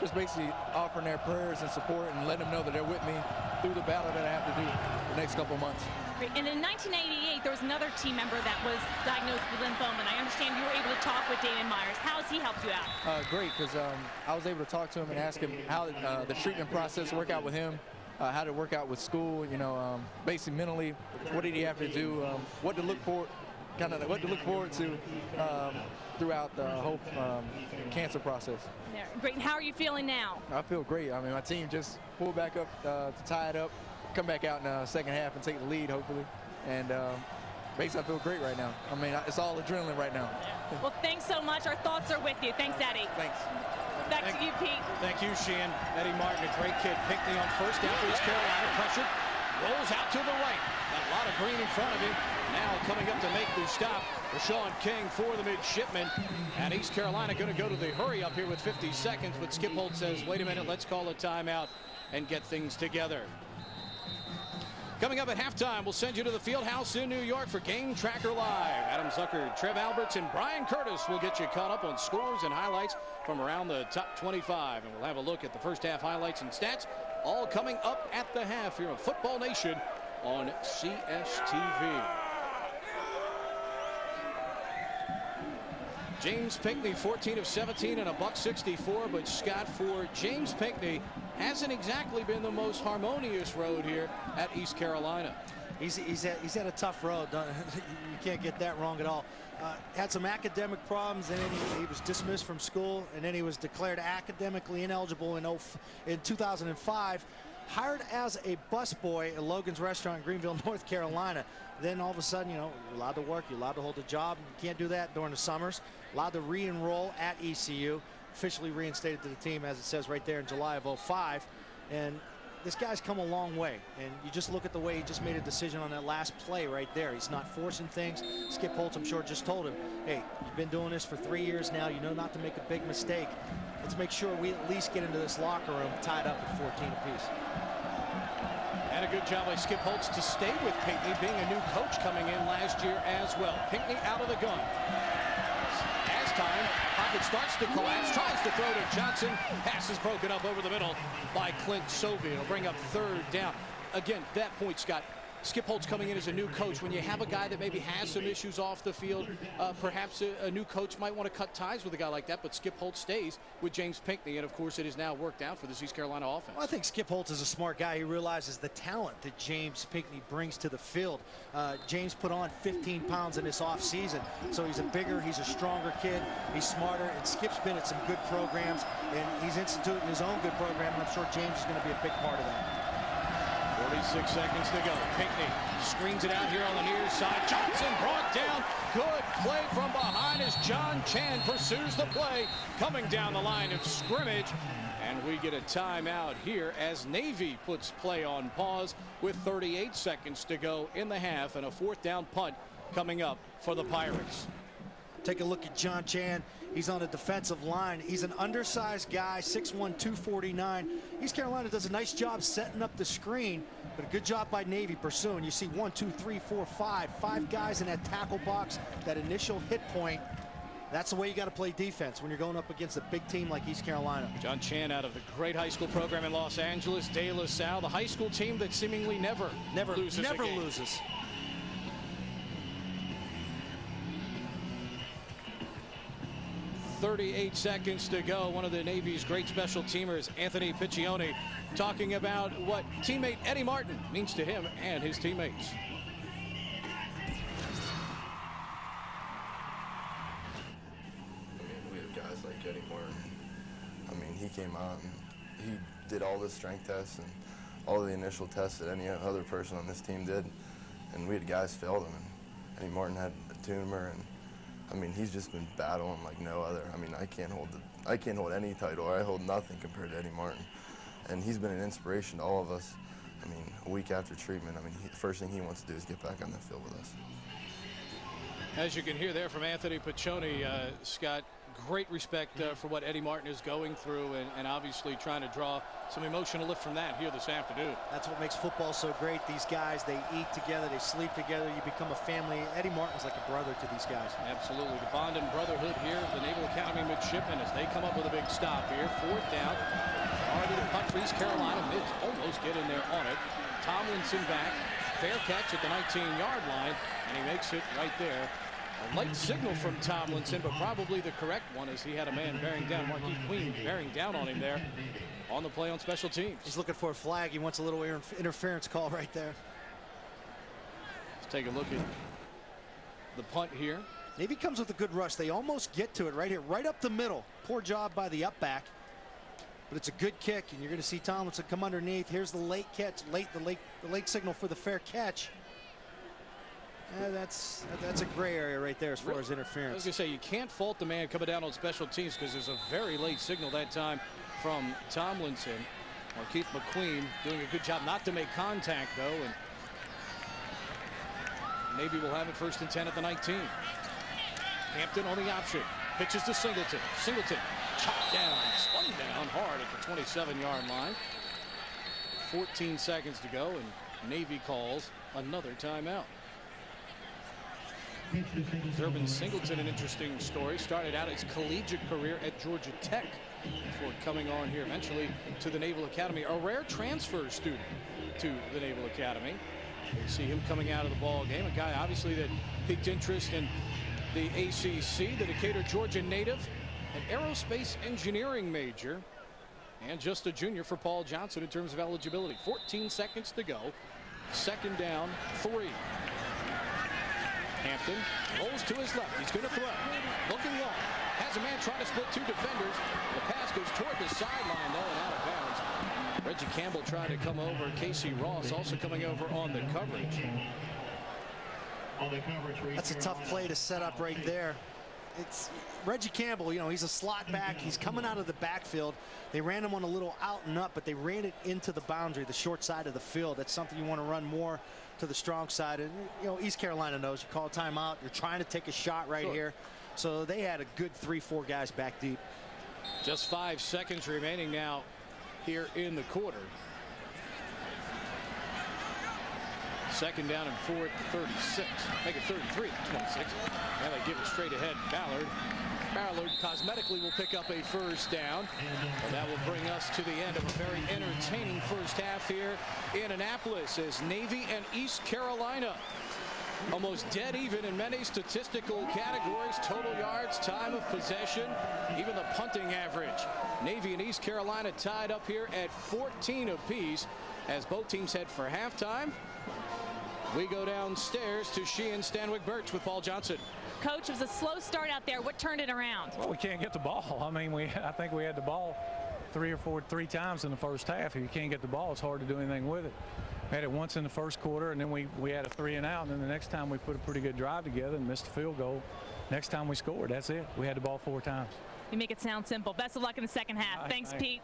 Just basically offering their prayers and support and letting them know that they're with me through the battle that I have to do the next couple of months. Great. And in 1988, there was another team member that was diagnosed with lymphoma, and I understand you were able to talk with Damon Myers. How has he helped you out? Great, because I was able to talk to him and ask him how the treatment process worked out with him, how did it work out with school, basically mentally, what did he have to do, what to look for, what to look forward to throughout the whole cancer process. Great. And how are you feeling now? I feel great. I mean, my team just pulled back up to tie it up, come back out in the second half and take the lead, hopefully. And basically, I feel great right now. I mean, it's all adrenaline right now. Well, thanks so much. Our thoughts are with you. Thanks, Eddie. Thanks. Back to you, Pete. Thank you, Sheehan. Eddie Martin, a great kid. Pinckney on 1st down for East Carolina. Pressured. Rolls out to the right. The A lot of green in front of him. Now coming up to make the stop, Rashawn King for the midshipman. And East Carolina going to go to the hurry up here with 50 seconds. But Skip Holt says, wait a minute, let's call a timeout and get things together. Coming up at halftime, we'll send you to the field house in New York for Game Tracker Live. Adam Zucker, Trev Alberts, and Brian Curtis will get you caught up on scores and highlights from around the top 25. And we'll have a look at the first half highlights and stats, all coming up at the half here on Football Nation on CSTV. James Pinckney, 14 of 17 and a $164, but Scott, for James Pinckney, hasn't exactly been the most harmonious road here at East Carolina. He's had a tough road. You can't get that wrong at all. Had some academic problems, and then he was dismissed from school, and then he was declared academically ineligible in 2005. Hired as a busboy at Logan's Restaurant in Greenville, North Carolina. Then all of a sudden, you're allowed to work, you're allowed to hold a job. You can't do that during the summers. Allowed to re-enroll at ECU. Officially reinstated to the team, as it says right there, in July of 05. And this guy's come a long way. And you just look at the way he just made a decision on that last play right there. He's not forcing things. Skip Holtz, I'm sure, just told him, hey, you've been doing this for 3 years now. You know not to make a big mistake. Let's make sure we at least get into this locker room tied up at 14 apiece. And a good job by Skip Holtz to stay with Pinckney, being a new coach coming in last year as well. Pinckney out of the gun. As time, pocket starts to collapse, tries to throw to Johnson. Pass is broken up over the middle by Clint Sovey. It'll bring up third down. Again, that point, Scott, Skip Holtz coming in as a new coach. When you have a guy that maybe has some issues off the field, perhaps a new coach might want to cut ties with a guy like that, but Skip Holtz stays with James Pinckney, and of course it has now worked out for this East Carolina offense. Well, I think Skip Holtz is a smart guy. He realizes the talent that James Pinckney brings to the field. James put on 15 pounds in this offseason, so he's a stronger kid. He's smarter, and Skip's been at some good programs, and he's instituting his own good program, and I'm sure James is going to be a big part of that. 46 seconds to go. Pinckney screens it out here on the near side. Johnson brought down. Good play from behind as John Chan pursues the play. Coming down the line of scrimmage. And we get a timeout here as Navy puts play on pause with 38 seconds to go in the half, and a fourth down punt coming up for the Pirates. Take a look at John Chan. He's on the defensive line. He's an undersized guy, 6'1", 249. East Carolina does a nice job setting up the screen, but a good job by Navy pursuing. You see 1, 2, 3, 4, 5 guys in that tackle box, that initial hit point. That's the way you got to play defense when you're going up against a big team like East Carolina. John Chan out of the great high school program in Los Angeles, De La Salle, the high school team that seemingly never loses a game. 38 seconds to go. One of the Navy's great special teamers, Anthony Piccioni, talking about what teammate Eddie Martin means to him and his teammates. We have guys like Eddie Martin. I mean, he came out and he did all the strength tests and all the initial tests that any other person on this team did. And we had guys failed him. And Eddie Martin had a tumor, and I mean, he's just been battling like no other. I mean, I can't hold any title. I hold nothing compared to Eddie Martin. And he's been an inspiration to all of us. I mean, a week after treatment, I mean, the first thing he wants to do is get back on the field with us. As you can hear there from Anthony Piccioni, Scott, great respect for what Eddie Martin is going through, and obviously trying to draw some emotional lift from that here this afternoon. That's what makes football so great. These guys, they eat together, they sleep together, you become a family. Eddie Martin's like a brother to these guys. Absolutely. The bond and brotherhood here, the Naval Academy midshipmen, as they come up with a big stop here. Fourth down. Already the punt for East Carolina. Mids almost get in there on it. Tomlinson back. Fair catch at the 19-yard line, and he makes it right there. A late signal from Tomlinson, but probably the correct one, as he had a man bearing down, Marquise Queen bearing down on him there on the play on special teams. He's looking for a flag. He wants a little interference call right there. Let's take a look at the punt here. Navy comes with a good rush. They almost get to it right here, right up the middle. Poor job by the up back, but it's a good kick, and you're going to see Tomlinson come underneath. Here's the late catch, the late signal for the fair catch. That's a gray area right there as far as interference. I was going to say, you can't fault the man coming down on special teams because there's a very late signal that time from Tomlinson. Or Keith McQueen doing a good job not to make contact, though. And Navy will have it 1st and 10 at the 19. Hampton on the option. Pitches to Singleton. Singleton chopped down, spun down hard at the 27-yard line. 14 seconds to go, and Navy calls another timeout. Durbin Singleton, an interesting story. Started out his collegiate career at Georgia Tech before coming on here eventually to the Naval Academy. A rare transfer student to the Naval Academy. You see him coming out of the ball game. A guy obviously that piqued interest in the ACC, the Decatur, Georgia native, an aerospace engineering major, and just a junior for Paul Johnson in terms of eligibility. 14 seconds to go. 2nd down, 3. Hampton rolls to his left. He's going to throw. Looking long. Has a man trying to split 2 defenders. The pass goes toward the sideline, though, and out of bounds. Reggie Campbell trying to come over. Casey Ross also coming over on the coverage. That's a tough play to set up right there. It's Reggie Campbell, you know, he's a slot back. He's coming out of the backfield. They ran him on a little out and up, but they ran it into the boundary, the short side of the field. That's something you want to run more to the strong side. And, you know, East Carolina knows you call a timeout. You're trying to take a shot right here. So they had a good 3-4 guys back deep. Just 5 seconds remaining now here in the quarter. 2nd down and 4 at the 36. Make it 33 at the 26. Now they give it straight ahead. Ballard cosmetically will pick up a 1st down. And that will bring us to the end of a very entertaining first half here in Annapolis as Navy and East Carolina almost dead even in many statistical categories. Total yards, time of possession, even the punting average. Navy and East Carolina tied up here at 14 apiece as both teams head for halftime. We go downstairs to Sheehan Stanwyck Birch with Paul Johnson. Coach, it was a slow start out there. What turned it around? Well, we can't get the ball. I mean, I think we had the ball three times in the first half. If you can't get the ball, it's hard to do anything with it. We had it once in the first quarter, and then we had a 3 and out, and then the next time we put a pretty good drive together and missed a field goal. Next time we scored, that's it. We had the ball 4 times. You make it sound simple. Best of luck in the second half. Right, thanks, Pete.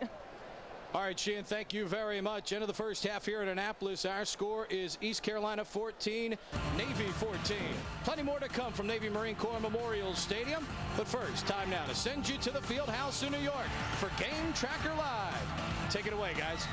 All right, Sheehan, thank you very much. End of the first half here in Annapolis. Our score is East Carolina 14, Navy 14. Plenty more to come from Navy Marine Corps Memorial Stadium. But first, time now to send you to the Field House in New York for Game Tracker Live. Take it away, guys.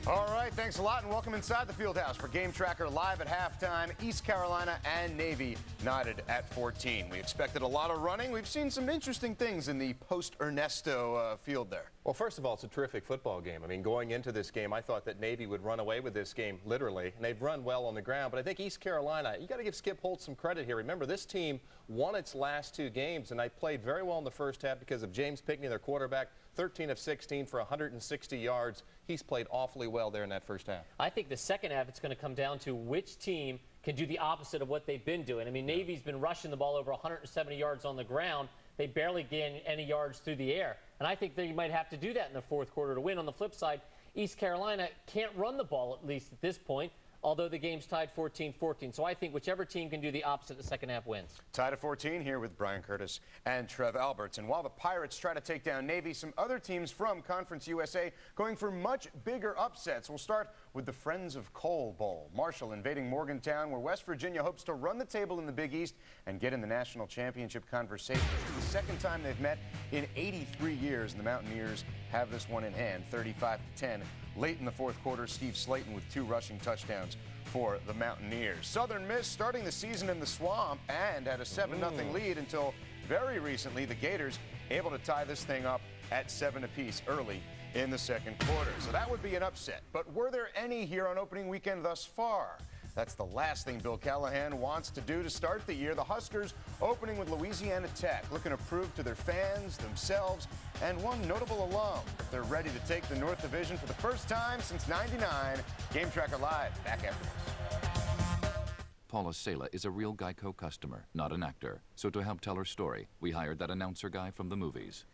All right, thanks a lot, and welcome inside the Field House for Game Tracker Live at halftime. East Carolina and Navy knotted at 14. We expected a lot of running. We've seen some interesting things in the post-Ernesto field there. Well, first of all, it's a terrific football game. I mean, going into this game, I thought that Navy would run away with this game, literally, and they've run well on the ground. But I think East Carolina, you got to give Skip Holt some credit here. Remember, this team won its last 2 games, and they played very well in the first half because of James Pinkney, their quarterback, 13 of 16 for 160 yards. He's played awfully well there in that first half. I think the second half, it's going to come down to which team can do the opposite of what they've been doing. I mean, Navy's been rushing the ball over 170 yards on the ground. They barely gain any yards through the air. And I think they might have to do that in the fourth quarter to win. On the flip side, East Carolina can't run the ball, at least at this point, although the game's tied 14-14. So I think whichever team can do the opposite the second half wins. Tied at 14 here with Brian Curtis and Trev Alberts. And while the Pirates try to take down Navy, some other teams from Conference USA going for much bigger upsets. We'll start with the Friends of Coal Bowl. Marshall invading Morgantown, where West Virginia hopes to run the table in the Big East and get in the national championship conversation. It's the second time they've met in 83 years, and the Mountaineers have this one in hand, 35-10. Late in the fourth quarter, Steve Slayton with 2 rushing touchdowns for the Mountaineers. Southern Miss starting the season in the swamp and had a 7-0 lead until very recently. The Gators able to tie this thing up at 7 apiece early in the second quarter. So that would be an upset. But were there any here on opening weekend thus far? That's the last thing Bill Callahan wants to do to start the year. The Huskers opening with Louisiana Tech, looking to prove to their fans, themselves, and one notable alum that they're ready to take the North Division for the first time since '99. Game Tracker Live, back after this. Paula Sala is a real Geico customer, not an actor. So to help tell her story, we hired that announcer guy from the movies.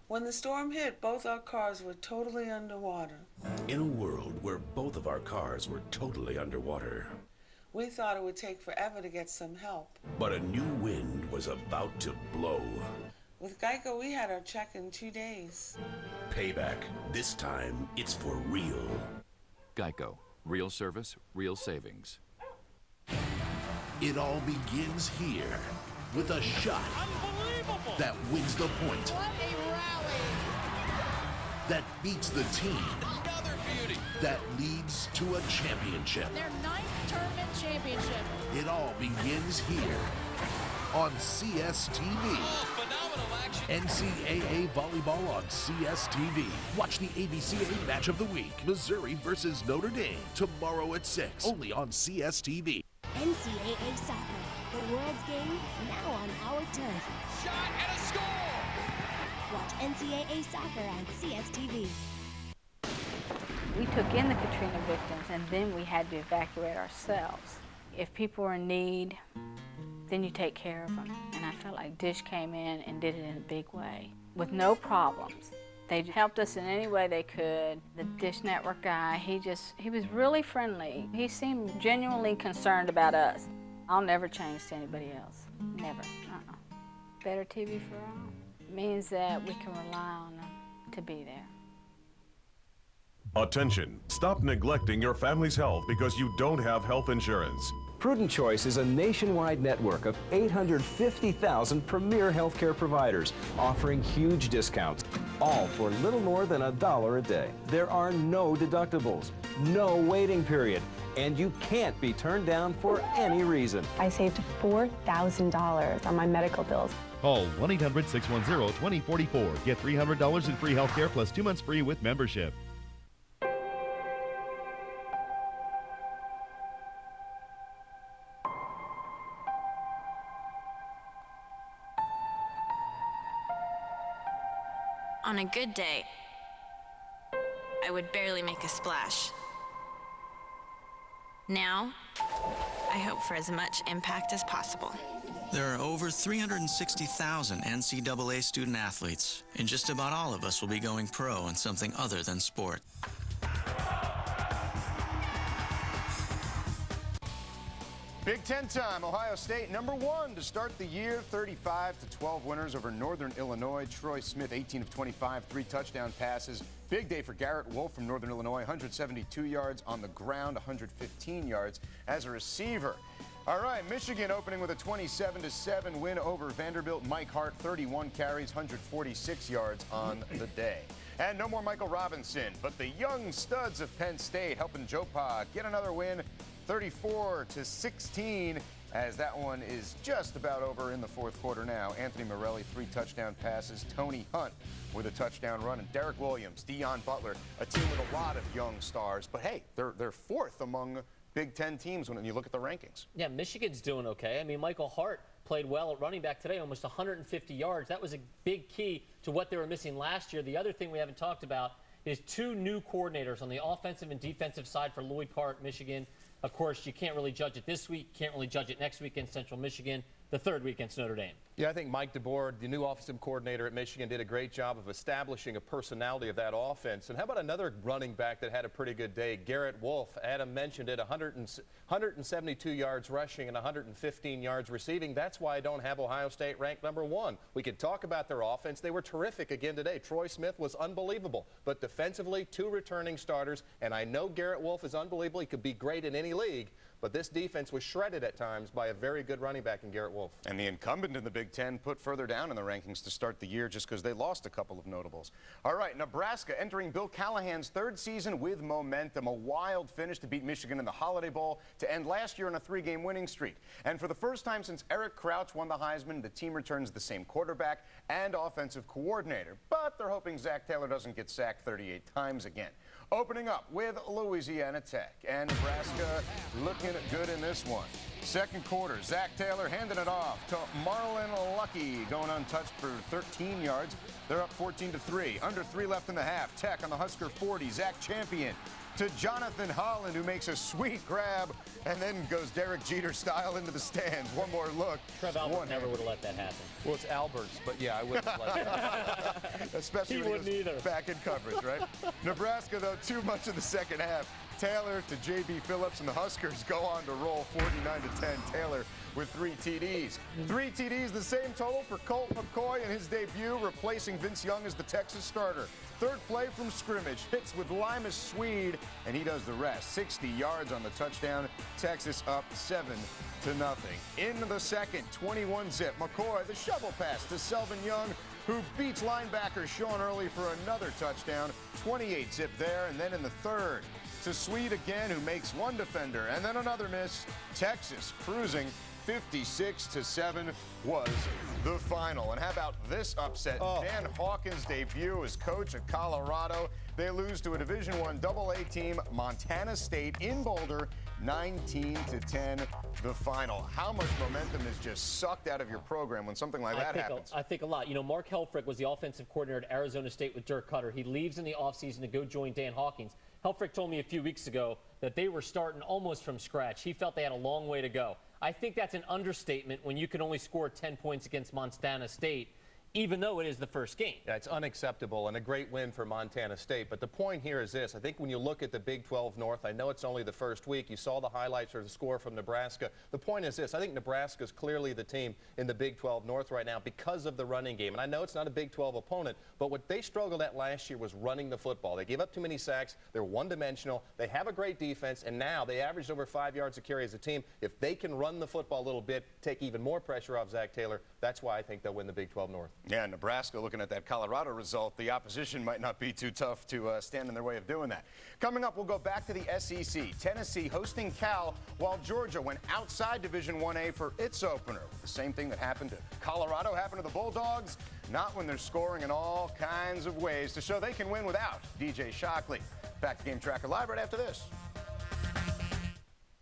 When the storm hit, both our cars were totally underwater. In a world where both of our cars were totally underwater. We thought it would take forever to get some help. But a new wind was about to blow. With Geico, we had our check in 2 days. Payback. This time, it's for real. Geico. Real service, real savings. It all begins here with a shot that wins the point. What a rally! That beats the team. Another beauty. That leads to a championship. Their 9th tournament championship. It all begins here on CSTV. Oh, phenomenal action. NCAA volleyball on CSTV. Watch the ABCA match of the week. Missouri versus Notre Dame. Tomorrow at 6. Only on CSTV. NCAA soccer. The world's game now on our turf. Shot and a score. Watch NCAA soccer on CSTV. We took in the Katrina victims and then we had to evacuate ourselves. If people are in need, then you take care of them. And I felt like Dish came in and did it in a big way with no problems. They helped us in any way they could. The Dish Network guy, he was really friendly. He seemed genuinely concerned about us. I'll never change to anybody else, never, Better TV for all means that we can rely on them to be there. Attention, stop neglecting your family's health because you don't have health insurance. Prudent Choice is a nationwide network of 850,000 premier healthcare providers offering huge discounts, all for little more than $1 a day. There are no deductibles, no waiting period, and you can't be turned down for any reason. I saved $4,000 on my medical bills. Call 1-800-610-2044. Get $300 in free healthcare plus 2 months free with membership. On a good day, I would barely make a splash. Now, I hope for as much impact as possible. There are over 360,000 NCAA student athletes, and just about all of us will be going pro in something other than sport. Big Ten time. Ohio State #1 to start the year. 35-12 winners over Northern Illinois. Troy Smith, 18 of 25, 3 touchdown passes. Big day for Garrett Wolf from Northern Illinois. 172 yards on the ground, 115 yards as a receiver. All right, Michigan opening with a 27-7 win over Vanderbilt. Mike Hart, 31 carries, 146 yards on the day. And no more Michael Robinson, but the young studs of Penn State helping Joe Pa get another win, 34-16, as that one is just about over in the fourth quarter now. Anthony Morelli, 3 touchdown passes. Tony Hunt with a touchdown run. And Derek Williams, Deion Butler, a team with a lot of young stars. But hey, they're fourth among Big Ten teams when you look at the rankings. Yeah, Michigan's doing okay. I mean, Michael Hart played well at running back today, almost 150 yards. That was a big key to what they were missing last year. The other thing we haven't talked about is 2 new coordinators on the offensive and defensive side for Lloyd Carr at Michigan. Of course, you can't really judge it this week. Can't really judge it next week against Central Michigan. The third week against Notre Dame. Yeah, I think Mike DeBoer, the new offensive coordinator at Michigan, did a great job of establishing a personality of that offense. And how about another running back that had a pretty good day? Garrett Wolf. Adam mentioned it, 172 yards rushing and 115 yards receiving. That's why I don't have Ohio State ranked #1. We could talk about their offense. They were terrific again today. Troy Smith was unbelievable. But defensively, 2 returning starters. And I know Garrett Wolf is unbelievable. He could be great in any league. But this defense was shredded at times by a very good running back in Garrett Wolf. And the incumbent in the Big Ten put further down in the rankings to start the year just because they lost a couple of notables. All right, Nebraska entering Bill Callahan's 3rd season with momentum. A wild finish to beat Michigan in the Holiday Bowl to end last year on a 3-game winning streak. And for the first time since Eric Crouch won the Heisman, the team returns the same quarterback and offensive coordinator. But they're hoping Zach Taylor doesn't get sacked 38 times again. Opening up with Louisiana Tech, and Nebraska looking good in this one. Second quarter, Zach Taylor handing it off to Marlon Lucky, going untouched for 13 yards. They're up 14-3. Under 3 left in the half. Tech on the Husker 40. Zach Champion to Jonathan Holland, who makes a sweet grab and then goes Derek Jeter style into the stands. One more look. Trev Albert never would have let that happen. Well, it's Albert's, but yeah, I wouldn't have let that. Especially he when wouldn't he either. Back in coverage, right? Nebraska, though, too much in the second half. Taylor to J.B. Phillips, and the Huskers go on to roll 49-10. Taylor with 3 TDs. 3 TDs, the same total for Colt McCoy in his debut, replacing Vince Young as the Texas starter. Third play from scrimmage, hits with Limas Swede, and he does the rest. 60 yards on the touchdown. Texas up 7-0. In the second, 21-zip. McCoy, the shovel pass to Selvin Young, who beats linebacker Sean Early for another touchdown. 28-zip there, and then in the third, to Swede again, who makes one defender, and then another miss. Texas cruising. 56-7 was the final. And how about this upset? Dan Hawkins' debut as coach at Colorado. They lose to a Division I AA team, Montana State, in Boulder, 19-10, the final. How much momentum is just sucked out of your program when something like that happens? I think a lot. You know, Mark Helfrich was the offensive coordinator at Arizona State with Dirk Cutter. He leaves in the offseason to go join Dan Hawkins. Helfrich told me a few weeks ago that they were starting almost from scratch. He felt they had a long way to go. I think that's an understatement when you can only score 10 points against Montana State, even though it is the first game. Yeah, it's unacceptable and a great win for Montana State. But the point here is this. I think when you look at the Big 12 North, I know it's only the first week. You saw the highlights or the score from Nebraska. The point is this. I think Nebraska is clearly the team in the Big 12 North right now because of the running game. And I know it's not a Big 12 opponent, but what they struggled at last year was running the football. They gave up too many sacks. They're one-dimensional. They have a great defense, and now they averaged over 5 yards a carry as a team. If they can run the football a little bit, take even more pressure off Zach Taylor, that's why I think they'll win the Big 12 North. Yeah, Nebraska, looking at that Colorado result, the opposition might not be too tough to stand in their way of doing that. Coming up, we'll go back to the SEC. Tennessee hosting Cal, while Georgia went outside Division 1A for its opener. The same thing that happened to Colorado happened to the Bulldogs, not when they're scoring in all kinds of ways to show they can win without DJ Shockley. Back to Game Tracker Live right after this.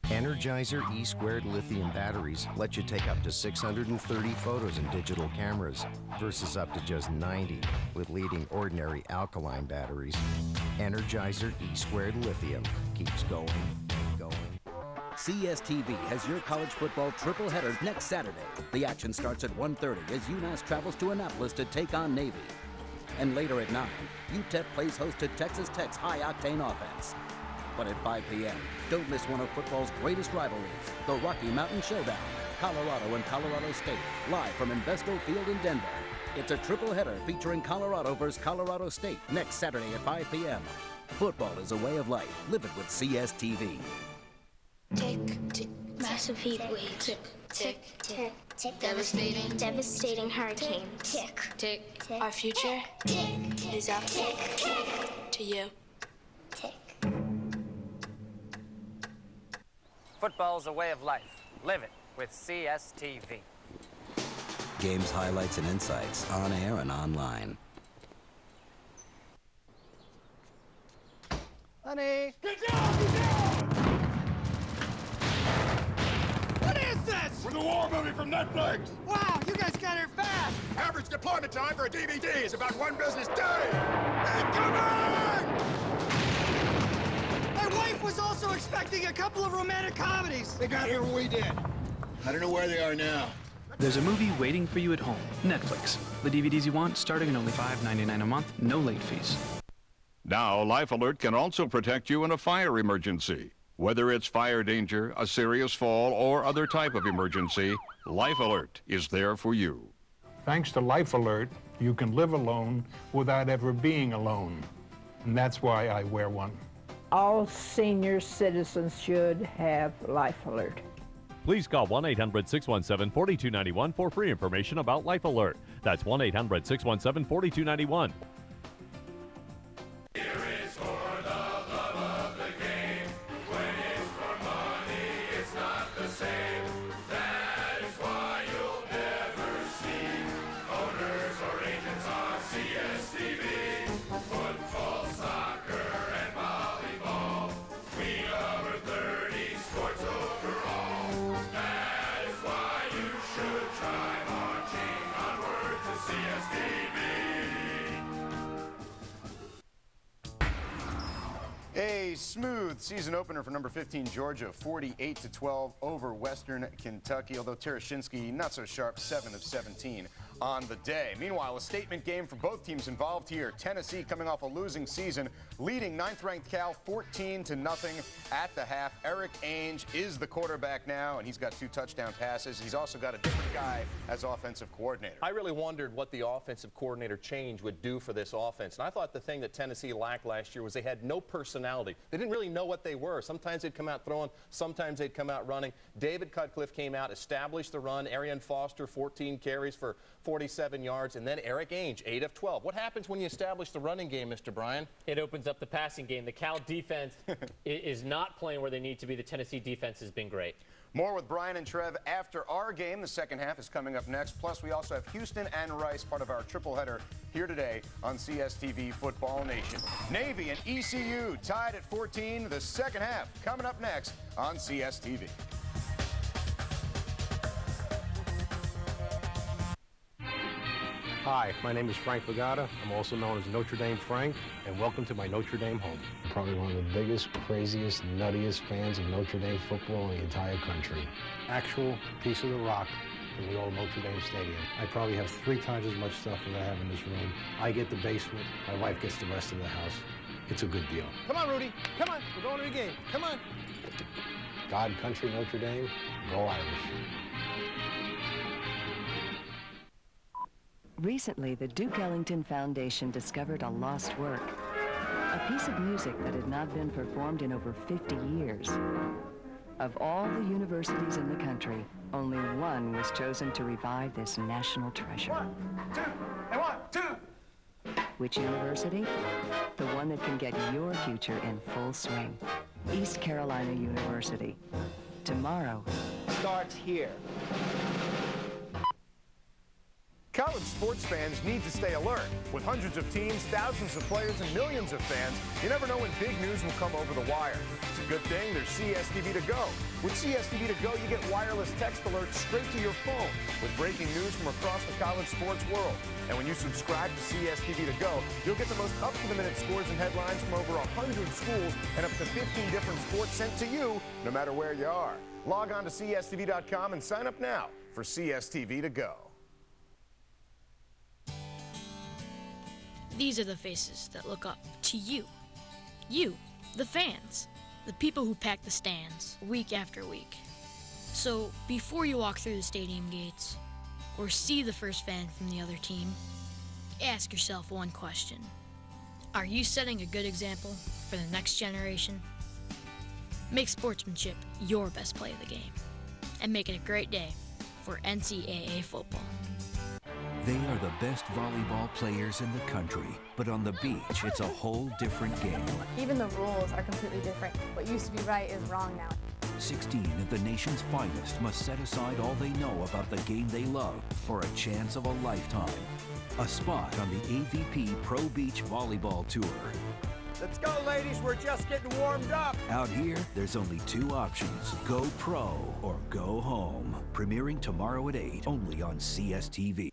Energizer E-squared lithium batteries let you take up to 630 photos in digital cameras versus up to just 90 with leading ordinary alkaline batteries. Energizer E-squared lithium keeps going. CSTV has your college football triple header next Saturday. The action starts at 1:30 as UMass travels to Annapolis to take on Navy. And later at 9, UTEP plays host to Texas Tech's high-octane offense. But at 5 p.m., don't miss one of football's greatest rivalries, the Rocky Mountain Showdown, Colorado and Colorado State, live from Invesco Field in Denver. It's a triple header featuring Colorado versus Colorado State next Saturday at 5 p.m. Football is a way of life. Live it with CSTV. Tick, tick, massive heat wave. Tick, tick, tick, tick, devastating hurricane. Tick, tick, tick. Our future is up to you. Tick. Football's a way of life. Live it with CSTV. Games, highlights, and insights on air and online. Honey. Get down! Get down! What is this? We're the war movie from Netflix. Wow, you guys got here fast. Average deployment time for a DVD is about 1 business day. Incoming! My wife was also expecting a couple of romantic comedies. They got here when we did. I don't know where they are now. There's a movie waiting for you at home. Netflix. The DVDs you want starting at only $5.99 a month, no late fees. Now, Life Alert can also protect you in a fire emergency. Whether it's fire danger, a serious fall, or other type of emergency, Life Alert is there for you. Thanks to Life Alert, you can live alone without ever being alone. And that's why I wear one. All senior citizens should have Life Alert. Please call 1-800-617-4291 for free information about Life Alert. That's 1-800-617-4291. A smooth season opener for number 15 Georgia, 48-12 over Western Kentucky. Although Tereshinski not so sharp, 7 of 17 on the day. Meanwhile, a statement game for both teams involved here. Tennessee coming off a losing season, leading 9th-ranked Cal 14-0 at the half. Eric Ainge is the quarterback now, and he's got 2 touchdown passes. He's also got a different guy as offensive coordinator. I really wondered what the offensive coordinator change would do for this offense. And I thought the thing that Tennessee lacked last year was they had no personality. They didn't really know what they were. Sometimes they'd come out throwing, sometimes they'd come out running. David Cutcliffe came out, established the run. Arian Foster, 14 carries for 47 yards. And then Eric Ainge, 8 of 12. What happens when you establish the running game, Mr. Bryan? It opens up the passing game. The Cal defense is not playing where they need to be. The Tennessee defense has been great. More with Brian and Trev after our game. The second half is coming up next. Plus, we also have Houston and Rice, part of our triple header here today on CSTV Football Nation. Navy and ECU tied at 14. The second half coming up next on CSTV. Hi, my name is Frank Pagata. I'm also known as Notre Dame Frank, and welcome to my Notre Dame home. I'm probably one of the biggest, craziest, nuttiest fans of Notre Dame football in the entire country. Actual piece of the rock in the old Notre Dame Stadium. I probably have 3 times as much stuff as I have in this room. I get the basement, my wife gets the rest of the house. It's a good deal. Come on, Rudy. Come on. We're going to the game. Come on. God, country, Notre Dame, go Irish. Recently, the Duke Ellington Foundation discovered a lost work, a piece of music that had not been performed in over 50 years. Of all the universities in the country, only one was chosen to revive this national treasure. 1, 2, and 1, 2. Which university? The one that can get your future in full swing. East Carolina University. Tomorrow Starts here. College sports fans need to stay alert. With hundreds of teams, thousands of players, and millions of fans, you never know when big news will come over the wire. It's a good thing there's CSTV to go. With CSTV to go, you get wireless text alerts straight to your phone with breaking news from across the college sports world. And when you subscribe to CSTV to go, you'll get the most up-to-the-minute scores and headlines from over 100 schools and up to 15 different sports sent to you, no matter where you are. Log on to CSTV.com and sign up now for CSTV to go. These are the faces that look up to you. You, the fans. The people who pack the stands week after week. So before you walk through the stadium gates or see the first fan from the other team, ask yourself one question. Are you setting a good example for the next generation? Make sportsmanship your best play of the game and make it a great day for NCAA football. They are the best volleyball players in the country, but on the beach, it's a whole different game. Even the rules are completely different. What used to be right is wrong now. 16 of the nation's finest must set aside all they know about the game they love for a chance of a lifetime. A spot on the AVP Pro Beach Volleyball Tour. Let's go, ladies. We're just getting warmed up. Out here, there's only 2 options. Go pro or go home. Premiering tomorrow at 8, only on CSTV.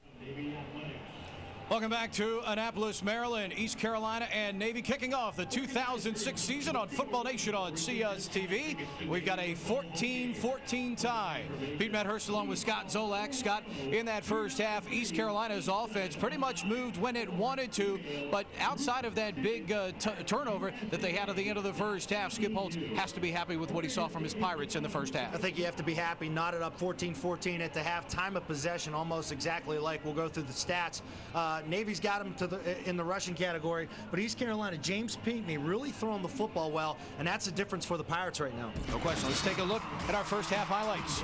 Welcome back to Annapolis, Maryland. East Carolina and Navy kicking off the 2006 season on Football Nation on CSTV. We've got a 14-14 tie. Pete Medhurst along with Scott Zolak. Scott, in that first half, East Carolina's offense pretty much moved when it wanted to, but outside of that big turnover that they had at the end of the first half, Skip Holtz has to be happy with what he saw from his Pirates in the first half. I think you have to be happy. Knotted up 14-14 at the half. Time of possession almost exactly like. We'll go through the stats. Navy's got him in the rushing category, but East Carolina, James Pinckney really throwing the football well, and that's the difference for the Pirates right now. No question. Let's take a look at our first half highlights.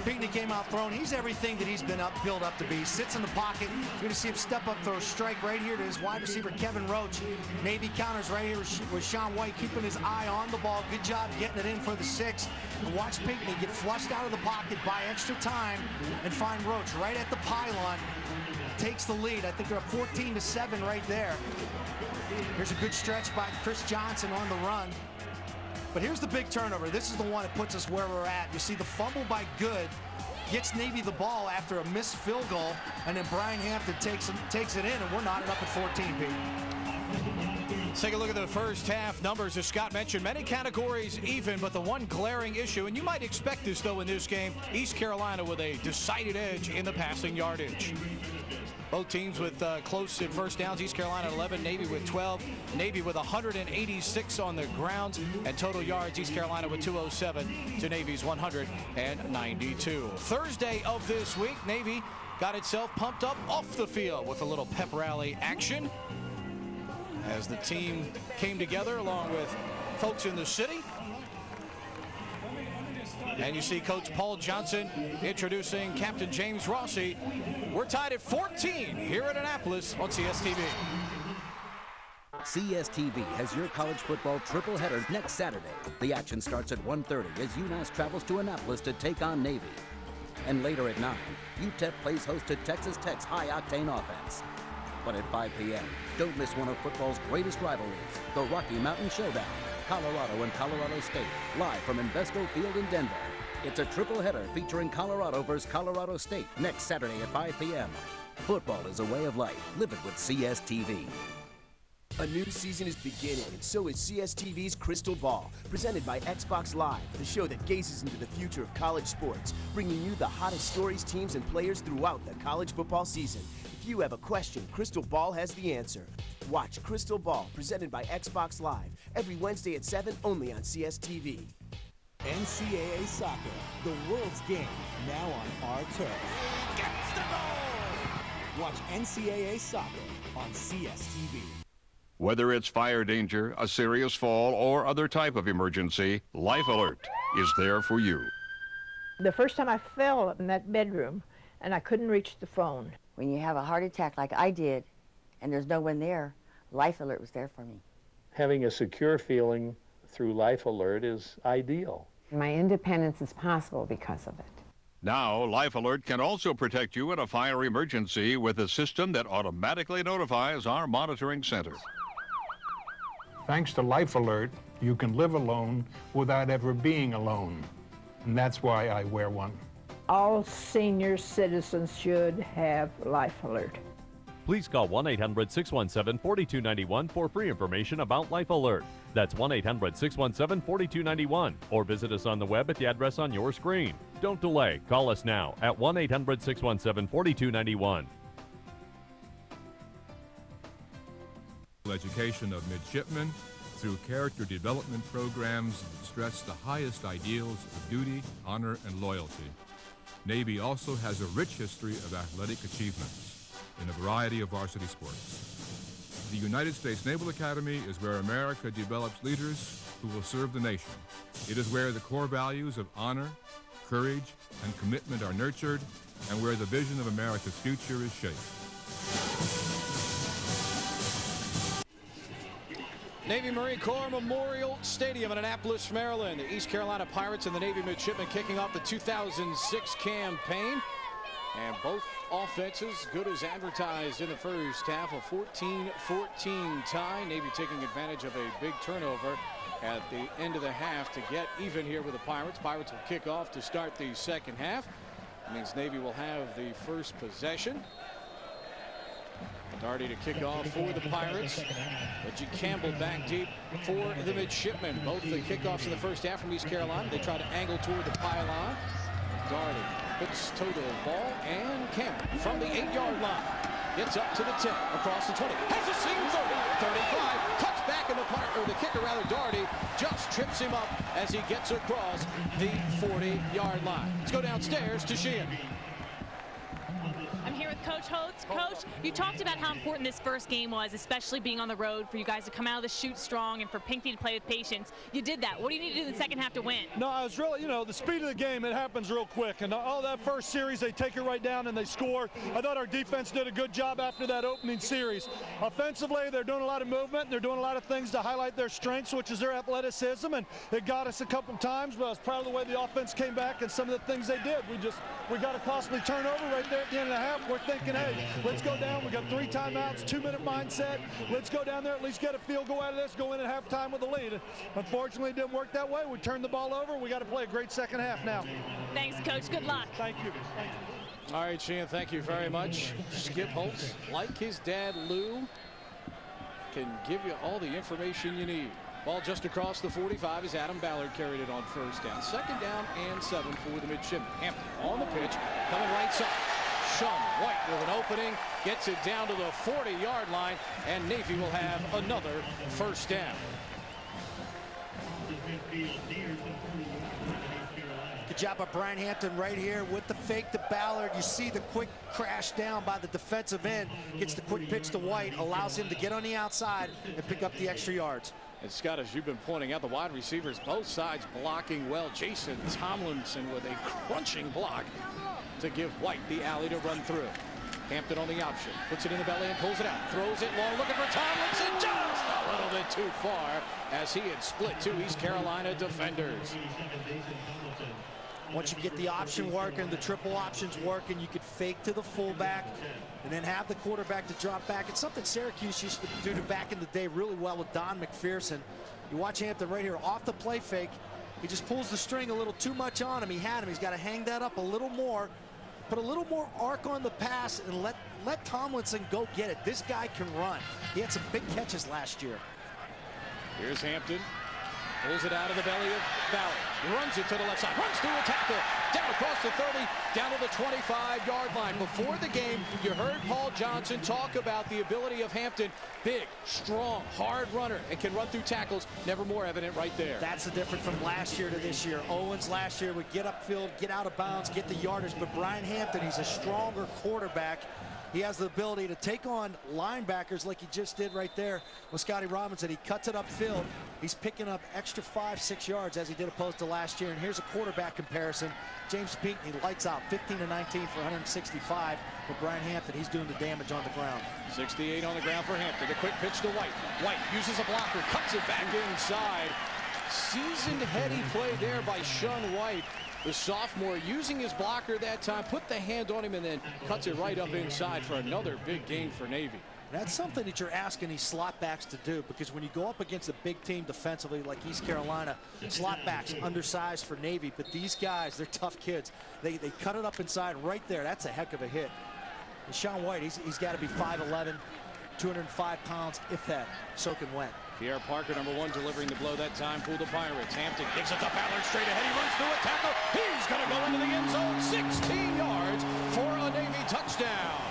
Pinckney came out throwing. He's everything that he's been built up to be. Sits in the pocket. You're going to see him step up, throw a strike right here to his wide receiver, Kevin Roach. Navy counters right here with Sean White, keeping his eye on the ball. Good job getting it in for the 6. And watch Pinckney get flushed out of the pocket, buy extra time, and find Roach right at the pylon. Takes the lead. I think they're up 14-7 right there. Here's a good stretch by Chris Johnson on the run. But here's the big turnover. This is the one that puts us where we're at. You see the fumble by Good gets Navy the ball after a missed field goal, and then Brian Hampton takes it in, and we're knotted up at 14, Pete. Let's take a look at the first half numbers. As Scott mentioned, many categories even, but the one glaring issue, and you might expect this though in this game, East Carolina with a decided edge in the passing yardage. Both teams with close in first downs. East Carolina 11, Navy with 12. Navy with 186 on the ground, and total yards, East Carolina with 207 to Navy's 192. Thursday of this week, Navy got itself pumped up off the field with a little pep rally action as the team came together along with folks in the city. And you see Coach Paul Johnson introducing Captain James Rossi. We're tied at 14 here at Annapolis on CSTV. CSTV has your college football triple header next Saturday. The action starts at 1:30 as UMass travels to Annapolis to take on Navy. And later at 9, UTEP plays host to Texas Tech's high-octane offense. But at 5 p.m., don't miss one of football's greatest rivalries, the Rocky Mountain Showdown. Colorado and Colorado State, live from Invesco Field in Denver. It's a triple header featuring Colorado versus Colorado State next Saturday at 5 p.m. Football is a way of life. Live it with CSTV. A new season is beginning, and so is CSTV's Crystal Ball, presented by Xbox Live, the show that gazes into the future of college sports, bringing you the hottest stories, teams, and players throughout the college football season. If you have a question, Crystal Ball has the answer. Watch Crystal Ball, presented by Xbox Live, every Wednesday at 7, only on CSTV. NCAA Soccer, the world's game, now on our turf. Gets the goal! Watch NCAA Soccer on CSTV. Whether it's fire danger, a serious fall, or other type of emergency, Life Alert is there for you. The first time I fell in that bedroom and I couldn't reach the phone. When you have a heart attack like I did and there's no one there, Life Alert was there for me. Having a secure feeling through Life Alert is ideal. My independence is possible because of it. Now, Life Alert can also protect you in a fire emergency with a system that automatically notifies our monitoring center. Thanks to Life Alert, you can live alone without ever being alone. And that's why I wear one. All senior citizens should have Life Alert. Please call 1-800-617-4291 for free information about Life Alert. That's 1-800-617-4291, or visit us on the web at the address on your screen. Don't delay. Call us now at 1-800-617-4291. Education of midshipmen through character development programs that stress the highest ideals of duty, honor, and loyalty. Navy also has a rich history of athletic achievements in a variety of varsity sports. The United States Naval Academy is where America develops leaders who will serve the nation. It is where the core values of honor, courage, and commitment are nurtured, and where the vision of America's future is shaped. Navy Marine Corps Memorial Stadium in Annapolis, Maryland. The East Carolina Pirates and the Navy Midshipmen kicking off the 2006 campaign. And both offenses good as advertised in the first half. A 14-14 tie. Navy taking advantage of a big turnover at the end of the half to get even here with the Pirates. Pirates will kick off to start the second half. That means Navy will have the first possession. Darty to kick off for the Pirates. Reggie Campbell back deep for the Midshipmen. Both the kickoffs in the first half from East Carolina. They try to angle toward the pylon. Darty puts toe to the ball, and Campbell from the 8-yard line gets up to the 10, across the 20, has a seam 30, 35, cuts back in the kicker Darty just trips him up as he gets across the 40-yard line. Let's go downstairs to Sheehan. I'm here with Coach Holtz. Coach, you talked about how important this first game was, especially being on the road, for you guys to come out of the chute strong and for Pinckney to play with patience. You did that. What do you need to do in the second half to win? No, I was really, the speed of the game, it happens real quick. And all that first series, they take it right down and they score. I thought our defense did a good job after that opening series. Offensively, they're doing a lot of movement. They're doing a lot of things to highlight their strengths, which is their athleticism. And it got us a couple times, but I was proud of the way the offense came back and some of the things they did. We got a costly turnover right there at the end of the half. We're thinking, hey, let's go down. We got 3 timeouts, 2-minute mindset. Let's go down there, at least get a field goal out of this, go in at halftime with a lead. Unfortunately, it didn't work that way. We turned the ball over. We got to play a great second half now. Thanks, Coach. Good luck. Thank you. Thank you. All right, Sheehan, thank you very much. Skip Holtz, like his dad, Lou, can give you all the information you need. Ball just across the 45 as Adam Ballard carried it on first down. Second down and 7 for the midshipmen. Hampton on the pitch, coming right side. Sean White with an opening, gets it down to the 40-yard line, and Navy will have another first down. Good job by Brian Hampton right here with the fake to Ballard. You see the quick crash down by the defensive end. Gets the quick pitch to White, allows him to get on the outside and pick up the extra yards. And Scott, as you've been pointing out, the wide receivers, both sides blocking well. Jason Tomlinson with a crunching block to give White the alley to run through. Hampton on the option, puts it in the belly and pulls it out. Throws it long, looking for Tomlinson, just a little bit too far as he had split two East Carolina defenders. Once you get the option working, the triple options working, you could fake to the fullback and then have the quarterback to drop back. It's something Syracuse used to do back in the day really well with Don McPherson. You watch Hampton right here off the play fake. He just pulls the string a little too much on him. He had him. He's got to hang that up a little more. Put a little more arc on the pass and let Tomlinson go get it. This guy can run. He had some big catches last year. Here's Hampton. Pulls it out of the belly of Ballard. Runs it to the left side. Runs through a tackle. Down across the 30. Down to the 25-yard line. Before the game, you heard Paul Johnson talk about the ability of Hampton. Big, strong, hard runner, and can run through tackles. Never more evident right there. That's the difference from last year to this year. Owens last year would get upfield, get out of bounds, get the yardage. But Brian Hampton, he's a stronger quarterback. He has the ability to take on linebackers like he just did right there with Scotty Robinson. He cuts it upfield. He's picking up extra 5-6 yards as he did opposed to last year. And here's a quarterback comparison. James Pinckney lights out 15 to 19 for 165. But Brian Hampton, he's doing the damage on the ground. 68 on the ground for Hampton. A quick pitch to White. White uses a blocker, cuts it back inside. Seasoned heady play there by Sean White. The sophomore using his blocker that time, put the hand on him and then cuts it right up inside for another big gain for Navy. That's something that you're asking these slot backs to do, because when you go up against a big team defensively like East Carolina, slot backs undersized for Navy, but these guys, they're tough kids. They cut it up inside right there. That's a heck of a hit. And Sean White, he's got to be 5'11", 205 pounds, if that, soaking wet. Pierre Parker, number 1, delivering the blow that time for the Pirates. Hampton gives it to Ballard straight ahead. He runs through a tackle. He's going to go into the end zone. 16 yards for a Navy touchdown.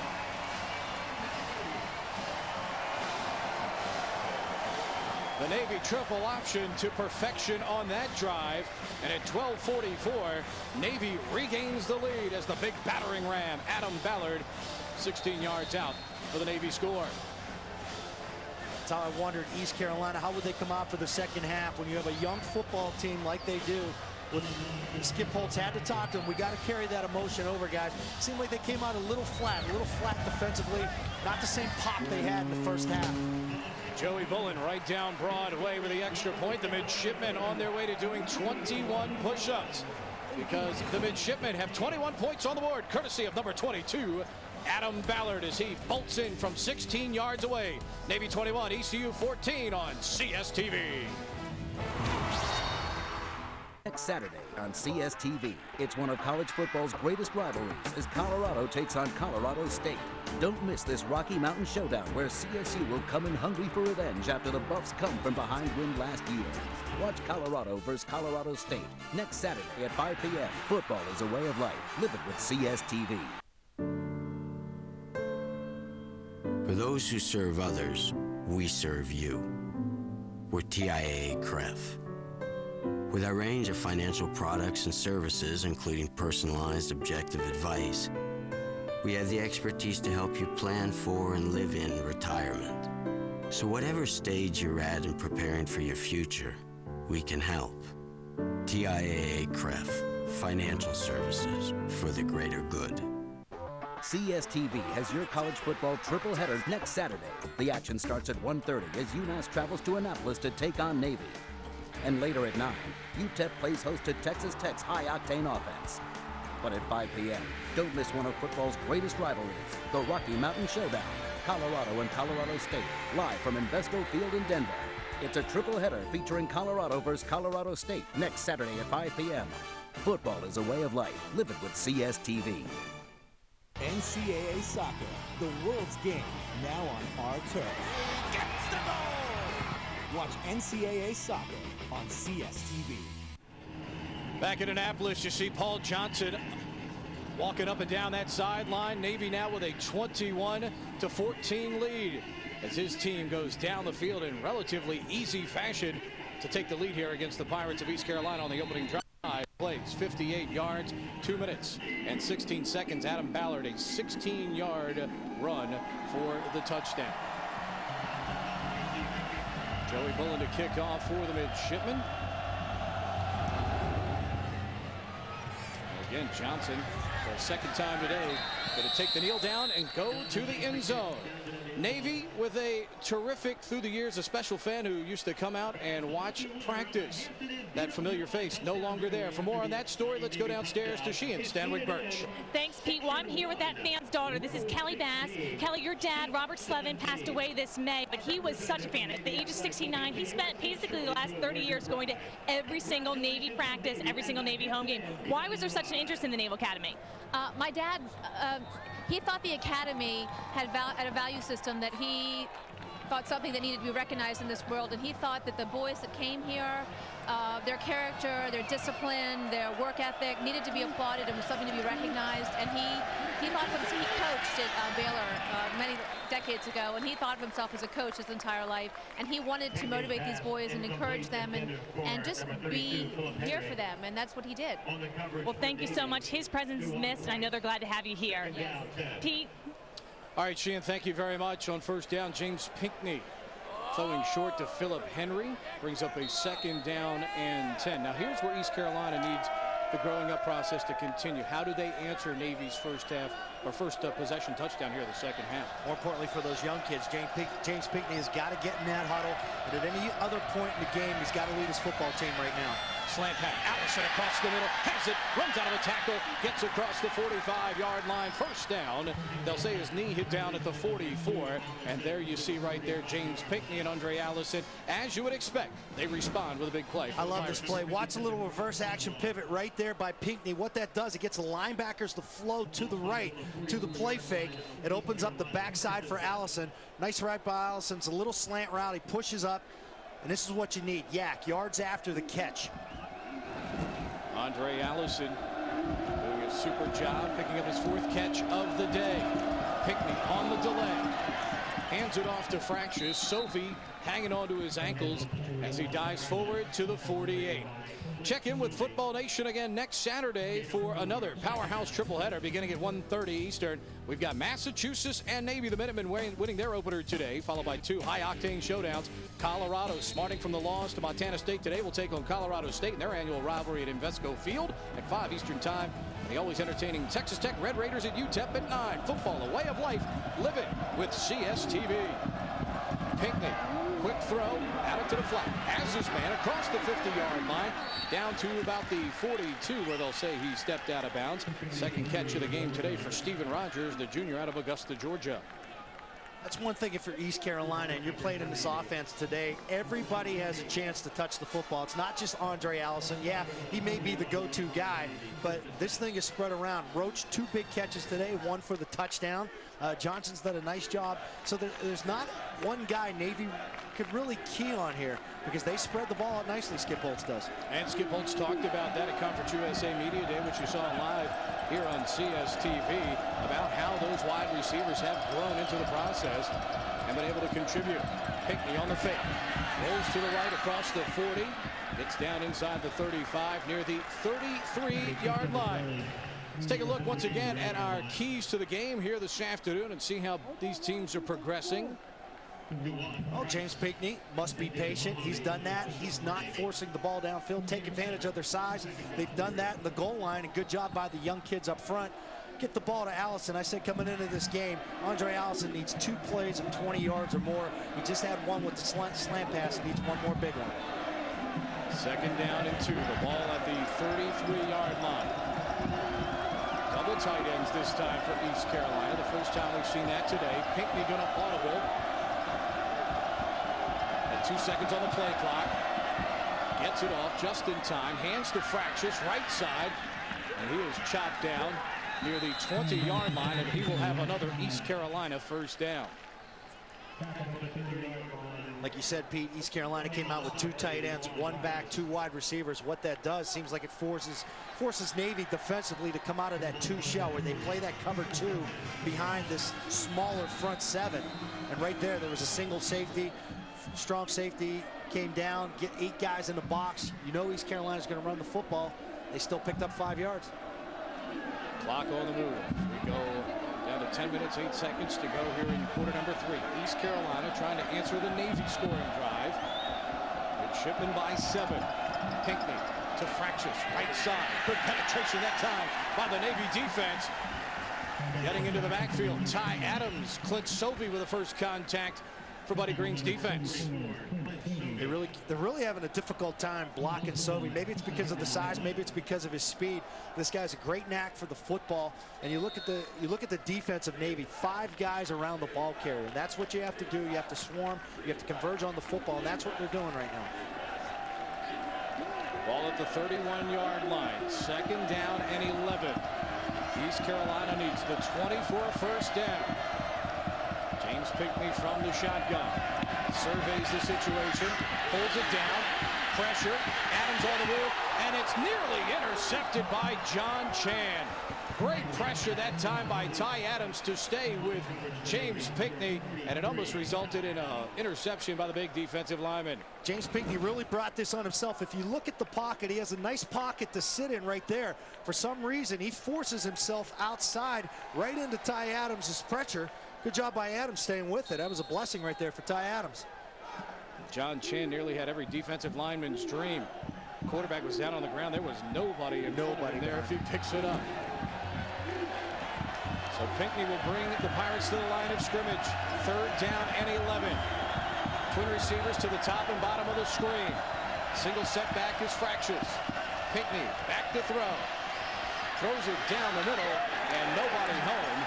The Navy triple option to perfection on that drive. And at 12:44, Navy regains the lead as the big battering ram, Adam Ballard, 16 yards out for the Navy score. That's how I wondered, East Carolina, how would they come out for the second half when you have a young football team like they do? When Skip Holtz had to talk to them, we got to carry that emotion over, guys. Seemed like they came out a little flat defensively. Not the same pop they had in the first half. Joey Bullen right down Broadway with the extra point. The midshipmen on their way to doing 21 push-ups, because the midshipmen have 21 points on the board, courtesy of number 22, Adam Ballard, as he bolts in from 16 yards away. Navy 21, ECU 14 on CSTV. Next Saturday on CSTV, it's one of college football's greatest rivalries as Colorado takes on Colorado State. Don't miss this Rocky Mountain showdown where CSU will come in hungry for revenge after the Buffs come from behind win last year. Watch Colorado versus Colorado State next Saturday at 5 p.m. Football is a way of life. Live it with CSTV. For those who serve others, we serve you. We're TIAA CREF. With our range of financial products and services, including personalized, objective advice, we have the expertise to help you plan for and live in retirement. So whatever stage you're at in preparing for your future, we can help. TIAA CREF, financial services for the greater good. CSTV has your college football triple header next Saturday. The action starts at 1:30 as UMass travels to Annapolis to take on Navy. And later at 9, UTEP plays host to Texas Tech's high-octane offense. But at 5 p.m., don't miss one of football's greatest rivalries, the Rocky Mountain Showdown, Colorado and Colorado State, live from Invesco Field in Denver. It's a triple header featuring Colorado versus Colorado State next Saturday at 5 p.m. Football is a way of life. Live it with CSTV. NCAA Soccer, the world's game, now on our turf. Watch NCAA soccer on CSTV. Back in Annapolis, you see Paul Johnson walking up and down that sideline. Navy now with a 21-14 lead as his team goes down the field in relatively easy fashion to take the lead here against the Pirates of East Carolina on the opening drive. Plays 58 yards, 2 minutes and 16 seconds. Adam Ballard, a 16-yard run for the touchdown. Joey Bullen to kick off for the midshipmen. And again, Johnson, for a second time today, going to take the kneel down and go to the end zone. Navy with a terrific, through the years, a special fan who used to come out and watch practice. That familiar face no longer there. For more on that story, let's go downstairs to Sheehan Stanwyck Birch. Thanks, Pete. Well, I'm here with that fan's daughter. This is Kelly Bass. Kelly, your dad, Robert Slevin, passed away this May, but he was such a fan. At the age of 69, he spent basically the last 30 years going to every single Navy practice, every single Navy home game. Why was there such an interest in the Naval Academy? My dad, he thought the Academy had a value system that he thought something that needed to be recognized in this world, and he thought that the boys that came here, their character, their discipline, their work ethic needed to be applauded and was something to be recognized. And he thought of himself, he coached at Baylor many decades ago, and he thought of himself as a coach his entire life, and he wanted to motivate these boys and encourage them and just be here for them, and that's what he did. Well, thank you so much. His presence is missed, and I know they're glad to have you here. Pete? All right, Sheehan, thank you very much. On first down, James Pinckney throwing short to Philip Henry. Brings up a 2nd down and 10. Now, here's where East Carolina needs the growing up process to continue. How do they answer Navy's first possession touchdown here in the second half? More importantly for those young kids, James Pinckney has got to get in that huddle. And at any other point in the game, he's got to lead his football team right now. Slant pass, Allison across the middle, has it, runs out of a tackle, gets across the 45-yard line, first down. They'll say his knee hit down at the 44, and there you see right there James Pinckney and Andre Allison. As you would expect, they respond with a big play. I love this play. Watch a little reverse action pivot right there by Pinckney. What that does, it gets the linebackers to flow to the right, to the play fake. It opens up the backside for Allison. Nice right by Allison. It's a little slant route. He pushes up, and this is what you need. Yak, yards after the catch. Andre Allison doing a super job, picking up his 4th catch of the day. Pinckney on the delay. Hands it off to Fractious. Sophie hanging on to his ankles as he dives forward to the 48. Check in with Football Nation again next Saturday for another powerhouse tripleheader beginning at 1:30 Eastern. We've got Massachusetts and Navy, the Minutemen, winning their opener today, followed by 2 high-octane showdowns. Colorado, smarting from the loss to Montana State today, will take on Colorado State in their annual rivalry at Invesco Field at 5 Eastern time. And the always entertaining Texas Tech Red Raiders at UTEP at 9. Football, a way of life. Live it with CSTV. Pinckney, quick throw, out it to the flat. Has his man across the 50-yard line, down to about the 42, where they'll say he stepped out of bounds. 2nd catch of the game today for Stephen Rogers, the junior out of Augusta, Georgia. That's one thing if you're East Carolina and you're playing in this offense today, everybody has a chance to touch the football. It's not just Andre Allison. Yeah, he may be the go-to guy, but this thing is spread around. Roach, 2 big catches today, 1 for the touchdown. Johnson's done a nice job. So there's not one guy Navy could really key on here because they spread the ball out nicely, Skip Holtz does. And Skip Holtz talked about that at Conference USA Media Day, which you saw live here on CSTV, about how those wide receivers have grown into the process and been able to contribute. Pinckney on the fake. Rolls to the right across the 40. Gets down inside the 35 near the 33-yard line. Let's take a look once again at our keys to the game here this afternoon and see how these teams are progressing. Oh, James Pinckney must be patient. He's done that. He's not forcing the ball downfield. Take advantage of their size. They've done that in the goal line. And good job by the young kids up front. Get the ball to Allison. I said coming into this game, Andre Allison needs 2 plays of 20 yards or more. He just had 1 with the slant pass. He needs 1 more big one. 2nd down and 2. The ball at the 33-yard line. Double tight ends this time for East Carolina. The first time we've seen that today. Pinckney going to audible. 2 seconds on the play clock. Gets it off just in time. Hands to Fractious, right side. And he is chopped down near the 20-yard line, and he will have another East Carolina first down. Like you said, Pete, East Carolina came out with 2 tight ends, 1 back, 2 wide receivers. What that does seems like it forces Navy defensively to come out of that 2 shell where they play that cover 2 behind this smaller front 7. And right there was a single safety, strong safety, came down, get 8 guys in the box. You know East Carolina's going to run the football. They still picked up 5 yards. Clock on the move. We go down to 10 minutes, 8 seconds to go here in quarter number 3. East Carolina trying to answer the Navy scoring drive. Midshipman by 7. Pinckney to Fractious, right side. Good penetration that time by the Navy defense. Getting into the backfield, Ty Adams, Clint Sovey with the first contact for Buddy Green's defense. They're really having a difficult time blocking Sovey. Maybe it's because of the size, maybe it's because of his speed. This guy's a great knack for the football. And you look at the defense of Navy, 5 guys around the ball carrier. And that's what you have to do. You have to swarm, you have to converge on the football, and that's what they're doing right now. Ball at the 31-yard line. 2nd down and 11. East Carolina needs the 20 for a first down. James Pinckney from the shotgun. Surveys the situation, pulls it down, pressure, Adams on the move, and it's nearly intercepted by John Chan. Great pressure that time by Ty Adams to stay with James Pinckney, and it almost resulted in an interception by the big defensive lineman. James Pinckney really brought this on himself. If you look at the pocket, he has a nice pocket to sit in right there. For some reason, he forces himself outside right into Ty Adams' pressure. Good job by Adams staying with it. That was a blessing right there for Ty Adams. John Chan nearly had every defensive lineman's dream. Quarterback was down on the ground. There was nobody there if he picks it up. So Pinckney will bring the Pirates to the line of scrimmage. 3rd down and 11. Twin receivers to the top and bottom of the screen. Single setback is Fractious. Pinckney back to throw. Throws it down the middle and nobody home.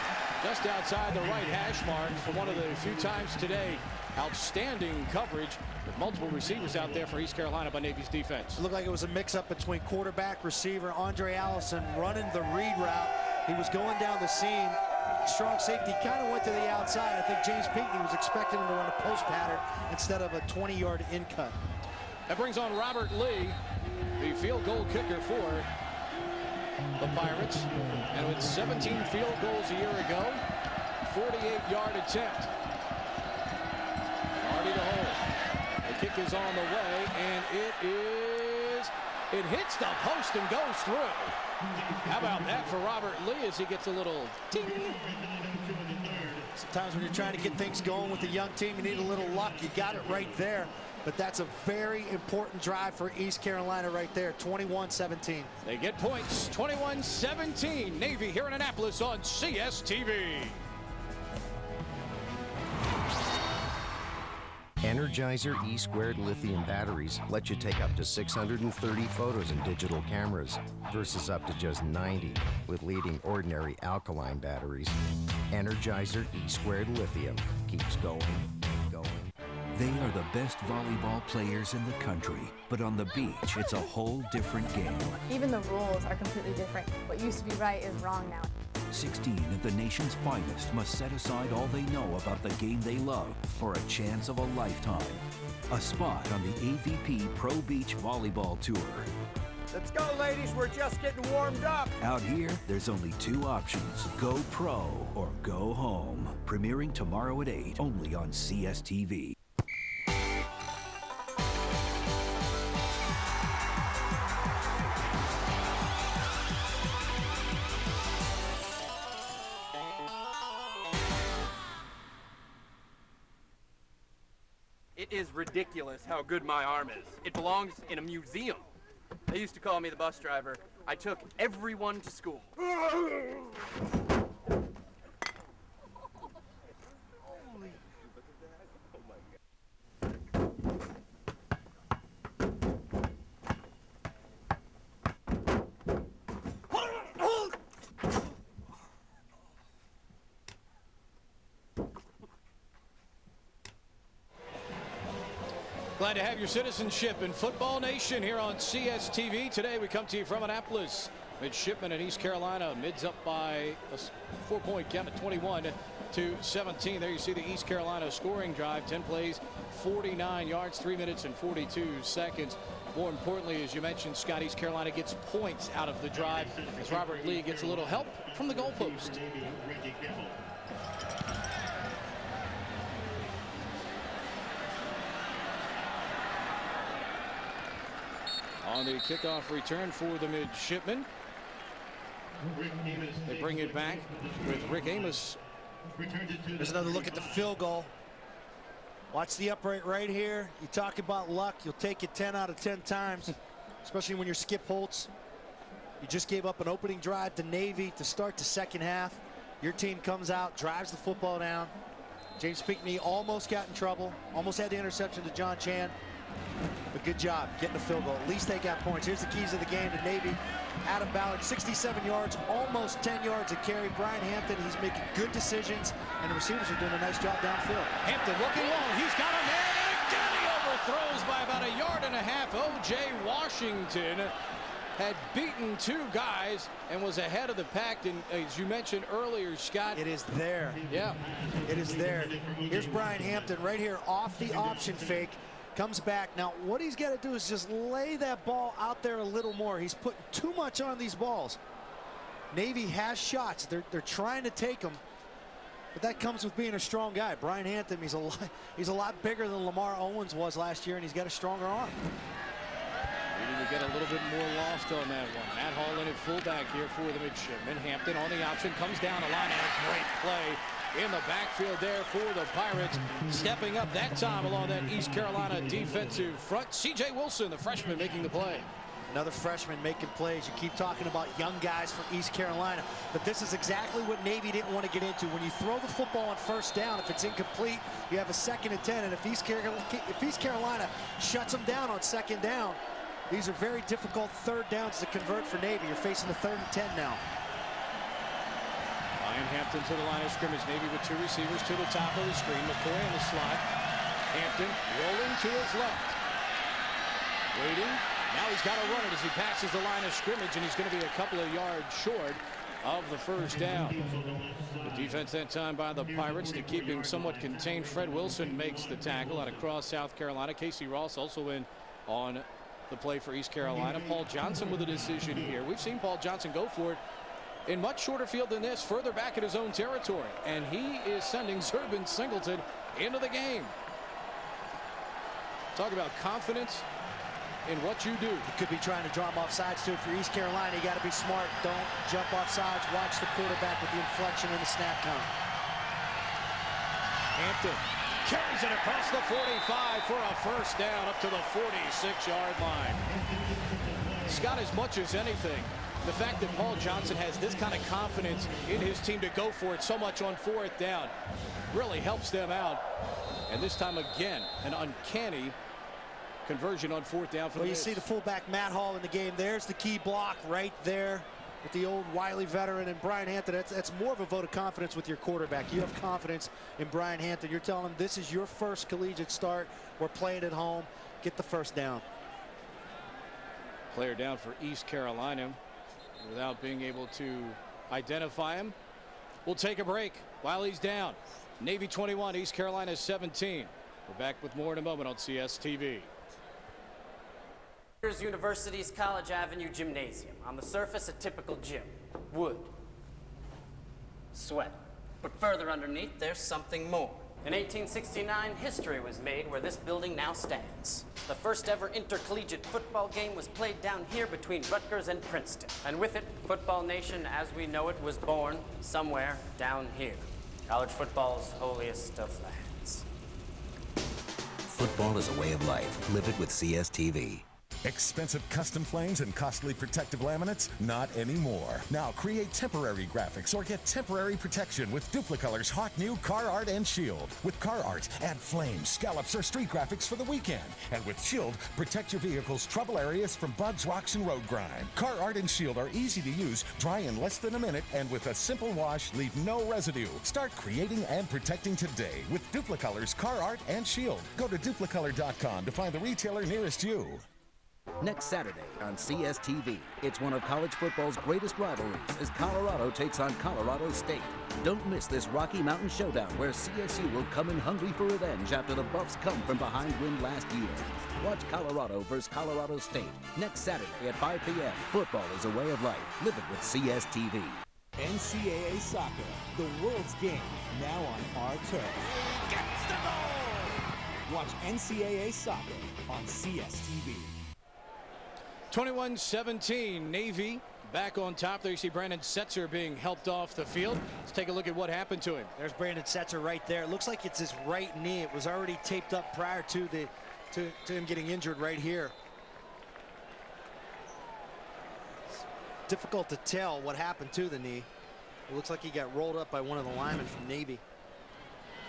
Just outside the right hash mark for one of the few times today. Outstanding coverage with multiple receivers out there for East Carolina by Navy's defense. It looked like it was a mix-up between quarterback, receiver, Andre Allison running the read route. He was going down the seam. Strong safety kind of went to the outside. I think James Pinckney was expecting him to run a post pattern instead of a 20-yard in cut. That brings on Robert Lee, the field goal kicker for the Pirates. And with 17 field goals a year ago, 48-yard attempt. Hardy to hold. The kick is on the way, and it hits the post and goes through. How about that for Robert Lee as he gets a little ting. Sometimes when you're trying to get things going with a young team, you need a little luck. You got it right there. But that's a very important drive for East Carolina right there, 21-17. They get points, 21-17. Navy here in Annapolis on CSTV. Energizer E-squared lithium batteries let you take up to 630 photos in digital cameras versus up to just 90 with leading ordinary alkaline batteries. Energizer E-squared lithium keeps going. They are the best volleyball players in the country, but on the beach, it's a whole different game. Even the rules are completely different. What used to be right is wrong now. 16 of the nation's finest must set aside all they know about the game they love for a chance of a lifetime. A spot on the AVP Pro Beach Volleyball Tour. Let's go, ladies. We're just getting warmed up. Out here, there's only 2 options. Go pro or go home. Premiering tomorrow at 8, only on CSTV. It is ridiculous how good my arm is. It belongs in a museum. They used to call me the bus driver. I took everyone to school. Glad to have your citizenship in Football Nation here on CSTV. Today we come to you from Annapolis Midshipman in East Carolina. Mids up by a 4-point count at 21-17. There you see the East Carolina scoring drive. 10 plays, 49 yards, 3 minutes and 42 seconds. More importantly, as you mentioned, Scott, East Carolina gets points out of the drive as Robert Lee gets a little help from the goalpost. On the kickoff return for the midshipmen, they bring it back with Rick Amos. There's another look at the field goal. Watch the upright right here. You talk about luck, you'll take it 10 out of 10 times, especially when you're Skip Holtz. You just gave up an opening drive to Navy to start the second half. Your team comes out, drives the football down. James Pinckney almost got in trouble, almost had the interception to John Chan. But good job getting a field goal. At least they got points. Here's the keys of the game to Navy. Adam Ballard, 67 yards, almost 10 yards a carry. Brian Hampton, he's making good decisions, and the receivers are doing a nice job downfield. Hampton looking long. He's got a man, and again he overthrows by about 1.5 yards. O.J. Washington had beaten 2 guys and was ahead of the pack. And as you mentioned earlier, Scott, it is there. Yeah, it is there. Here's Brian Hampton right here off the option fake. Comes back. Now, what he's got to do is just lay that ball out there a little more. He's putting too much on these balls. Navy has shots. They're trying to take them, but that comes with being a strong guy. Brian Hampton, he's a lot bigger than Lamar Owens was last year, and he's got a stronger arm. Needing to get a little bit more loft on that one. Matt Hall in at fullback here for the midshipmen. Hampton on the option, comes down the line, and a great play in the backfield there for the Pirates. Stepping up that time along that East Carolina defensive front. C.J. Wilson, the freshman, making the play. Another freshman making plays. You keep talking about young guys for East Carolina, but this is exactly what Navy didn't want to get into. When you throw the football on first down, if it's incomplete, you have a 2nd and 10, and if East Carolina shuts them down on 2nd down, these are very difficult 3rd downs to convert for Navy. You're facing a 3rd and 10 now. Ryan Hampton to the line of scrimmage. Navy with 2 receivers to the top of the screen. McCoy in the slot. Hampton rolling to his left. Waiting. Now he's got to run it as he passes the line of scrimmage, and he's going to be a couple of yards short of the 1st down. The defense that time by the Pirates to keep him somewhat contained. Fred Wilson makes the tackle out across South Carolina. Casey Ross also in on the play for East Carolina. Paul Johnson with a decision here. We've seen Paul Johnson go for it in much shorter field than this, further back in his own territory. And he is sending Zerbin Singleton into the game. Talk about confidence in what you do. You could be trying to draw him off sides too. For East Carolina, you got to be smart. Don't jump off sides. Watch the quarterback with the inflection and the snap count. Hampton carries it across the 45 for a 1st down up to the 46-yard line. Scott, as much as anything, the fact that Paul Johnson has this kind of confidence in his team to go for it so much on 4th down really helps them out. And this time again, an uncanny conversion on 4th down for the Well, you see the fullback Matt Hall in the game. There's the key block right there with the old Wiley veteran and Brian Hampton. That's more of a vote of confidence with your quarterback. You have confidence in Brian Hampton. You're telling him this is your first collegiate start. We're playing at home. Get the 1st down. Player down for East Carolina without being able to identify him. We'll take a break while he's down. Navy 21, East Carolina 17. We're back with more in a moment on CSTV. Rutgers University's College Avenue Gymnasium. On the surface, a typical gym. Wood. Sweat. But further underneath, there's something more. In 1869, history was made where this building now stands. The first ever intercollegiate football game was played down here between Rutgers and Princeton. And with it, Football Nation as we know it was born somewhere down here. College football's holiest of lands. Football is a way of life. Live it with CSTV. Expensive custom frames and costly protective laminates? Not anymore. Now create temporary graphics or get temporary protection with Duplicolor's hot new Car Art and Shield. With Car Art, add flames, scallops, or street graphics for the weekend. And with Shield, protect your vehicle's trouble areas from bugs, rocks, and road grime. Car Art and Shield are easy to use, dry in less than a minute, and with a simple wash, leave no residue. Start creating and protecting today with Duplicolor's Car Art and Shield. Go to duplicolor.com to find the retailer nearest you. Next Saturday on CSTV, it's one of college football's greatest rivalries as Colorado takes on Colorado State. Don't miss this Rocky Mountain showdown where CSU will come in hungry for revenge after the Buffs come from behind win last year. Watch Colorado versus Colorado State next Saturday at 5 p.m. Football is a way of life. Live it with CSTV. NCAA Soccer, the world's game, now on our turf. Gets the goal! Watch NCAA Soccer on CSTV. 21-17, Navy back on top. There you see Brandon Setzer being helped off the field. Let's take a look at what happened to him. There's Brandon Setzer right there. It looks like it's his right knee. It was already taped up prior to him getting injured right here. It's difficult to tell what happened to the knee. It looks like he got rolled up by one of the linemen from Navy.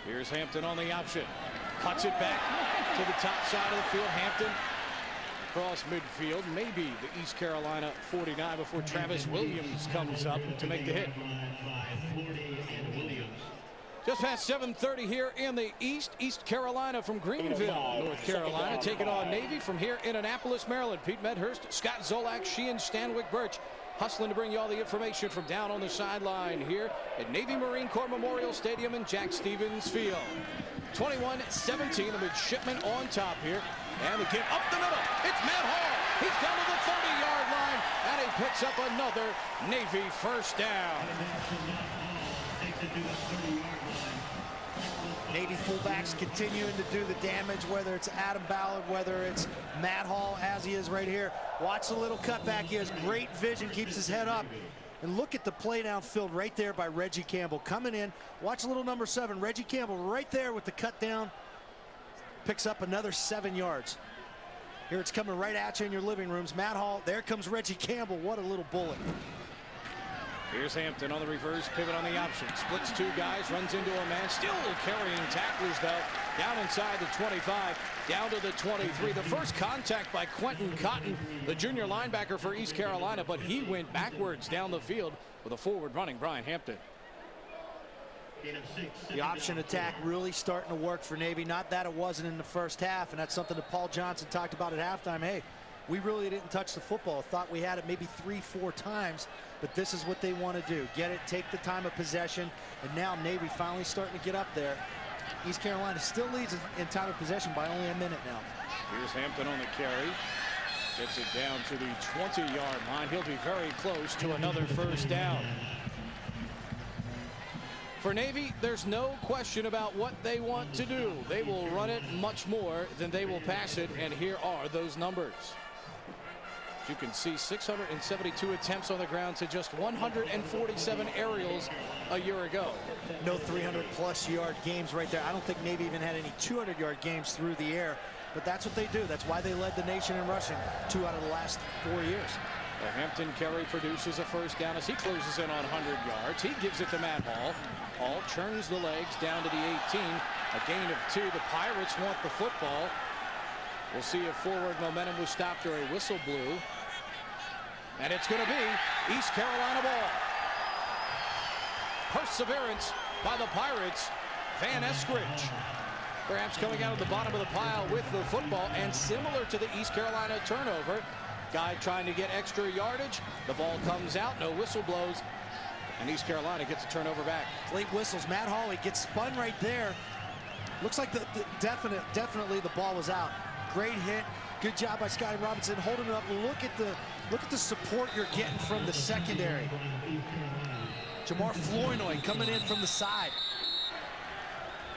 Here's Hampton on the option. Cuts it back to the top side of the field. Hampton across midfield, maybe the East Carolina 49 before Travis Williams comes up to make the hit. Just past 7:30 here in the East. East Carolina from Greenville, North Carolina, taking on Navy from here in Annapolis, Maryland. Pete Medhurst, Scott Zolak, Sheehan, Stanwyck, Birch, hustling to bring you all the information from down on the sideline here at Navy Marine Corps Memorial Stadium in Jack Stevens Field. 21-17, the midshipmen on top here. And the kick up the middle. It's Matt Hall. He's down to the 30-yard line. And he picks up another Navy first down. Navy fullbacks continuing to do the damage, whether it's Adam Ballard, whether it's Matt Hall, as he is right here. Watch the little cutback. He has great vision, keeps his head up. And look at the play downfield right there by Reggie Campbell coming in. Watch little number 7, Reggie Campbell right there with the cut down. Picks up another 7 yards. Here it's coming right at you in your living rooms. Matt Hall, there comes Reggie Campbell. What a little bullet. Here's Hampton on the reverse pivot on the option. Splits 2 guys, runs into a man. Still carrying tacklers, though. Down inside the 25, down to the 23. The first contact by Quentin Cotton, the junior linebacker for East Carolina, but he went backwards down the field with a forward running Brian Hampton. The option attack really starting to work for Navy. Not that it wasn't in the first half, and that's something that Paul Johnson talked about at halftime. Hey, we really didn't touch the football. Thought we had it maybe 3-4 times, but this is what they want to do. Get it, take the time of possession, and now Navy finally starting to get up there. East Carolina still leads in time of possession by only a minute now. Here's Hampton on the carry. Gets it down to the 20-yard line. He'll be very close to another first down. For Navy, there's no question about what they want to do. They will run it much more than they will pass it, and here are those numbers. As you can see, 672 attempts on the ground to just 147 aerials a year ago. No 300-plus yard games right there. I don't think Navy even had any 200-yard games through the air, but that's what they do. That's why they led the nation in rushing 2 out of the last 4 years. The Hampton carry produces a first down as he closes in on 100 yards. He gives it to Matt Hall. Hall churns the legs down to the 18. A gain of 2. The Pirates want the football. We'll see if forward momentum was stopped or a whistle blew. And it's going to be East Carolina ball. Perseverance by the Pirates. Van Eskridge perhaps coming out of the bottom of the pile with the football, and similar to the East Carolina turnover. Guy trying to get extra yardage. The ball comes out, no whistle blows, and East Carolina gets a turnover back. Late whistles. Matt Hawley gets spun right there. Looks like definitely the ball was out. Great hit. Good job by Scotty Robinson holding it up. Look at the support you're getting from the secondary. Jamar Flournoy coming in from the side.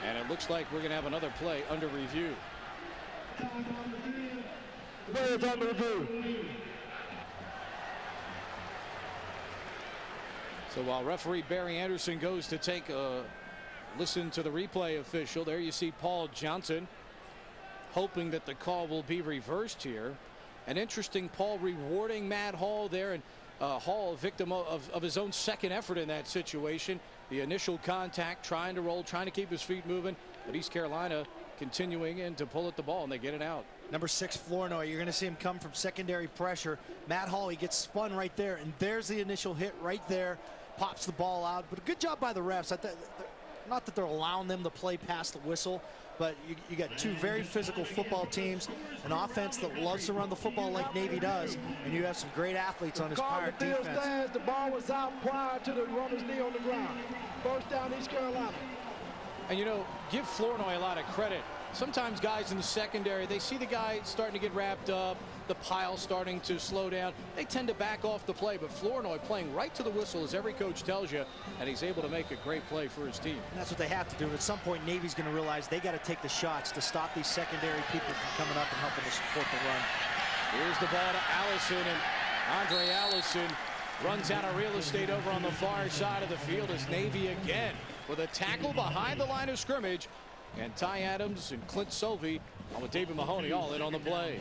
And it looks like we're going to have another play under review. So while referee Barry Anderson goes to take a listen to the replay official, there you see Paul Johnson hoping that the call will be reversed here. An interesting Paul rewarding Matt Hall there, and Hall, a victim of his own second effort in that situation. The initial contact, trying to roll, trying to keep his feet moving, but East Carolina continuing in to pull at the ball, and they get it out. Number 6, Flournoy, you're going to see him come from secondary pressure. Matt Hawley gets spun right there, and there's the initial hit right there. Pops the ball out, but a good job by the refs. not that they're allowing them to play past the whistle, but you got two very physical football teams, an offense that loves to run the football like Navy does, and you have some great athletes on this Pirate defense. The ball was out prior to the runner's knee on the ground. First down, East Carolina. And, you know, give Flournoy a lot of credit. Sometimes guys in the secondary, they see the guy starting to get wrapped up, the pile starting to slow down. They tend to back off the play, but Flournoy playing right to the whistle, as every coach tells you, and he's able to make a great play for his team. And that's what they have to do. And at some point, Navy's going to realize they got to take the shots to stop these secondary people from coming up and helping to support the run. Here's the ball to Allison, and Andre Allison runs out of real estate over on the far side of the field as Navy again with a tackle behind the line of scrimmage. And Ty Adams and Clint Solvey, along with David Mahoney, all in on the play.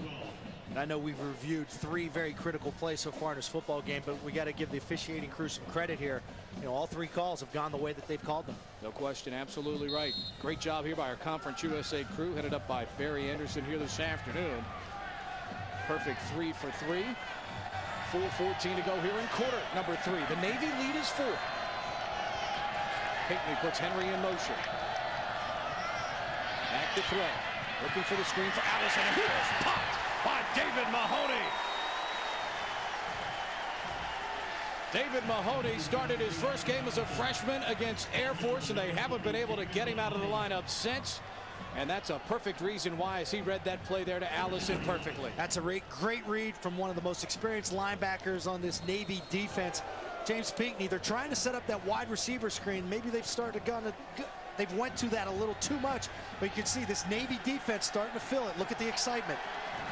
And I know we've reviewed 3 very critical plays so far in this football game, but we got to give the officiating crew some credit here. You know, all 3 calls have gone the way that they've called them. No question, absolutely right. Great job here by our Conference USA crew, headed up by Barry Anderson here this afternoon. Perfect 3 for 3. 4:14 to go here in quarter number 3. The Navy lead is 4. Pinckney puts Henry in motion. Back to throw. Looking for the screen for Allison. And he is popped by David Mahoney. David Mahoney started his first game as a freshman against Air Force, and they haven't been able to get him out of the lineup since. And that's a perfect reason why, as he read that play there to Allison perfectly. That's a great read from one of the most experienced linebackers on this Navy defense. James Pinckney, they're trying to set up that wide receiver screen. Maybe they've started to they've went to that a little too much, but you can see this Navy defense starting to feel it. Look at the excitement.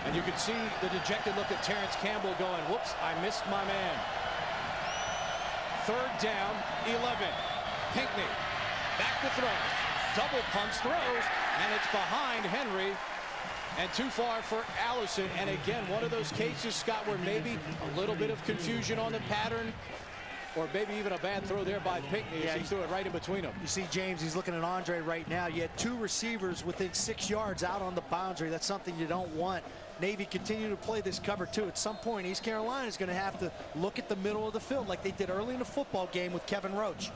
And you can see the dejected look at Terrence Campbell going, whoops, I missed my man. 3rd down, 11. Pinckney, back to throw. Double pumps, throws, and it's behind Henry and too far for Allison. And again, one of those cases, Scott, where maybe a little bit of confusion on the pattern, or maybe even a bad throw there by Pinckney as he threw it right in between them. You see James, he's looking at Andre right now. You had 2 receivers within 6 yards out on the boundary. That's something you don't want. Navy continue to play this cover too. At some point, East Carolina is going to have to look at the middle of the field like they did early in the football game with Kevin Roach.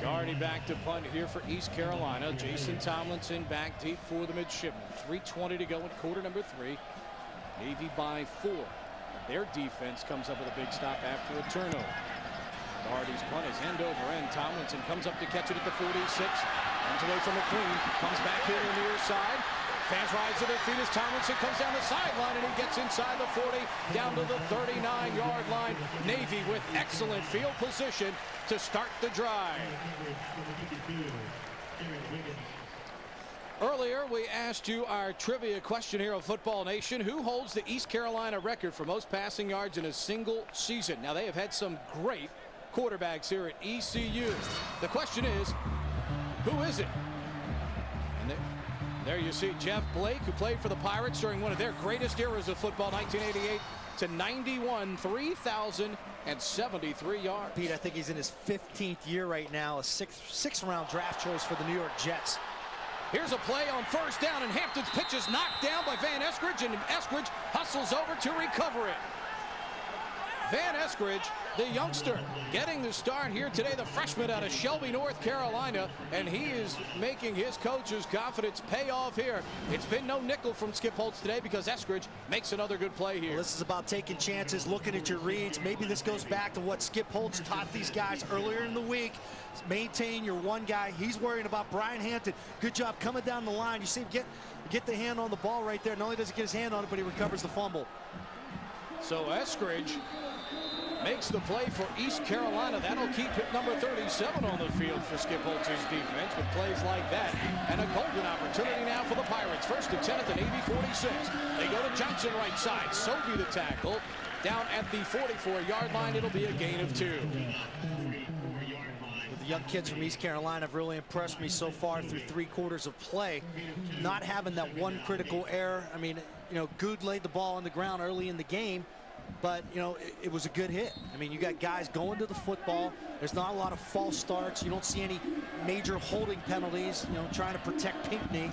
Guardy back to punt here for East Carolina. Jason Tomlinson back deep for the midshipmen. 3:20 to go in quarter number 3. Navy by 4. Their defense comes up with a big stop after a turnover. Guardy's punt is end over end. Tomlinson comes up to catch it at the 46. Runs away from McQueen. Comes back here to the near side. Fans rise to their feet as Tomlinson comes down the sideline, and he gets inside the 40 down to the 39-yard line. Navy with excellent field position to start the drive. Earlier, we asked you our trivia question here on Football Nation. Who holds the East Carolina record for most passing yards in a single season? Now, they have had some great quarterbacks here at ECU. The question is, who is it? And there you see Jeff Blake, who played for the Pirates during one of their greatest eras of football, 1988 to 91, 3,073 yards. Pete, I think he's in his 15th year right now, a sixth round draft choice for the New York Jets. Here's a play on 1st down, and Hampton's pitch is knocked down by Van Eskridge, and Eskridge hustles over to recover it. Van Eskridge, the youngster, getting the start here today, the freshman out of Shelby, North Carolina, and he is making his coach's confidence pay off here. It's been no nickel from Skip Holtz today because Eskridge makes another good play here. Well, this is about taking chances, looking at your reads. Maybe this goes back to what Skip Holtz taught these guys earlier in the week. Maintain your one guy. He's worrying about Brian Hampton. Good job coming down the line. You see him get the hand on the ball right there. Not only does he get his hand on it, but he recovers the fumble. So Eskridge makes the play for East Carolina. That'll keep hit number 37 on the field for Skip Holtz's defense with plays like that. And a golden opportunity now for the Pirates. 1st and 10 at the Navy 46. They go to Johnson right side. Sobey the tackle. Down at the 44-yard line, it'll be a gain of 2. The young kids from East Carolina have really impressed me so far through 3 quarters of play. Not having that one critical error. I mean, you know, Good laid the ball on the ground early in the game, but, you know, it was a good hit. I mean, you got guys going to the football. There's not a lot of false starts. You don't see any major holding penalties, you know, trying to protect Pinckney.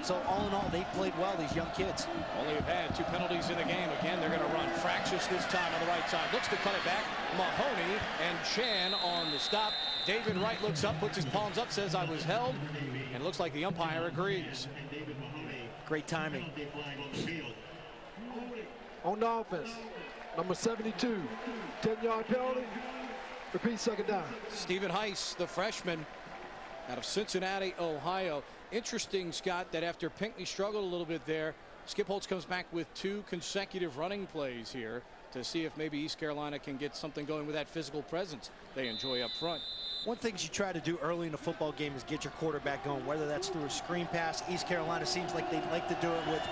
So all in all, they played well, these young kids. Only have had 2 penalties in the game. Again, they're going to run fractious this time on the right side. Looks to cut it back. Mahoney and Chan on the stop. David Wright looks up, puts his palms up, says I was held, and it looks like the umpire agrees. Great timing. On the offense, number 72, 10-yard penalty. Repeat, second down. Stephen Heiss, the freshman out of Cincinnati, Ohio. Interesting, Scott, that after Pinckney struggled a little bit there, Skip Holtz comes back with 2 consecutive running plays here to see if maybe East Carolina can get something going with that physical presence they enjoy up front. One thing you try to do early in a football game is get your quarterback going, whether that's through a screen pass. East Carolina seems like they like to do it with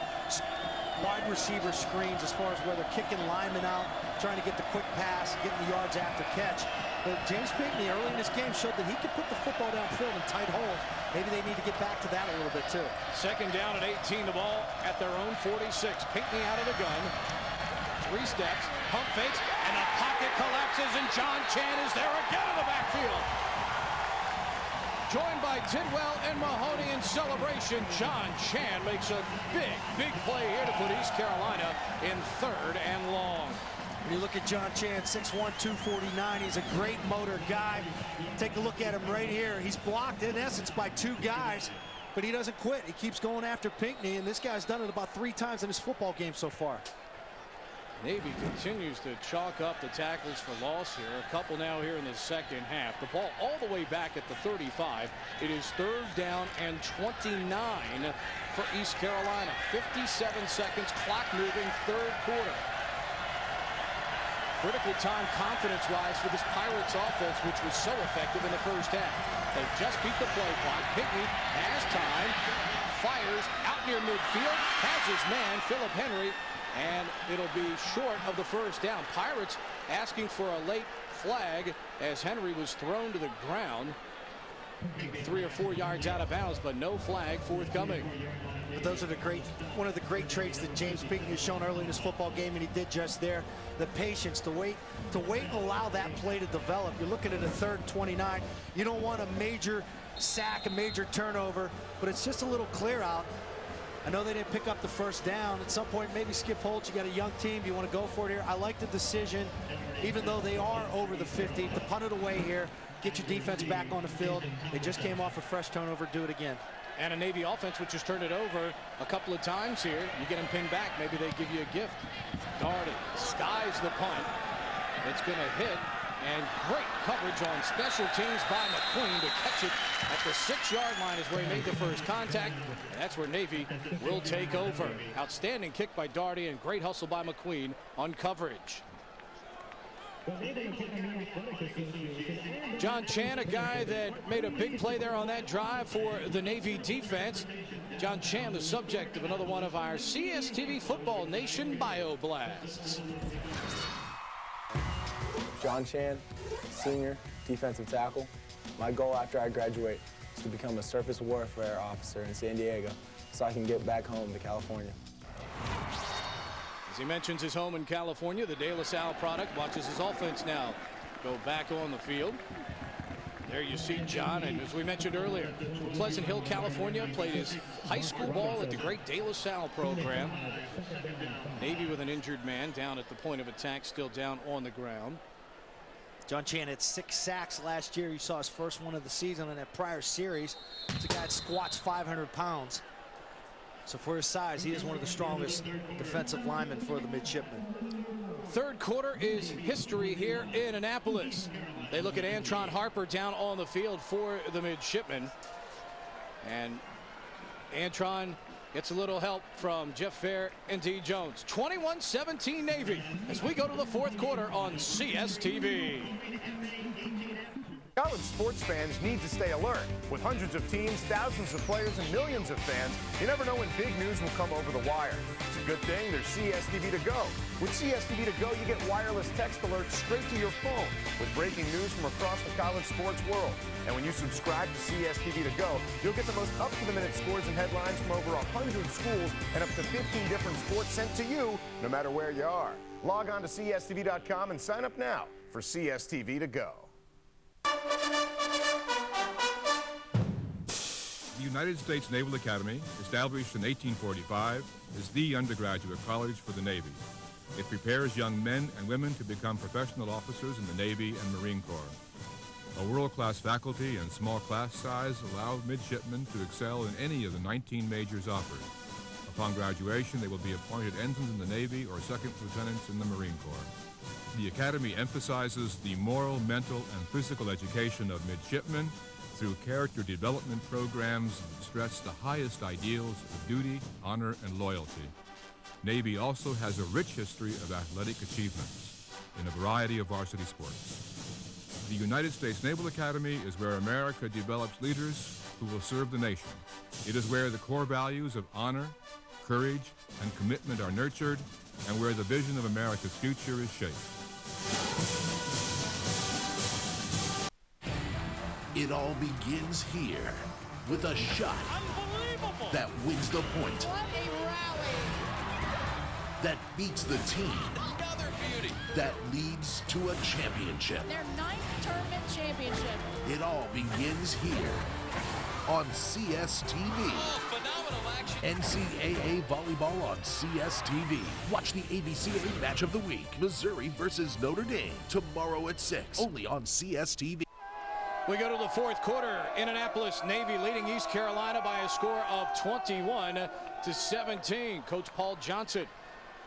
wide receiver screens as far as where they're kicking linemen out, trying to get the quick pass, getting the yards after catch. But James Pinckney early in this game showed that he could put the football downfield in tight holes. Maybe they need to get back to that a little bit too. Second down and 18, the ball at their own 46. Pinckney out of the gun. 3 steps, pump fakes, and the pocket collapses, and John Chan is there again in the backfield. Joined by Tidwell and Mahoney in celebration, John Chan makes a big play here to put East Carolina in 3rd and long. When you look at John Chan, 6'1", 249, he's a great motor guy. Take a look at him right here. He's blocked, in essence, by 2 guys, but he doesn't quit. He keeps going after Pinckney, and this guy's done it about 3 times in his football game so far. Navy continues to chalk up the tackles for loss here. A couple now here in the second half. The ball all the way back at the 35. It is 3rd down and 29 for East Carolina. 57 seconds, clock moving, 3rd quarter. Critical time confidence-wise for this Pirates offense, which was so effective in the first half. They just beat the play clock. Pinckney has time, fires out near midfield, has his man, Philip Henry, and it'll be short of the first down. Pirates asking for a late flag as Henry was thrown to the ground 3 or 4 yards out of bounds, but no flag forthcoming. But those are one of the great traits that James Pinckney has shown early in his football game, and he did just there. The patience to wait and allow that play to develop. You're looking at a 3rd and 29. You don't want a major sack, a major turnover, but it's just a little clear out. I know they didn't pick up the first down. At some point, maybe Skip Holtz, you got a young team. You want to go for it here. I like the decision, even though they are over the 50, to punt it away here, get your defense back on the field. They just came off a fresh turnover. Do it again. And a Navy offense which has turned it over a couple of times here. You get them pinned back, maybe they give you a gift. Darty skies the punt. It's going to hit, and great coverage on special teams by McQueen to catch it at the 6-yard line is where he made the first contact. And that's where Navy will take over. Outstanding kick by Darty and great hustle by McQueen on coverage. John Chan, a guy that made a big play there on that drive for the Navy defense. John Chan, the subject of another one of our CSTV Football Nation Bio Blasts. John Chan, senior defensive tackle. My goal after I graduate is to become a surface warfare officer in San Diego so I can get back home to California. As he mentions his home in California, the De La Salle product watches his offense now go back on the field. There you see John, and as we mentioned earlier, from Pleasant Hill, California, played his high school ball at the great De La Salle program. Navy with an injured man down at the point of attack, still down on the ground. John Chan had 6 sacks last year. You saw his first one of the season in that prior series. It's a guy that squats 500 pounds. So for his size, he is one of the strongest defensive linemen for the midshipmen. 3rd quarter is history here in Annapolis. They look at Antron Harper down on the field for the midshipmen. And Antron gets a little help from Jeff Fair and D. Jones. 21-17 Navy as we go to the 4th quarter on CSTV. College sports fans need to stay alert. With hundreds of teams, thousands of players, and millions of fans, you never know when big news will come over the wire. It's a good thing there's CSTV to go. With CSTV to go, you get wireless text alerts straight to your phone with breaking news from across the college sports world. And when you subscribe to CSTV to go, you'll get the most up-to-the-minute scores and headlines from over 100 schools and up to 15 different sports sent to you, no matter where you are. Log on to CSTV.com and sign up now for CSTV to go. The United States Naval Academy, established in 1845, is the undergraduate college for the Navy. It prepares young men and women to become professional officers in the Navy and Marine Corps. A world-class faculty and small class size allow midshipmen to excel in any of the 19 majors offered. Upon graduation, they will be appointed ensigns in the Navy or second lieutenants in the Marine Corps. The Academy emphasizes the moral, mental, and physical education of midshipmen through character development programs that stress the highest ideals of duty, honor, and loyalty. Navy also has a rich history of athletic achievements in a variety of varsity sports. The United States Naval Academy is where America develops leaders who will serve the nation. It is where the core values of honor, courage, and commitment are nurtured, and where the vision of America's future is shaped. It all begins here with a shot that wins the point. What a rally! That beats the team. Another beauty. That leads to a championship. Their 9th tournament championship. It all begins here on CSTV. Oh, phenomenal action. NCAA volleyball on CSTV. Watch the ABCA match of the week. Missouri versus Notre Dame. Tomorrow at 6. Only on CSTV. We go to the fourth quarter. In Annapolis, Navy leading East Carolina by a score of 21-17. Coach Paul Johnson,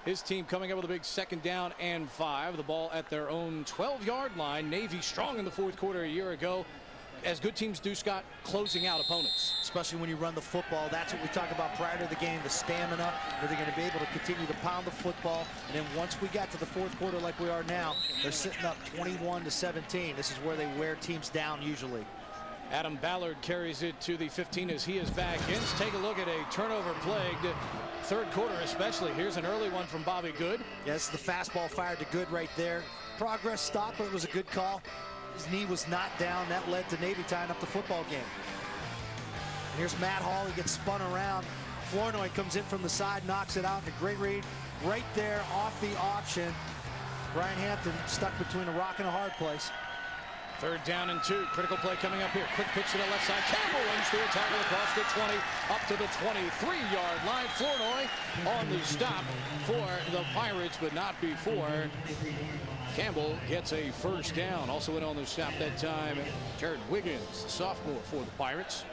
his team coming up with a big 2nd down and 5. The ball at their own 12-yard line. Navy strong in the fourth quarter a year ago, as good teams do, Scott, closing out opponents. Especially when you run the football. That's what we talked about prior to the game, the stamina, where they're going to be able to continue to pound the football. And then once we got to the fourth quarter like we are now, they're sitting up 21-17. This is where they wear teams down usually. Adam Ballard carries it to the 15 as he is back in. Let's take a look at a turnover-plagued third quarter especially. Here's an early one from Bobby Good. Yes, the fastball fired to Good right there. Progress stopped, but it was a good call. His knee was not down. That led to Navy tying up the football game. And here's Matt Hall. He gets spun around. Flournoy comes in from the side, knocks it out. A great read right there off the option. Brian Hampton stuck between a rock and a hard place. 3rd down and 2. Critical play coming up here. Quick pitch to the left side. Campbell runs through a tackle across the 20 up to the 23-yard line. Flournoy on the stop for the Pirates, but not before Campbell gets a 1st down. Also in on the stop that time, Jared Wiggins, sophomore for the Pirates.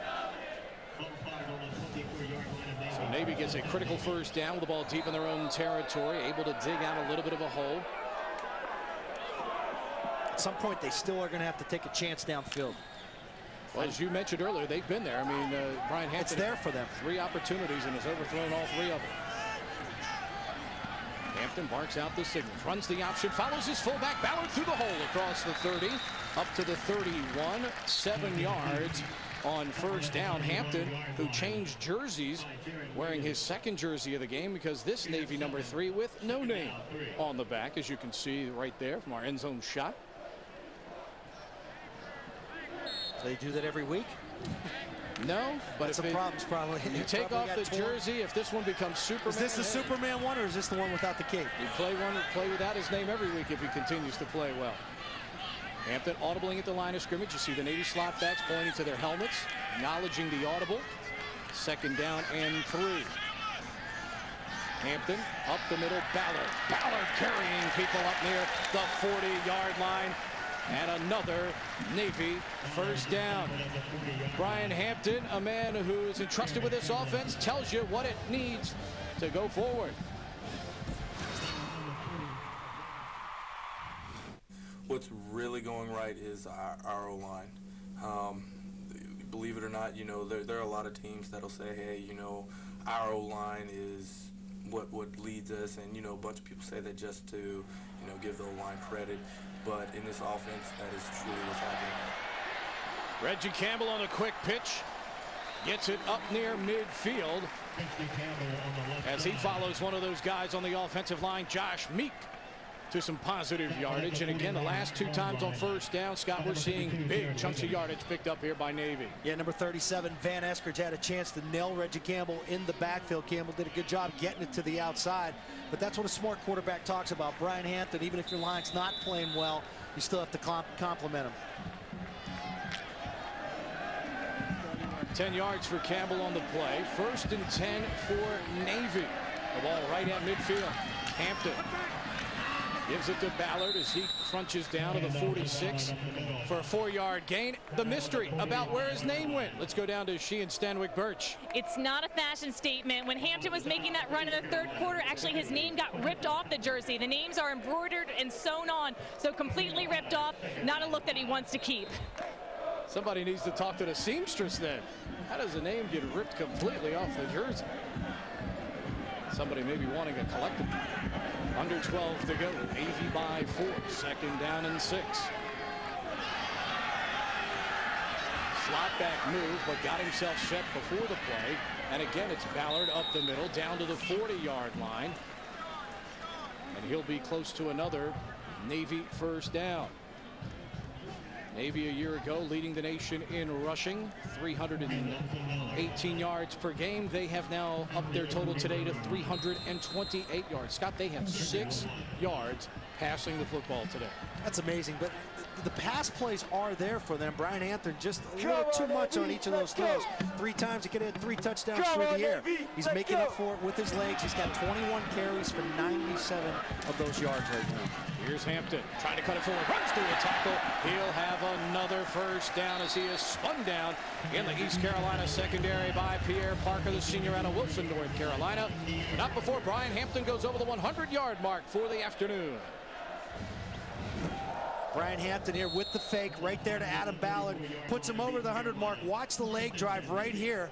So Navy gets a critical 1st down with the ball deep in their own territory, able to dig out a little bit of a hole. At some point, they still are going to have to take a chance downfield. Well, as you mentioned earlier, they've been there. I mean, Brian Hampton. It's there for them. 3 opportunities and has overthrown all 3 of them. Hampton barks out the signals, runs the option, follows his fullback. Ballard through the hole across the 30, up to the 31, 7 yards on 1st down. Hampton, who changed jerseys, wearing his 2nd jersey of the game because this Navy number 3 with no name on the back, as you can see right there from our end zone shot. Do they do that every week? No, but that's some problems probably. You take off the jersey. If this one becomes Superman, is this the Superman one or is this the one without the cape? You play without his name every week if he continues to play well. Hampton audibling at the line of scrimmage. You see the Navy slot backs pointing to their helmets, acknowledging the audible. 2nd down and 3. Hampton up the middle. Ballard carrying people up near the 40-yard line. And another Navy 1st down. Brian Hampton, a man who is entrusted with this offense, tells you what it needs to go forward. What's really going right is our O-line. Believe it or not, you know, there are a lot of teams that'll say, hey, you know, our O-line is what leads us, and, you know, a bunch of people say that just to, you know, give the O-line credit. But in this offense, that is truly what's happening. Reggie Campbell on a quick pitch. Gets it up near midfield. As he follows one of those guys on the offensive line, Josh Meek, to some positive yardage. And again, the last 2 times on 1st down, Scott, we're seeing big chunks of yardage picked up here by Navy. Yeah, number 37, Van Eskridge, had a chance to nail Reggie Campbell in the backfield. Campbell did a good job getting it to the outside. But that's what a smart quarterback talks about. Brian Hampton, even if your line's not playing well, you still have to compliment him. 10 yards for Campbell on the play. 1st and 10 for Navy. The ball right at midfield. Hampton gives it to Ballard as he crunches down to the 46 for a 4-yard gain. The mystery about where his name went. Let's go down to Sheehan Stanwyck Birch. It's not a fashion statement. When Hampton was making that run in the 3rd quarter, actually his name got ripped off the jersey. The names are embroidered and sewn on, so completely ripped off. Not a look that he wants to keep. Somebody needs to talk to the seamstress then. How does a name get ripped completely off the jersey? Somebody may be wanting a collectible. Under 12 to go. Navy by 4. 2nd down and 6. Slot back move, but got himself set before the play. And again, it's Ballard up the middle, down to the 40-yard line. And he'll be close to another Navy 1st down. Navy a year ago leading the nation in rushing, 318 yards per game. They have now upped their total today to 328 yards. Scott, they have 6 yards passing the football today. That's amazing, but the pass plays are there for them. Brian Hampton just a little too much on each of those throws. 3 times he could have had 3 touchdowns through the air. He's making up for it with his legs. He's got 21 carries for 97 of those yards right now. Here's Hampton trying to cut it forward, runs through a tackle. He'll have another 1st down as he is spun down in the East Carolina secondary by Pierre Parker, the senior out of Wilson, North Carolina. Not before Brian Hampton goes over the 100-yard mark for the afternoon. Brian Hampton here with the fake right there to Adam Ballard. Puts him over the 100 mark. Watch the leg drive right here.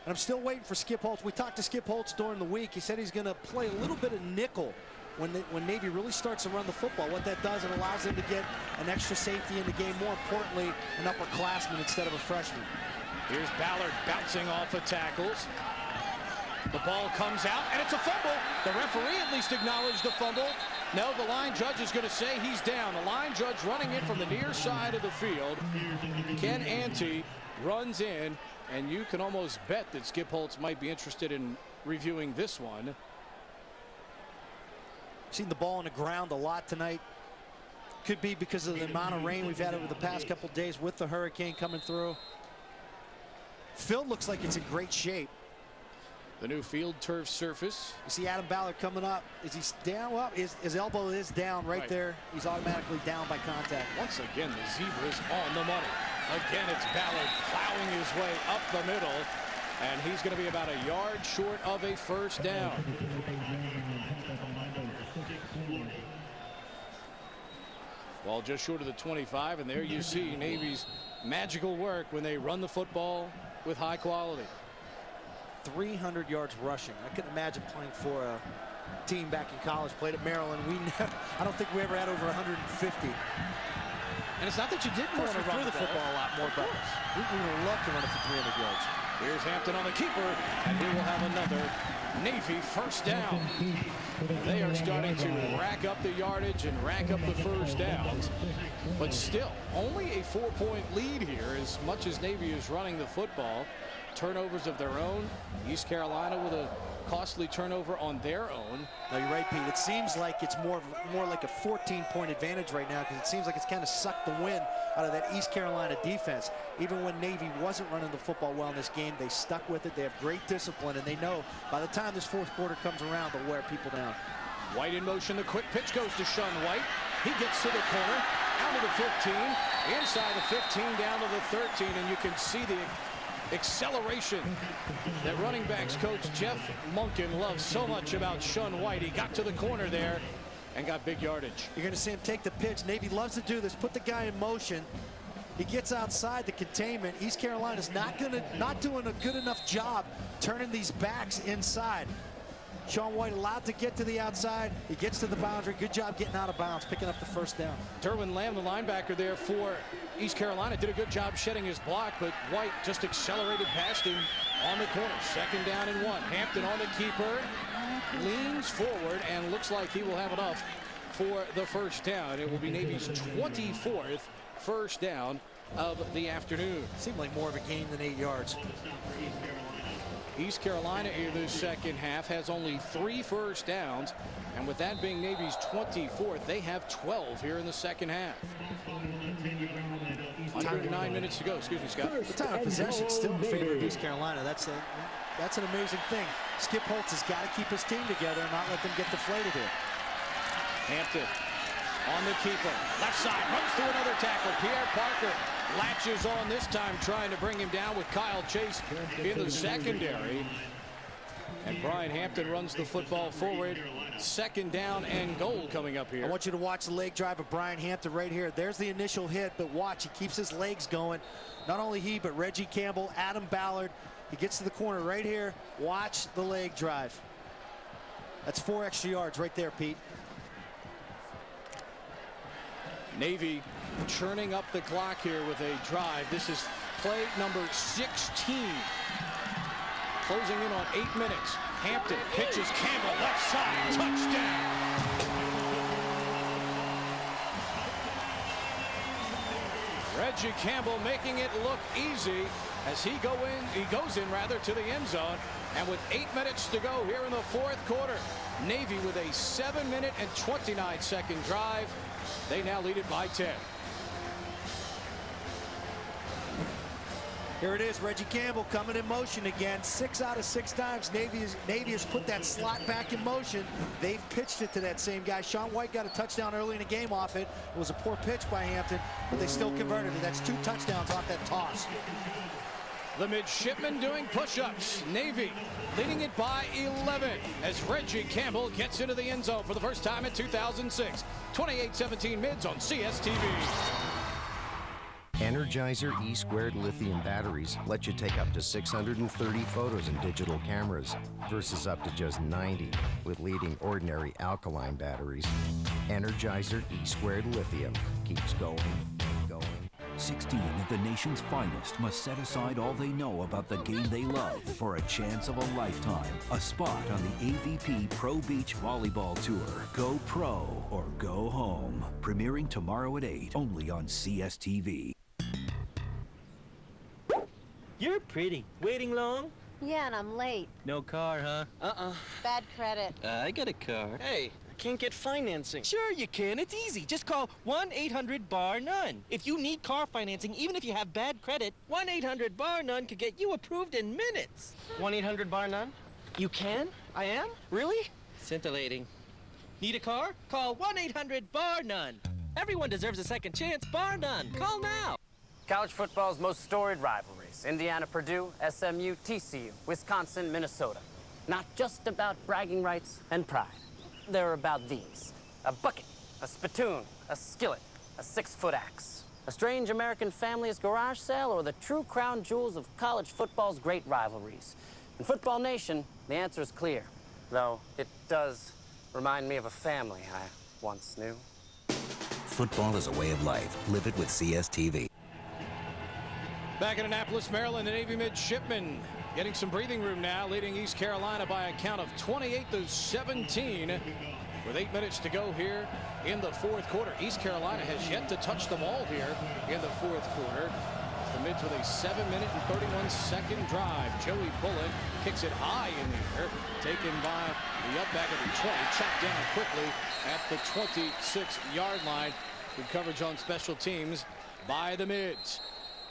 And I'm still waiting for Skip Holtz. We talked to Skip Holtz during the week. He said he's going to play a little bit of nickel when Navy really starts to run the football. What that does, it allows them to get an extra safety in the game. More importantly, an upperclassman instead of a freshman. Here's Ballard bouncing off of tackles. The ball comes out, and it's a fumble. The referee at least acknowledged the fumble. No, the line judge is going to say he's down. The line judge running in from the near side of the field. Ken Ante runs in, and you can almost bet that Skip Holtz might be interested in reviewing this one. Seen the ball on the ground a lot tonight. Could be because of the amount of rain we've had over the past couple days with the hurricane coming through. Field looks like it's in great shape. The new field turf surface. You see Adam Ballard coming up. Is he down? Well, his elbow is down right there. He's automatically down by contact. Once again, the Zebras on the money. Again, it's Ballard plowing his way up the middle, and he's going to be about a yard short of a 1st down. Ball just short of the 25, and there you see Navy's magical work when they run the football with high quality. 300 yards rushing. I couldn't imagine playing for a team back in college. Played at Maryland. I don't think we ever had over 150. And it's not that you didn't want to run the football a lot more, but we would love to run it for 300 yards. Here's Hampton on the keeper, and he will have another Navy 1st down. They are starting to rack up the yardage and rack up the 1st downs, but still only a 4-point lead here as much as Navy is running the football. Turnovers of their own. East Carolina with a costly turnover on their own. No, you're right, Pete. It seems like it's more like a 14-point advantage right now because it seems like it's kind of sucked the wind out of that East Carolina defense. Even when Navy wasn't running the football well in this game, they stuck with it. They have great discipline, and they know by the time this 4th quarter comes around, they'll wear people down. White in motion. The quick pitch goes to Sean White. He gets to the corner, out to the 15, inside the 15, down to the 13, and you can see the acceleration that running backs coach Jeff Monken loves so much about Sean White. He got to the corner there and got big yardage. You're going to see him take the pitch. Navy loves to do this. Put the guy in motion. He gets outside the containment. East Carolina's not doing a good enough job turning these backs inside. Sean White allowed to get to the outside. He gets to the boundary. Good job getting out of bounds, picking up the 1st down. Derwin Lamb, the linebacker there for East Carolina, did a good job shedding his block, but White just accelerated past him on the corner. 2nd down and 1. Hampton on the keeper, leans forward, and looks like he will have enough for the 1st down. It will be Navy's 24th 1st down of the afternoon. Seemed like more of a gain than 8 yards. East Carolina in the 2nd half has only 3 1st downs, and with that being Navy's 24th, they have 12 here in the 2nd half. Under 9 minutes to go. Excuse me, Scott. The time of possession still in favor of East Carolina. That's an amazing thing. Skip Holtz has got to keep his team together and not let them get deflated here. Hampton on the keeper. Left side, runs through another tackle. Pierre Parker latches on this time, trying to bring him down with Kyle Chase in the secondary. And Brian Hampton runs the football forward. Second down and goal coming up here. I want you to watch the leg drive of Brian Hampton right here. There's the initial hit, but watch, he keeps his legs going. Not only he, but Reggie Campbell, Adam Ballard. He gets to the corner right here. Watch the leg drive. That's 4 extra yards right there, Pete. Navy churning up the clock here with a drive. This is play number 16. Closing in on 8 minutes. Hampton pitches Campbell left side. Touchdown. Reggie Campbell making it look easy as he goes in to the end zone. And with 8 minutes to go here in the fourth quarter, Navy with a 7-minute and 29-second drive. They now lead it by 10. Here it is, Reggie Campbell coming in motion again. 6 out of 6 times Navy has put that slot back in motion. They've pitched it to that same guy. Shaun White got a touchdown early in the game off it. It was a poor pitch by Hampton, but they still converted it. That's 2 touchdowns off that toss. The midshipmen doing push-ups. Navy leading it by 11 as Reggie Campbell gets into the end zone for the first time in 2006. 28-17 mids on CSTV. Energizer E-squared lithium batteries let you take up to 630 photos in digital cameras versus up to just 90 with leading ordinary alkaline batteries. Energizer E-squared lithium keeps going and going. 16 of the nation's finest must set aside all they know about the game they love for a chance of a lifetime. A spot on the AVP Pro Beach Volleyball Tour. Go pro or go home. Premiering tomorrow at 8, only on CSTV. You're pretty. Waiting long? Yeah, and I'm late. No car, huh? Bad credit. I got a car. Hey, I can't get financing. Sure you can. It's easy. Just call 1-800-BAR-NONE. If you need car financing, even if you have bad credit, 1-800-BAR-NONE could get you approved in minutes. 1-800-BAR-NONE? You can? I am? Really? Scintillating. Need a car? Call 1-800-BAR-NONE. Everyone deserves a second chance, bar none. Call now. College football's most storied rivalries. Indiana, Purdue, SMU, TCU, Wisconsin, Minnesota. Not just about bragging rights and pride. They're about these. A bucket, a spittoon, a skillet, a 6-foot axe. A strange American family's garage sale, or the true crown jewels of college football's great rivalries. In Football Nation, the answer is clear. Though it does remind me of a family I once knew. Football is a way of life. Live it with CSTV. Back in Annapolis, Maryland, the Navy midshipmen getting some breathing room now, leading East Carolina by a count of 28-17 with 8 minutes to go here in the fourth quarter. East Carolina has yet to touch the ball here in the fourth quarter. The Mids with a 7-minute and 31-second drive. Joey Bullock kicks it high in the air, taken by the up back at the 20, chopped down quickly at the 26-yard line. Good coverage on special teams by the Mids.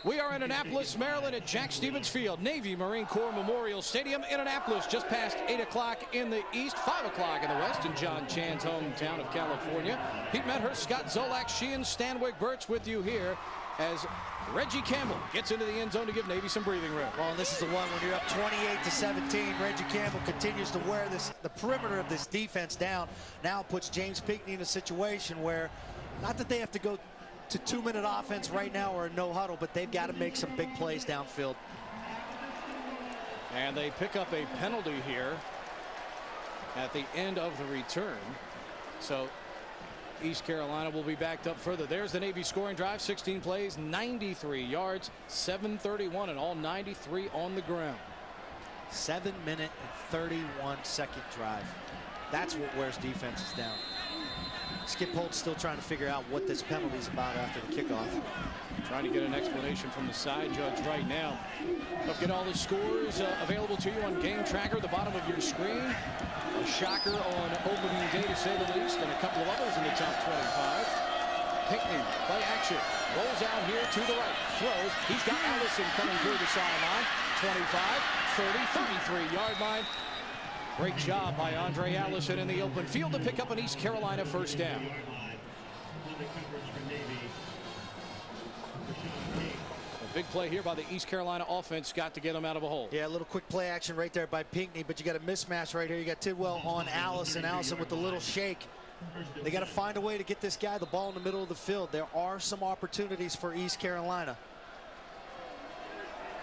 We are in Annapolis, Maryland at Jack Stevens Field, Navy Marine Corps Memorial Stadium in Annapolis, just past 8 o'clock in the east, 5 o'clock in the west, in John Chan's hometown of California. Pete Medhurst, Scott Zolak, Sheehan, Stanwyck, Birch with you here as Reggie Campbell gets into the end zone to give Navy some breathing room. Well, this is the one when you're up 28-17. Reggie Campbell continues to wear the perimeter of this defense down. Now puts James Pinckney in a situation where, not that they have to go to 2-minute offense right now or a no huddle, but they've got to make some big plays downfield. And they pick up a penalty here at the end of the return. So East Carolina will be backed up further. There's the Navy scoring drive, 16 plays, 93 yards, 7:31, and all 93 on the ground. 7-minute and 31-second drive. That's what wears defenses down. Skip Holtz still trying to figure out what this penalty is about after the kickoff. Trying to get an explanation from the side judge right now. Look at all the scores available to you on Game Tracker, the bottom of your screen. A shocker on opening day, to say the least, and a couple of others in the top 25. Pinckney, play action. Rolls out here to the right. Throws. He's got Allison coming through the sideline. 25, 30, 33-yard line. Great job by Andre Allison in the open field to pick up an East Carolina first down. A big play here by the East Carolina offense, got to get them out of a hole. Yeah, a little quick play action right there by Pinckney, but you got a mismatch right here. You got Tidwell on Allison. Allison with the little shake. They got to find a way to get this guy the ball in the middle of the field. There are some opportunities for East Carolina.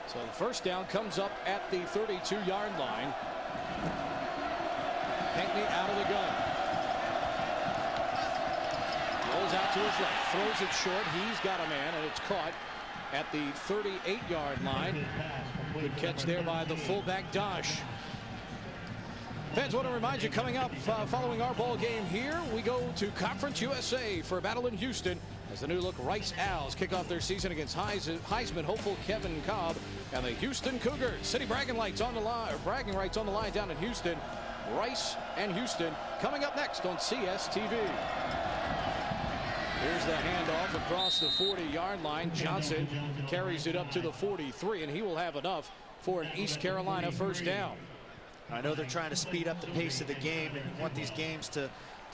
So the first down comes up at the 32-yard line. Pinckney out of the gun. Rolls out to his left, throws it short. He's got a man, and it's caught at the 38-yard line. Good catch there by the fullback Dosh. Fans, want to remind you, coming up following our ball game here, we go to Conference USA for a battle in Houston as the new look Rice Owls kick off their season against Heisman hopeful Kevin Cobb and the Houston Cougars. City bragging rights on the line down in Houston. Rice and Houston coming up next on CSTV. Here's the handoff across the 40-yard line. Johnson carries it up to the 43, and he will have enough for an East Carolina first down. I know they're trying to speed up the pace of the game and want these games to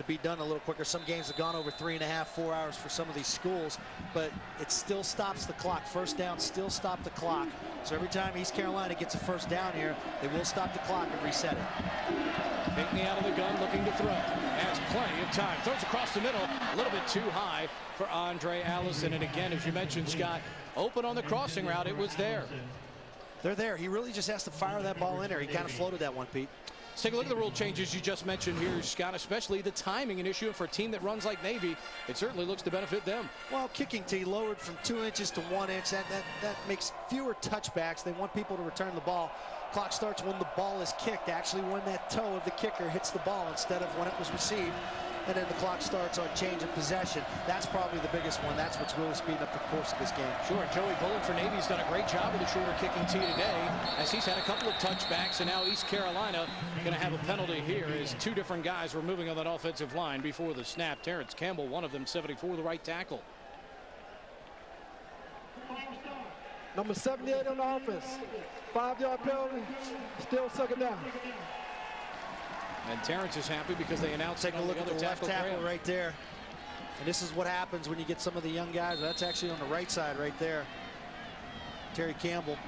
be done a little quicker. Some games have gone over 3.5, 4 hours for some of these schools, but it still stops the clock. First down still stop the clock. So every time East Carolina gets a first down here, they will stop the clock and reset it. Pinckney out of the gun looking to throw. Has plenty of time. Throws across the middle. A little bit too high for Andre Allison. And again, as you mentioned, Scott, open on the crossing route. It was there. They're there. He really just has to fire that ball in there. He kind of floated that one, Pete. Let's take a look at the rule changes you just mentioned here, Scott, especially the timing an issue. And for a team that runs like Navy, it certainly looks to benefit them. Well, kicking tee lowered from 2 inches to 1 inch. That makes fewer touchbacks. They want people to return the ball. Clock starts when the ball is kicked, actually when that toe of the kicker hits the ball instead of when it was received. And then the clock starts on change of possession. That's probably the biggest one. That's what's really speeding up the course of this game. Sure, Joey Bullen for Navy's done a great job with the shorter kicking tee today, as he's had a couple of touchbacks, and now East Carolina going to have a penalty here as two different guys were moving on that offensive line before the snap. Terrence Campbell, one of them, 74, the right tackle. Number 78 on the offense. 5-yard penalty, still second down. And Terrence is happy because they announced taking a look at the left tackle right there. And this is what happens when you get some of the young guys. That's actually on the right side right there. Terry Campbell.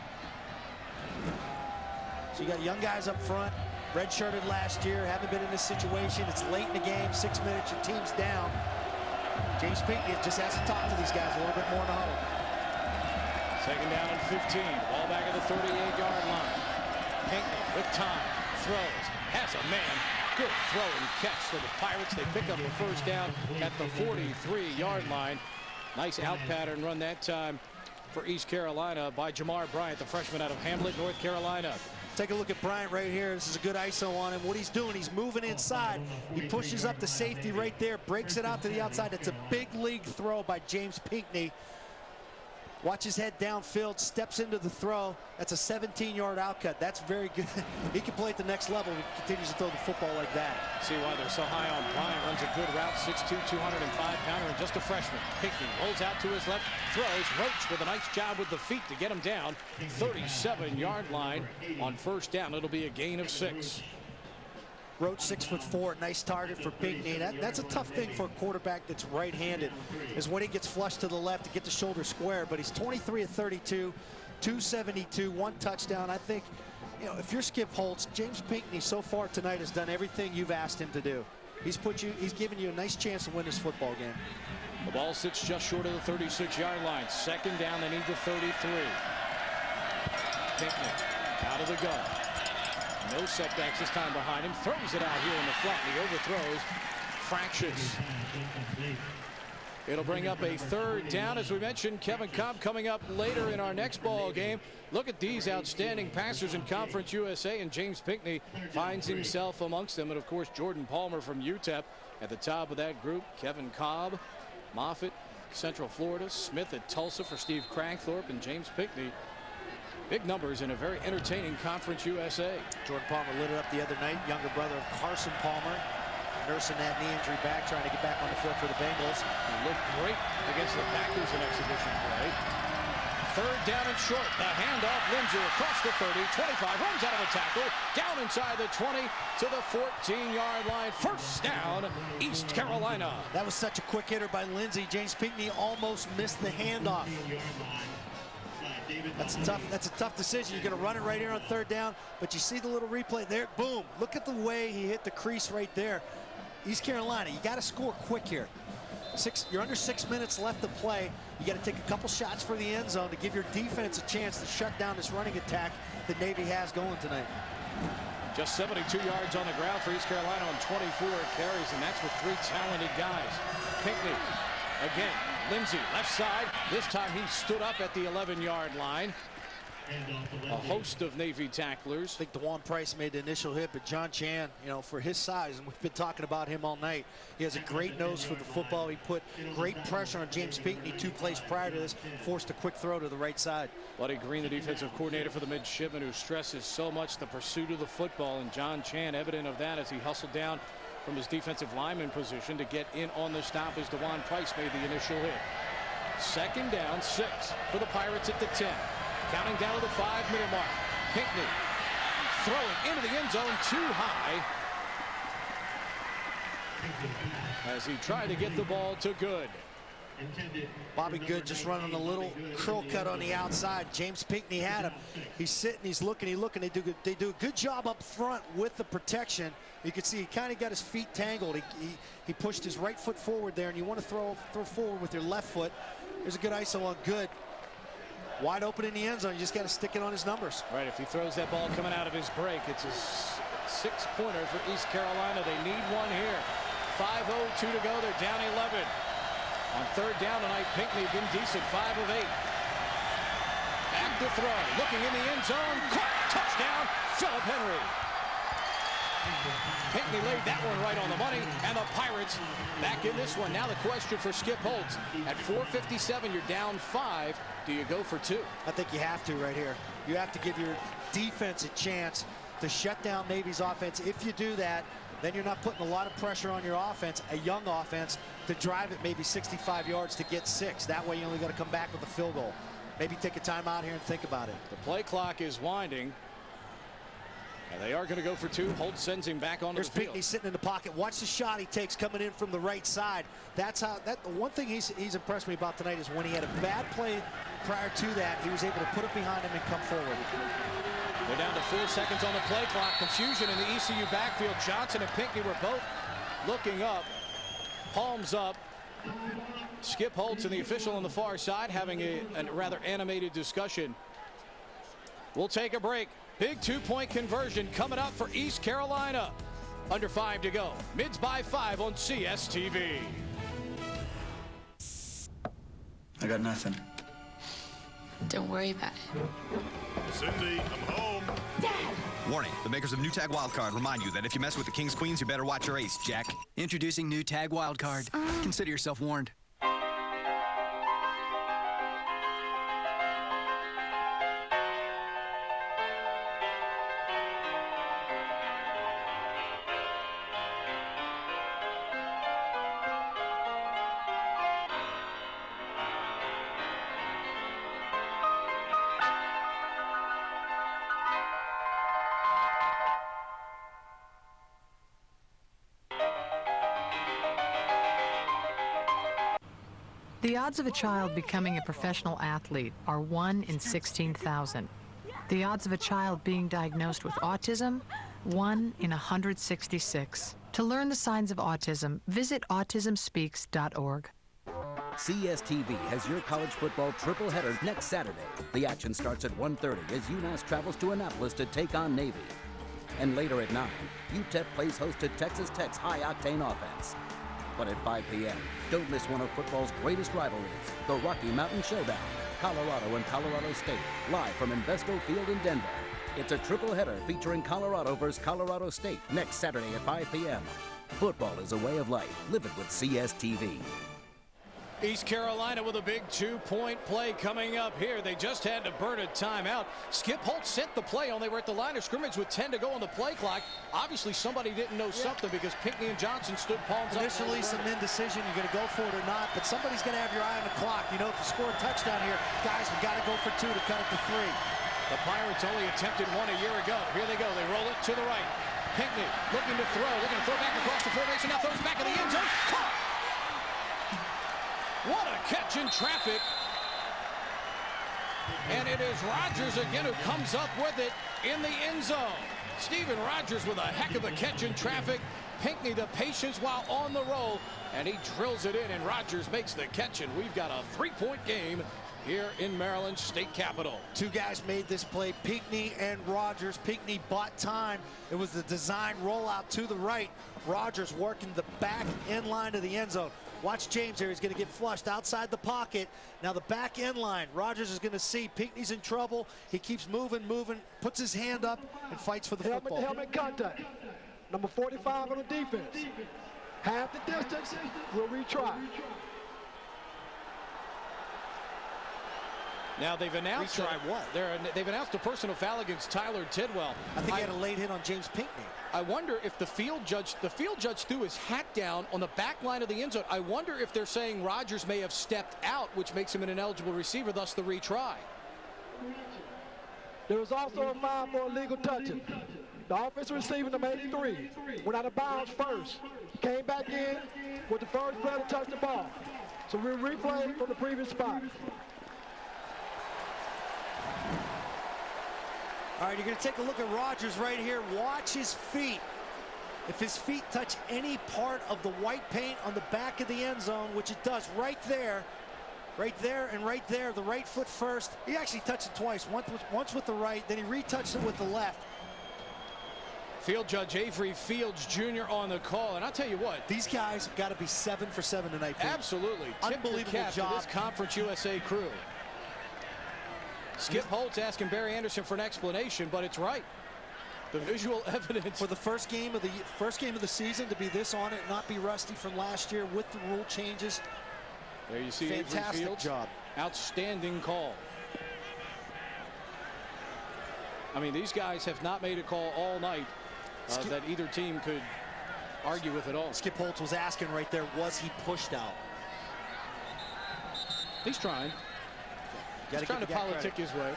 So you got young guys up front, redshirted last year, haven't been in this situation. It's late in the game, 6 minutes, your team's down. James Pinckney just has to talk to these guys a little bit more in the huddle. Second down and 15. Ball back at the 38-yard line. Pinckney with time. Throws. Has a man. Good throw and catch for the Pirates. They pick up the first down at the 43-yard line. Nice out pattern run that time for East Carolina by Jamar Bryant, the freshman out of Hamlet, North Carolina. Take a look at Bryant right here. This is a good ISO on him. What he's doing, he's moving inside. He pushes up the safety right there, breaks it out to the outside. It's a big league throw by James Pinckney. Watch his head downfield, steps into the throw. That's a 17-yard outcut. That's very good. He can play at the next level if he continues to throw the football like that. See why they're so high on Bryant. Runs a good route, 6'2", 205-pounder, and just a freshman. Pinckney rolls out to his left, throws. Roach with a nice job with the feet to get him down. 37-yard line on first down. It'll be a gain of 6. Roach 6'4", nice target for Pinckney. That's a tough thing for a quarterback that's right-handed, is when he gets flushed to the left to get the shoulder square. But he's 23 of 32, 272, 1 touchdown. I think, you know, if you're Skip Holtz, James Pinckney so far tonight has done everything you've asked him to do. He's given you a nice chance to win this football game. The ball sits just short of the 36-yard line. Second down, they need the 33. Pinckney out of the gun. No setbacks this time behind him. Throws it out here in the flat. He overthrows. Fractious. It'll bring up a third down. As we mentioned, Kevin Cobb coming up later in our next ball game. Look at these outstanding passers in Conference USA, and James Pinckney finds himself amongst them. And, of course, Jordan Palmer from UTEP at the top of that group. Kevin Cobb, Moffitt, Central Florida, Smith at Tulsa for Steve Crankthorpe, and James Pinckney. Big numbers in a very entertaining Conference USA. Jordan Palmer lit it up the other night. Younger brother of Carson Palmer. nursing that knee injury back, trying to get back on the field for the Bengals. He looked great against the Packers in exhibition play. Third down and short. The handoff, Lindsey across the 30, 25, runs out of a tackle, down inside the 20 to the 14-yard line. First down, East Carolina. That was such a quick hitter by Lindsey. James Pinckney almost missed the handoff. That's a tough decision. You're going to run it right here on third down, but you see the little replay there. Boom. Look at the way he hit the crease right there. East Carolina, you got to score quick here. You're under 6 minutes left to play. You got to take a couple shots for the end zone to give your defense a chance to shut down this running attack that Navy has going tonight. Just 72 yards on the ground for East Carolina on 24 carries, and that's with 3 talented guys. Pinckney again. Lindsey left side. This time he stood up at the 11-yard line. A host of Navy tacklers. I think DeJuan Price made the initial hit, but John Chan, you know, for his size, and we've been talking about him all night, he has a great nose for the football. He put great pressure on James Pinckney 2 plays prior to this, forced a quick throw to the right side. Buddy Green, the defensive coordinator for the midshipmen, who stresses so much the pursuit of the football, and John Chan evident of that as he hustled down from his defensive lineman position to get in on the stop as DeJuan Price made the initial hit. Second down, 6 for the Pirates at the 10. Counting down to the 5-minute mark. Pinckney throwing into the end zone too high as he tried to get the ball to Good. Bobby Good just running a little curl cut on the outside. James Pinckney had him. He's sitting, he's looking, They do a good job up front with the protection. You can see he kind of got his feet tangled. He pushed his right foot forward there, and you want to throw forward with your left foot. There's a good ISO on Good. Wide open in the end zone. You just got to stick it on his numbers. Right, if he throws that ball coming out of his break, it's a 6-pointer for East Carolina. They need one here. 5:02 to go. They're down 11. On third down tonight, Pinckney been decent, 5 of 8. Back to throw, looking in the end zone. Touchdown, Philip Henry. Pinckney laid that one right on the money, and the Pirates back in this one. Now the question for Skip Holtz. At 4:57, you're down 5. Do you go for 2? I think you have to right here. You have to give your defense a chance to shut down Navy's offense. If you do that, then you're not putting a lot of pressure on your offense, a young offense, to drive it maybe 65 yards to get 6. That way you only got to come back with a field goal. Maybe take a timeout here and think about it. The play clock is winding. And they are going to go for 2. Holt sends him back onto the field. Pinckney sitting in the pocket. Watch the shot he takes coming in from the right side. That's how. The one thing he's impressed me about tonight is when he had a bad play prior to that, he was able to put it behind him and come forward. They're down to 4 seconds on the play clock. Confusion in the ECU backfield. Johnson and Pinckney were both looking up. Palms up. Skip Holtz and the official on the far side having a rather animated discussion. We'll take a break. Big 2-point conversion coming up for East Carolina. Under 5 to go. Mids by 5 on CSTV. I got nothing. Don't worry about it. Cindy, I'm home. Dad! Warning, the makers of new Tag Wildcard remind you that if you mess with the Kings Queens, you better watch your ace, Jack. Introducing new Tag Wildcard. Consider yourself warned. The odds of a child becoming a professional athlete are 1 in 16,000. The odds of a child being diagnosed with autism, 1 in 166. To learn the signs of autism, visit autismspeaks.org. CSTV has your college football triple header next Saturday. The action starts at 1:30 as UMass travels to Annapolis to take on Navy. And later at 9, UTEP plays host to Texas Tech's high-octane offense. But at 5 p.m., don't miss one of football's greatest rivalries, the Rocky Mountain Showdown, Colorado and Colorado State, live from Invesco Field in Denver. It's a triple header featuring Colorado versus Colorado State next Saturday at 5 p.m. Football is a way of life. Live it with CSTV. East Carolina with a big 2-point play coming up here. They just had to burn a timeout. Skip Holtz sent the play on. They were at the line of scrimmage with 10 to go on the play clock. Obviously, somebody didn't know something because Pinckney and Johnson stood palms up. Initially, some indecision. You're going to go for it or not, but somebody's going to have your eye on the clock. You know, if you score a touchdown here, guys, we got to go for 2 to cut it to 3. The Pirates only attempted 1 a year ago. Here they go. They roll it to the right. Pinckney looking to throw back across the formation. Now throws back in the end zone. Caught! What a catch in traffic. And it is Rodgers again who comes up with it in the end zone. Steven Rodgers with a heck of a catch in traffic. Pinckney the patience while on the roll, and he drills it in, and Rodgers makes the catch, and we've got a 3-point game here in Maryland's state capitol. 2 guys made this play, Pinckney and Rodgers. Pinckney bought time. It was the design rollout to the right. Rodgers working the back end line of the end zone. Watch James here. He's going to get flushed outside the pocket. Now the back end line. Rodgers is going to see Pinckney's in trouble. He keeps moving, puts his hand up, and fights for the football. Helmet contact. Number 45 on the defense. Half the distance. We'll retry. Now they've announced they've announced a personal foul against Tyler Tidwell. I think he had a late hit on James Pinckney. I wonder if the field judge threw his hat down on the back line of the end zone. I wonder if they're saying Rodgers may have stepped out, which makes him an ineligible receiver, thus the retry. There was also a foul for illegal touching. The offensive receiver, number 83, went out of bounds first. Came back in with the first player to touch the ball. So we'll replay from the previous spot. All right, you're going to take a look at Rodgers right here. Watch his feet. If his feet touch any part of the white paint on the back of the end zone, which it does right there, and right there, the right foot first. He actually touched it twice, once with the right, then he retouched it with the left. Field judge Avery Fields Jr. on the call, and I'll tell you what. These guys have got to be 7 for 7 tonight. Pete. Absolutely. Unbelievable job. To this Conference USA crew. Skip Holtz asking Barry Anderson for an explanation, but it's right. The visual evidence for the first game of the season to be this on it, not be rusty from last year with the rule changes. There you see fantastic Avery Fields. Job. Outstanding call. I mean, these guys have not made a call all night that either team could argue with at all. Skip Holtz was asking right there, was he pushed out? He's trying. He's trying to politic his way.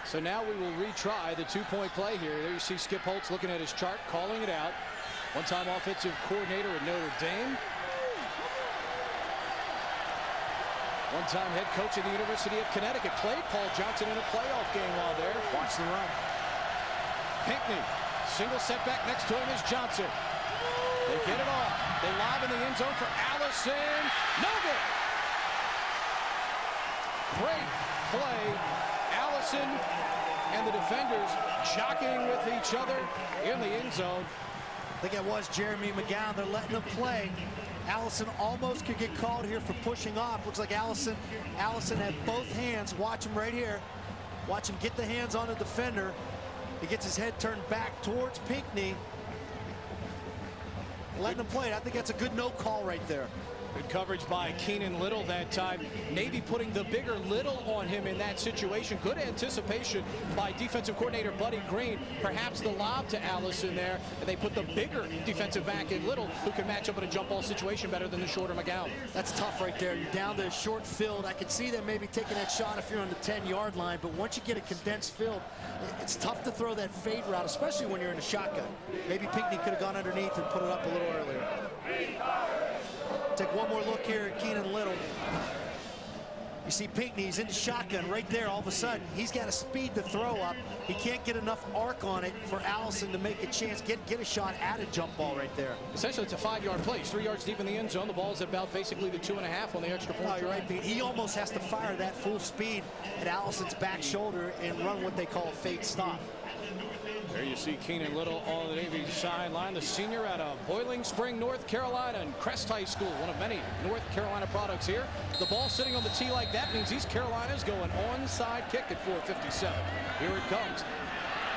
So now we will retry the 2-point play here. There you see Skip Holtz looking at his chart, calling it out. One-time offensive coordinator at Notre Dame. One-time head coach at the University of Connecticut. Played Paul Johnson in a playoff game while there. Watch the run. Pinckney, single setback next to him is Johnson. They get it off. They lob in the end zone for Allison. No good. Great play. Allison and the defenders jockeying with each other in the end zone. I think it was Jeremy McGowan. They're letting him play. Allison almost could get called here for pushing off. Looks like Allison had both hands. Watch him right here. Watch him get the hands on the defender. He gets his head turned back towards Pinckney. Letting him play. I think that's a good no call right there. Good coverage by Keenan Little that time. Navy putting the bigger Little on him in that situation. Good anticipation by defensive coordinator Buddy Green. Perhaps the lob to Allison there, and they put the bigger defensive back in Little, who can match up in a jump ball situation better than the shorter McGowan. That's tough right there. You're down to a short field. I could see them maybe taking that shot if you're on the 10-yard line, but once you get a condensed field, it's tough to throw that fade route, especially when you're in a shotgun. Maybe Pinckney could have gone underneath and put it up a little earlier. Take one more look here at Keenan Little. You see Pinckney, he's in the shotgun right there. All of a sudden, he's got a speed to throw up. He can't get enough arc on it for Allison to make a chance, get a shot at a jump ball right there. Essentially, it's a 5-yard play. 3 yards deep in the end zone. The ball's about basically the 2.5 on the extra point. Oh, you're right, Pete. He almost has to fire that full speed at Allison's back shoulder and run what they call a fake stop. There you see Keenan Little on the Navy sideline, the senior out of Boiling Spring, North Carolina, and Crest High School, one of many North Carolina products here. The ball sitting on the tee like that means East Carolina's going onside kick at 4:57. Here it comes.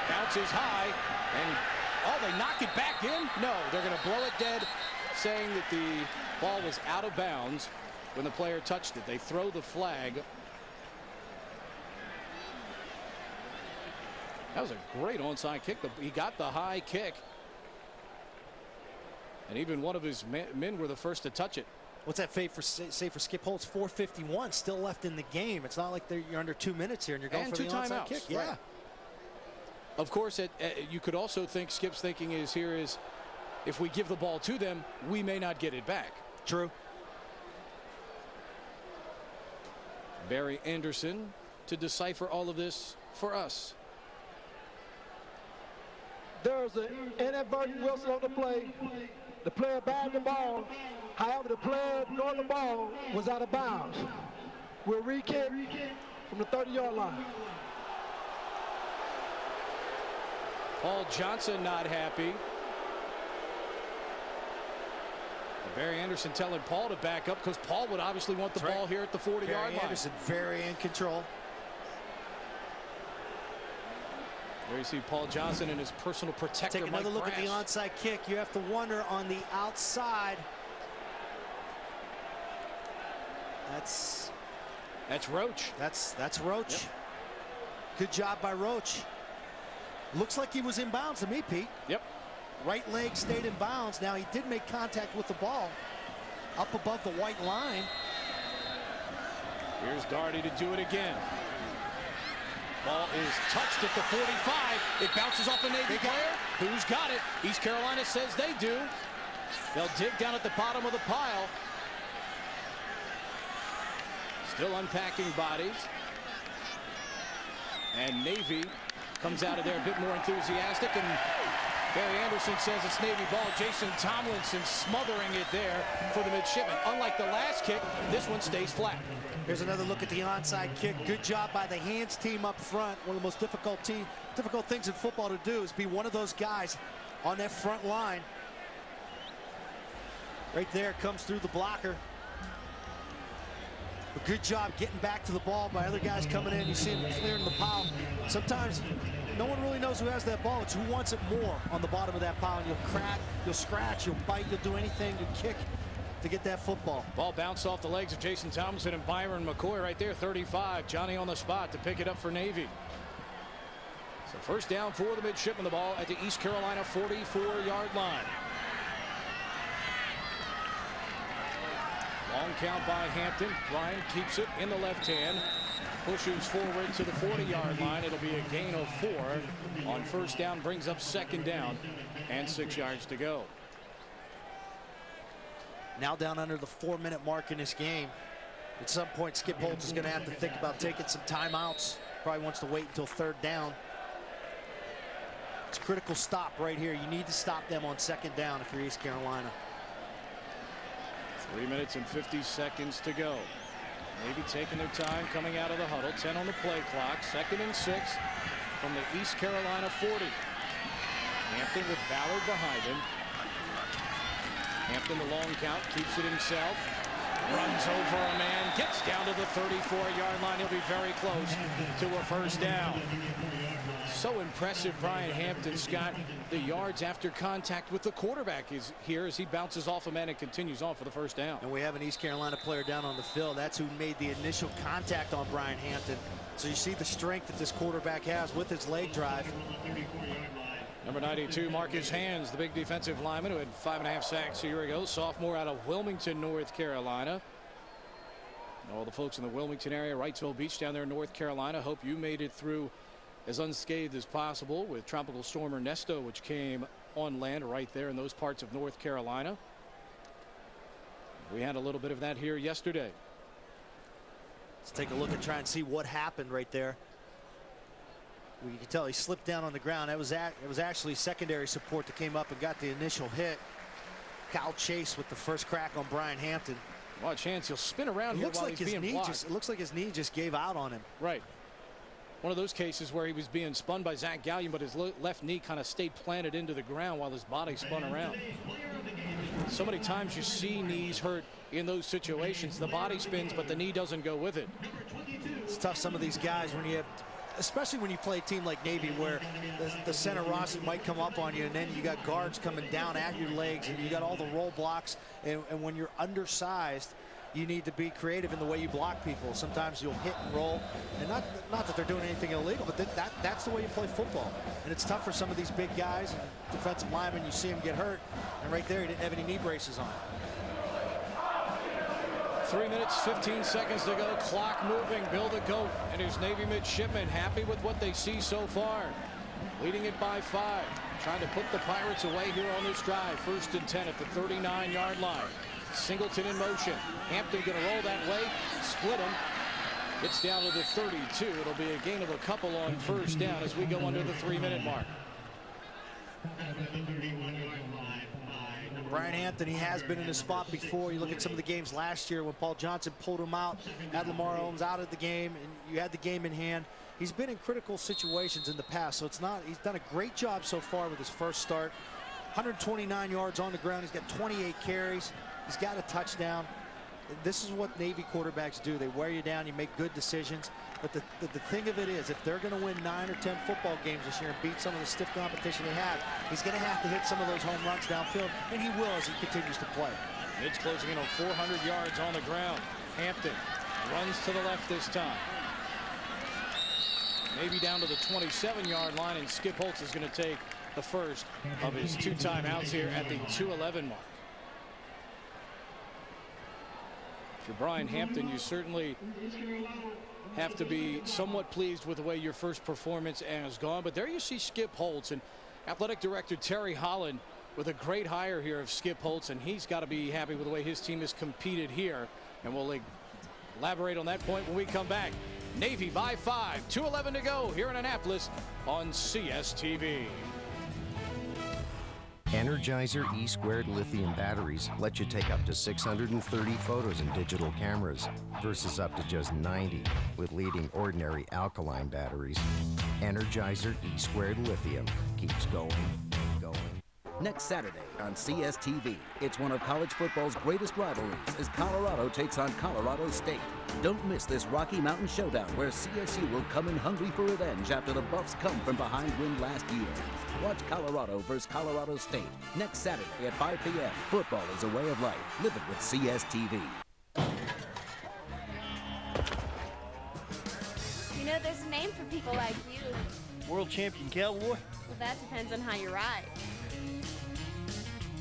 Bounces high, and they knock it back in? No, they're going to blow it dead, saying that the ball was out of bounds. when the player touched it. They throw the flag. That was a great onside kick. He got the high kick. And even one of his men were the first to touch it. What's that say for Skip Holtz? 4:51 still left in the game. It's not like you're under 2 minutes here and you're going for the onside kick. Yeah. Right. Of course, you could also think Skip's thinking is if we give the ball to them, we may not get it back. True. Barry Anderson to decipher all of this for us. There's an inadvertent whistle on the play. The player bagged the ball. However, the player throwing the ball was out of bounds. We'll re-kick from the 30-yard line. Paul Johnson not happy. Barry Anderson telling Paul to back up because Paul would obviously want the ball here at the 40-yard line. Anderson very in control. There you see Paul Johnson and his personal protector. Take another look at the onside kick. You have to wonder on the outside. That's Roach. That's Roach. Yep. Good job by Roach. Looks like he was in bounds to me, Pete. Yep. Right leg stayed in bounds. Now he did make contact with the ball up above the white line. Here's Darty to do it again. Ball is touched at the 45. It bounces off a Navy player. Who's got it? East Carolina says they do. They'll dig down at the bottom of the pile. Still unpacking bodies. And Navy comes out of there a bit more enthusiastic. And Barry Anderson says it's Navy ball. Jason Tomlinson smothering it there for the midshipman. Unlike the last kick, this one stays flat. Here's another look at the onside kick. Good job by the hands team up front. One of the most difficult things in football to do is be one of those guys on that front line. Right there, comes through the blocker. A good job getting back to the ball by other guys coming in. You see him clearing the pile. Sometimes no one really knows who has that ball. It's who wants it more on the bottom of that pile. And you'll crack, you'll scratch, you'll bite, you'll do anything to kick to get that football. Ball bounced off the legs of Jason Tomlinson and Byron McCoy right there, 35. Johnny on the spot to pick it up for Navy. So first down for the midshipman. The ball at the East Carolina 44-yard line. Long count by Hampton. Ryan keeps it in the left hand. Pushes forward to the 40-yard line. It'll be a gain of 4 on first down. Brings up second down and 6 yards to go. Now down under the 4-minute mark in this game. At some point, Skip Holtz is going to have to think about taking some timeouts. Probably wants to wait until third down. It's a critical stop right here. You need to stop them on second down if you're East Carolina. 3 minutes and 50 seconds to go. Navy taking their time coming out of the huddle. 10 on the play clock. 2nd and 6 from the East Carolina 40. Hampton with Ballard behind him. Hampton, the long count, keeps it himself. Runs over a man, gets down to the 34-yard line. He'll be very close to a first down. So impressive, Brian Hampton, Scott. The yards after contact with the quarterback is here as he bounces off a man and continues on for the first down. And we have an East Carolina player down on the field. That's who made the initial contact on Brian Hampton. So you see the strength that this quarterback has with his leg drive. Number 92, Marcus Hands, the big defensive lineman who had 5.5 sacks a year ago. Sophomore out of Wilmington, North Carolina. All the folks in the Wilmington area, Wrightsville Beach down there in North Carolina, hope you made it through as unscathed as possible with Tropical Storm Ernesto, which came on land right there in those parts of North Carolina. We had a little bit of that here yesterday. Let's take a look and try and see what happened right there. You can tell he slipped down on the ground. It was actually secondary support that came up and got the initial hit. Kyle Chase with the first crack on Brian Hampton. Well, a chance he'll spin around here while he's being blocked. It looks like his knee just gave out on him. Right. One of those cases where he was being spun by Zach Gallion, but his left knee kind of stayed planted into the ground while his body spun around. So many times you see knees hurt in those situations. The body spins, but the knee doesn't go with it. It's tough, some of these guys, when you have, especially when you play a team like Navy where the center Rossi might come up on you and then you got guards coming down at your legs and you got all the roll blocks, and when you're undersized you need to be creative in the way you block people. Sometimes you'll hit and roll, and not that they're doing anything illegal, but that's the way you play football. And it's tough for some of these big guys and defensive linemen. You see him get hurt, and right there he didn't have any knee braces on. 3 minutes, 15 seconds to go. Clock moving. Bill the GOAT and his Navy midshipmen happy with what they see so far. Leading it by 5. Trying to put the Pirates away here on this drive. 1st and 10 at the 39-yard line. Singleton in motion. Hampton going to roll that way. Split him. It's down to the 32. It'll be a gain of a couple on 1st down as we go under the 3-minute mark. Brian Hampton, he has been in this spot before. You look at some of the games last year when Paul Johnson pulled him out, had Lamar Owens out of the game, and you had the game in hand. He's been in critical situations in the past, so it's not, he's done a great job so far with his first start. 129 yards on the ground. He's got 28 carries. He's got a touchdown. This is what Navy quarterbacks do. They wear you down. You make good decisions. But the thing of it is, if they're going to win 9 or 10 football games this year and beat some of the stiff competition they have, he's going to have to hit some of those home runs downfield, and he will as he continues to play. It's closing in on 400 yards on the ground. Hampton runs to the left this time. Maybe down to the 27-yard line, and Skip Holtz is going to take the first of his 2 timeouts here at the 2:11 mark. If you're Brian Hampton, you certainly have to be somewhat pleased with the way your first performance has gone. But there you see Skip Holtz and athletic director Terry Holland with a great hire here of Skip Holtz, and he's got to be happy with the way his team has competed here. And we'll elaborate on that point when we come back. Navy by 5, 2:11 to go here in Annapolis on CSTV. Energizer E² lithium batteries let you take up to 630 photos in digital cameras versus up to just 90 with leading ordinary alkaline batteries. Energizer E² lithium keeps going. Next Saturday on CSTV, it's one of college football's greatest rivalries as Colorado takes on Colorado State. Don't miss this Rocky Mountain showdown where CSU will come in hungry for revenge after the Buffs come from behind win last year. Watch Colorado versus Colorado State next Saturday at 5 p.m. Football is a way of life. Live it with CSTV. You know, there's a name for people like you. World champion cowboy? Well, that depends on how you ride.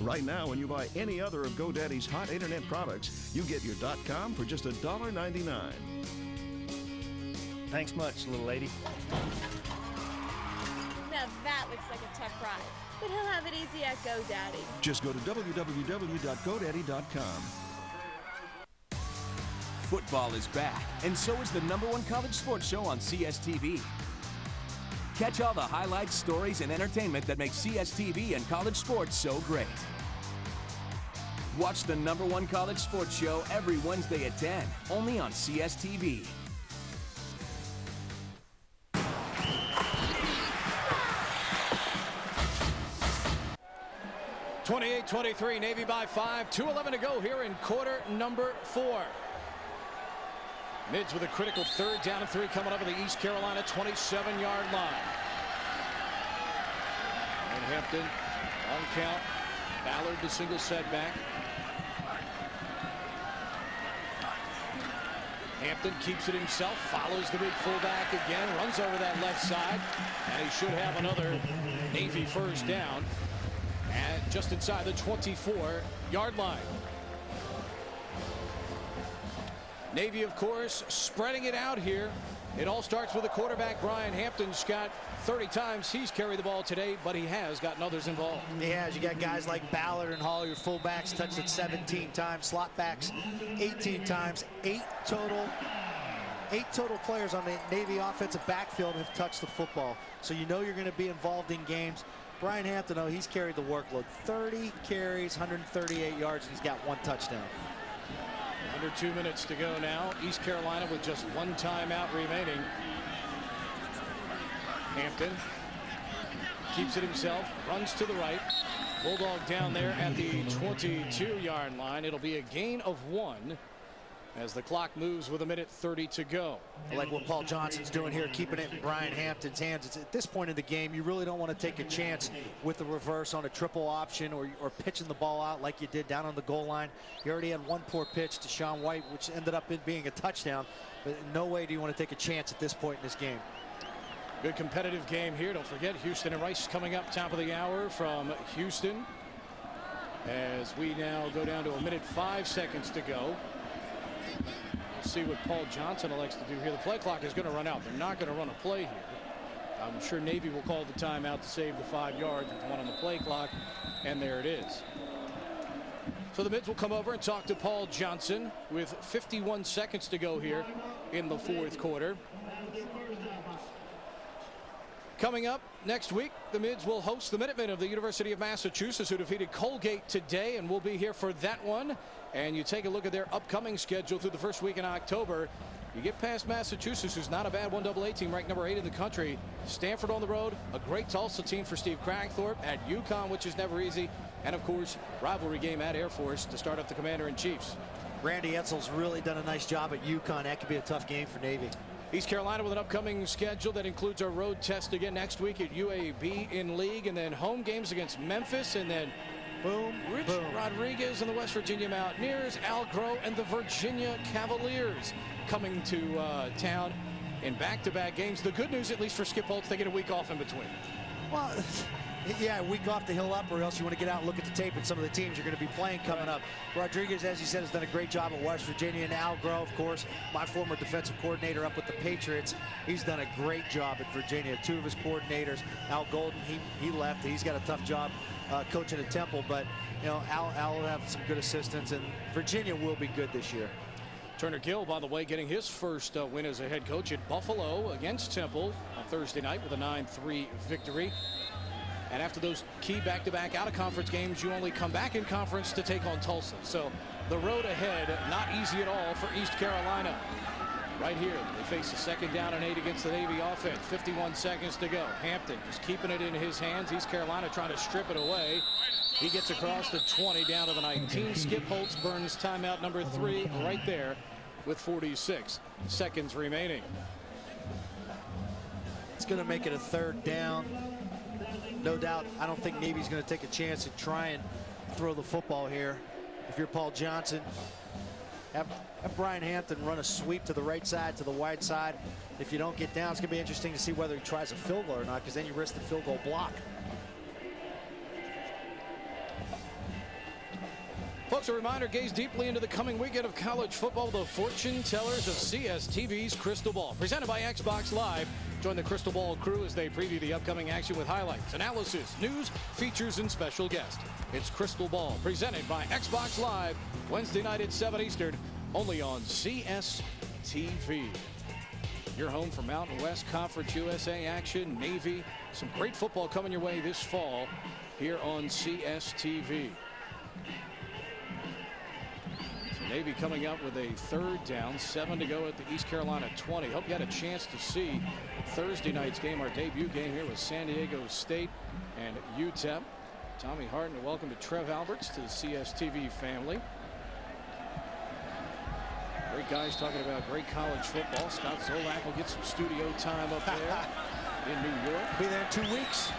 Right now, when you buy any other of GoDaddy's hot internet products, you get your .com for just $1.99. Thanks much, little lady. Now that looks like a tough ride, but he'll have it easy at GoDaddy. Just go to www.godaddy.com. Football is back, and so is the #1 college sports show on CSTV. Catch all the highlights, stories, and entertainment that make CSTV and college sports so great. Watch the #1 college sports show every Wednesday at 10, only on CSTV. (28-23) Navy by 5, 2:11 to go here in quarter number 4. Mids with a critical 3rd down and 3 coming up at the East Carolina 27-yard line. And Hampton on count. Ballard the single setback. Hampton keeps it himself, follows the big fullback again, runs over that left side, and he should have another Navy 1st down and just inside the 24-yard line. Navy, of course, spreading it out here. It all starts with the quarterback, Brian Hampton. Scott, 30 times he's carried the ball today, but he has gotten others involved. He has. You got guys like Ballard and Hall, your fullbacks, touched it 17 times, slot backs 18 times, 8 total players on the Navy offensive backfield have touched the football. So you know you're going to be involved in games. Brian Hampton, though, he's carried the workload. 30 carries, 138 yards, and he's got 1 touchdown. Under 2 minutes to go now. East Carolina with just 1 timeout remaining. Hampton keeps it himself, runs to the right. Bulldog down there at the 22-yard line. It'll be a gain of 1 as the clock moves with 1:30 to go. I like what Paul Johnson's doing here, keeping it in Brian Hampton's hands. It's at this point in the game, you really don't want to take a chance with the reverse on a triple option or pitching the ball out like you did down on the goal line. You already had one poor pitch to Shaun White, which ended up being a touchdown. But in no way do you want to take a chance at this point in this game. Good competitive game here. Don't forget, Houston and Rice coming up top of the hour from Houston. As we now go down to 1:05 to go. We'll see what Paul Johnson elects to do here. The play clock is going to run out. They're not going to run a play here. I'm sure Navy will call the timeout to save the 5 yards with one on the play clock. And there it is. So the Mids will come over and talk to Paul Johnson with 51 seconds to go here in the 4th quarter. Coming up next week, the Mids will host the Minutemen of the University of Massachusetts, who defeated Colgate today, and we'll be here for that one. And you take a look at their upcoming schedule through the first week in October. You get past Massachusetts, who's not a bad 1AA team, ranked number 8 in the country. Stanford on the road, a great Tulsa team for Steve Cragthorpe, at UConn, which is never easy, and of course, rivalry game at Air Force to start up the Commander-in-Chiefs. Randy Edsall's really done a nice job at UConn. That could be a tough game for Navy. East Carolina with an upcoming schedule that includes a road test again next week at UAB in league, and then home games against Memphis, and then Rich Rodriguez and the West Virginia Mountaineers, Al Groh and the Virginia Cavaliers coming to town in back-to-back games. The good news, at least for Skip Holtz, they get a week off in between. Well, yeah, a week off to heal up, or else you want to get out and look at the tape and some of the teams you're going to be playing coming up. Rodriguez, as you said, has done a great job at West Virginia. And Al Groh, of course, my former defensive coordinator up with the Patriots. He's done a great job at Virginia. 2 of his coordinators, Al Golden, he left. He's got a tough job coaching at Temple, but you know, Al will have some good assistants, and Virginia will be good this year. Turner Gill, by the way, getting his first win as a head coach at Buffalo against Temple on Thursday night with a 9-3 victory. And after those key back-to-back out-of-conference games, you only come back in conference to take on Tulsa. So the road ahead, not easy at all for East Carolina. Right here, they face a 2nd down and 8 against the Navy offense. 51 seconds to go. Hampton just keeping it in his hands. East Carolina trying to strip it away. He gets across the 20 down to the 19. Skip Holtz burns timeout number 3 right there with 46 seconds remaining. It's going to make it a 3rd down. No doubt, I don't think Navy's going to take a chance and try and throw the football here. If you're Paul Johnson, have Brian Hampton run a sweep to the right side, to the wide side. If you don't get down, it's going to be interesting to see whether he tries a field goal or not, because then you risk the field goal block. Folks, a reminder, gaze deeply into the coming weekend of college football, the fortune tellers of CSTV's Crystal Ball. Presented by Xbox Live. Join the Crystal Ball crew as they preview the upcoming action with highlights, analysis, news, features, and special guests. It's Crystal Ball, presented by Xbox Live, Wednesday night at 7 Eastern, only on CSTV. Your home for Mountain West Conference USA action, Navy. Some great football coming your way this fall here on CSTV. Navy coming up with a 3rd down, 7 to go at the East Carolina 20. Hope you had a chance to see Thursday night's game, our debut game here with San Diego State and UTEP. Tommy Harden, and welcome to Trev Alberts to the CSTV family. Great guys talking about great college football. Scott Zolak will get some studio time up there in New York. Be there in 2 weeks.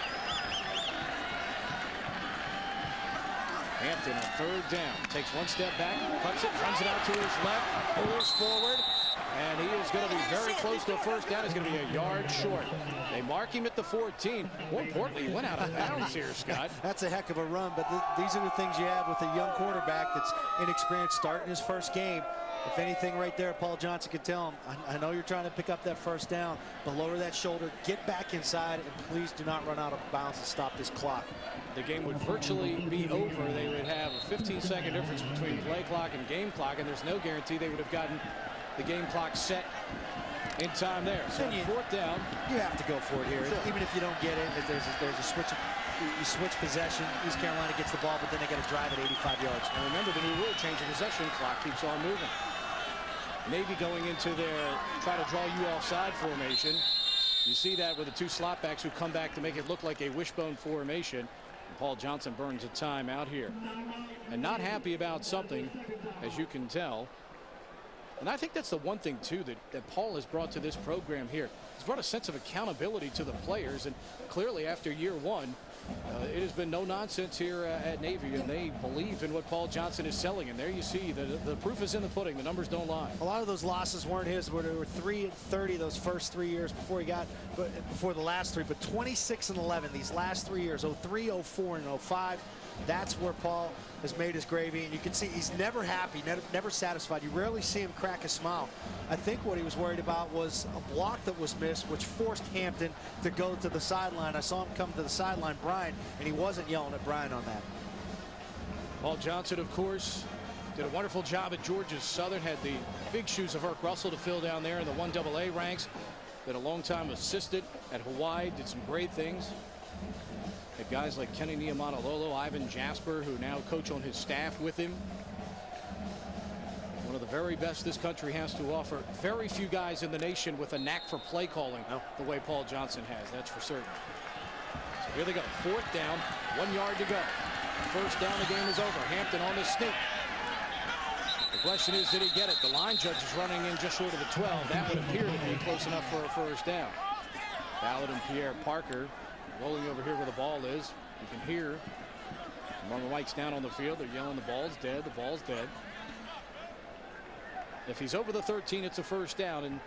Hampton on 3rd down, takes 1 step back, cuts it, runs it out to his left, pulls forward, and he is going to be very close to a 1st down. He's going to be a yard short. They mark him at the 14. More importantly, he went out of bounds here, Scott. That's a heck of a run, but these are the things you have with a young quarterback that's inexperienced, starting his first game. If anything right there, Paul Johnson could tell him, I know you're trying to pick up that 1st down, but lower that shoulder, get back inside, and please do not run out of bounds and stop this clock. The game would virtually be over. They would have a 15-second difference between play clock and game clock, and there's no guarantee they would have gotten the game clock set in time there. So 4th down. You have to go for it here. Sure. Even if you don't get it, there's a switch. You switch possession. East Carolina gets the ball, but then they got to drive it 85 yards. And remember, the new rule change, the possession clock keeps on moving. Navy going into their try to draw you offside formation. You see that with the 2 slot backs who come back to make it look like a wishbone formation. And Paul Johnson burns a time out here. And not happy about something, as you can tell. And I think that's the one thing, too, that Paul has brought to this program here. He's brought a sense of accountability to the players. And clearly, after year one, it has been no nonsense here at Navy, and they believe in what Paul Johnson is selling. And there you see the proof is in the pudding. The numbers don't lie. A lot of those losses weren't his. Where they were 3-30 those first 3 years before the last three. But 26-11 these last 3 years, 03, 04, and 05. That's where Paul has made his gravy, and you can see he's never happy, never satisfied. You rarely see him crack a smile. I think what he was worried about was a block that was missed, which forced Hampton to go to the sideline. I saw him come to the sideline, Brian, and he wasn't yelling at Brian on that. Paul Johnson, of course, did a wonderful job at Georgia Southern, had the big shoes of Herc Russell to fill down there in the 1AA ranks. Been a long-time assistant at Hawaii, did some great things. Had guys like Kenny Niamanalolo, Ivan Jasper, who now coach on his staff with him. One of the very best this country has to offer. Very few guys in the nation with a knack for play calling the way Paul Johnson has, that's for certain. So here they go, 4th down, 1 yard to go. First down, the game is over. Hampton on the sneak. The question is, did he get it? The line judge is running in just short of the 12. That would appear to be close enough for a first down. Ballard and Pierre Parker rolling over here where the ball is. You can hear among the mics down on the field. They're yelling, the ball's dead, the ball's dead. If he's over the 13, it's a first down, and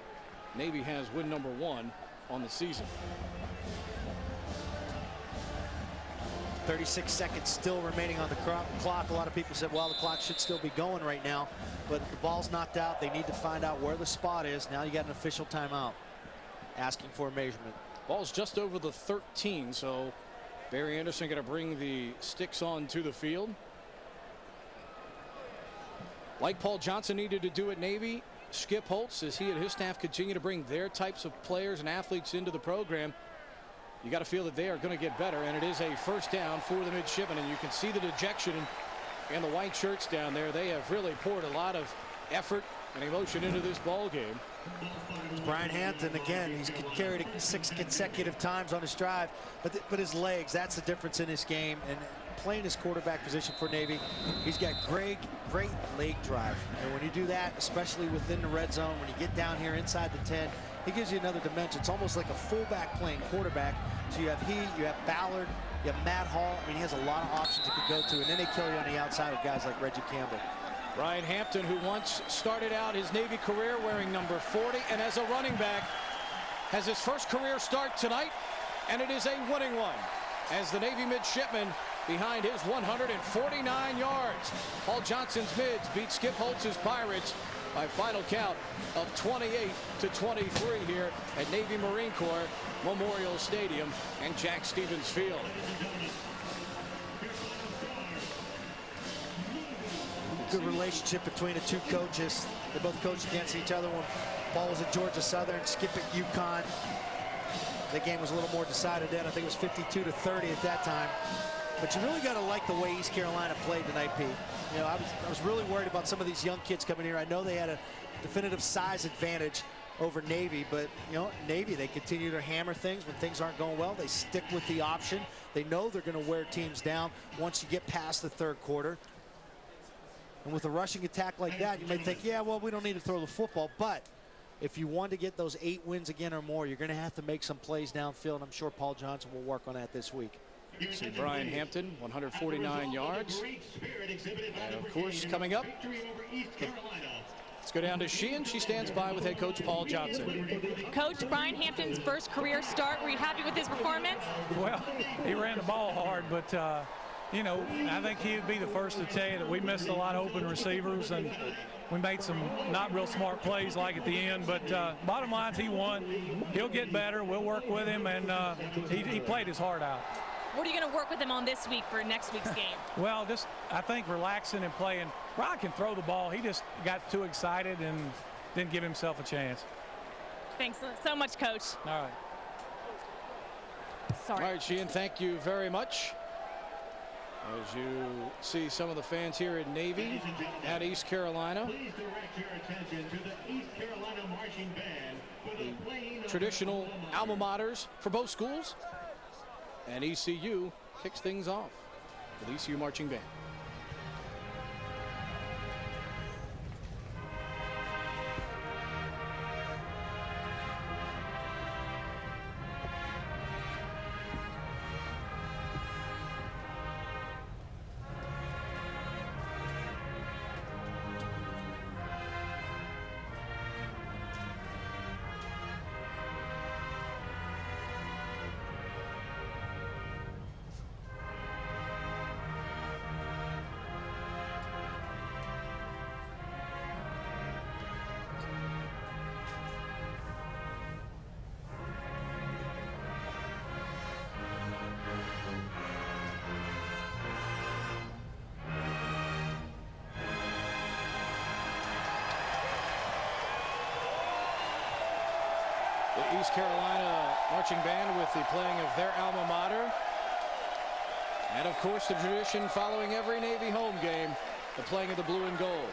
Navy has win number 1 on the season. 36 seconds still remaining on the clock. A lot of people said, well, the clock should still be going right now, but the ball's knocked out. They need to find out where the spot is. Now you got an official timeout asking for a measurement. Ball's just over the 13, so Barry Anderson going to bring the sticks on to the field. Like Paul Johnson needed to do at Navy, Skip Holtz, as he and his staff continue to bring their types of players and athletes into the program, you got to feel that they are going to get better, and it is a first down for the midshipmen, and you can see the dejection in the white shirts down there. They have really poured a lot of effort and emotion into this ball game. Brian Hampton, again, he's carried it 6 consecutive times on his drive, but his legs, that's the difference in his game. And playing his quarterback position for Navy, he's got great leg drive. And when you do that, especially within the red zone, when you get down here inside the 10, he gives you another dimension. It's almost like a fullback playing quarterback. So you have Ballard, you have Matt Hall. I mean, he has a lot of options he could go to, and then they kill you on the outside with guys like Reggie Campbell. Brian Hampton, who once started out his Navy career wearing number 40 and as a running back, has his first career start tonight, and it is a winning one as the Navy midshipman behind his 149 yards. Paul Johnson's mids beat Skip Holtz's Pirates by final count of 28-23 here at Navy Marine Corps Memorial Stadium and Jack Stevens Field. Good relationship between the two coaches. They both coached against each other when Paul was at Georgia Southern, Skip at UConn. The game was a little more decided then. I think it was 52-30 at that time. But you really got to like the way East Carolina played tonight, Pete. You know, I was really worried about some of these young kids coming here. I know they had a definitive size advantage over Navy, but you know, Navy, they continue to hammer things when things aren't going well. They stick with the option. They know they're going to wear teams down once you get past the third quarter. And with a rushing attack like that, you may think, yeah, well, we don't need to throw the football. But if you want to get those 8 wins again or more, you're going to have to make some plays downfield. I'm sure Paul Johnson will work on that this week. See Brian Hampton, 149 yards. And of course, coming up, let's go down to Sheehan. She stands by with head coach Paul Johnson. Coach, Brian Hampton's first career start. Were you happy with his performance? Well, he ran the ball hard, but you know, I think he would be the first to tell you that we missed a lot of open receivers and we made some not real smart plays like at the end. But bottom line is he won. He'll get better. We'll work with him, and he played his heart out. What are you going to work with him on this week for next week's game? Well, just I think relaxing and playing. Rod can throw the ball. He just got too excited and didn't give himself a chance. Thanks so much, Coach. All right. Sorry. All right, Sheehan, thank you very much. As you see some of the fans here at Navy at East Carolina. The traditional alma maters for both schools. And ECU kicks things off with ECU Marching Band. The East Carolina marching band with the playing of their alma mater. And of course the tradition following every Navy home game, the playing of the blue and gold.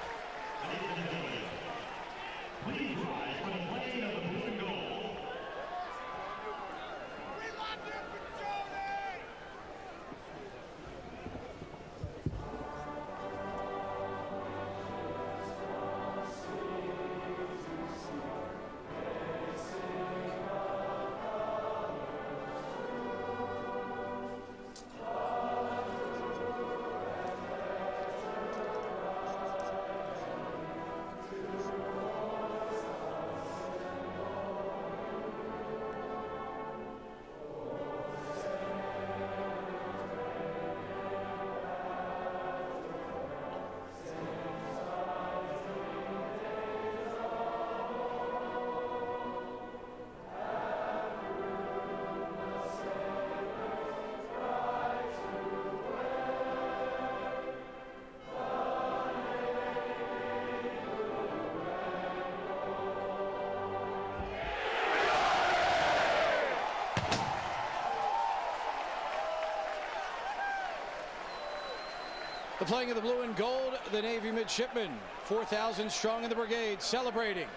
The playing of the blue and gold, the Navy midshipmen, 4,000 strong in the brigade, celebrating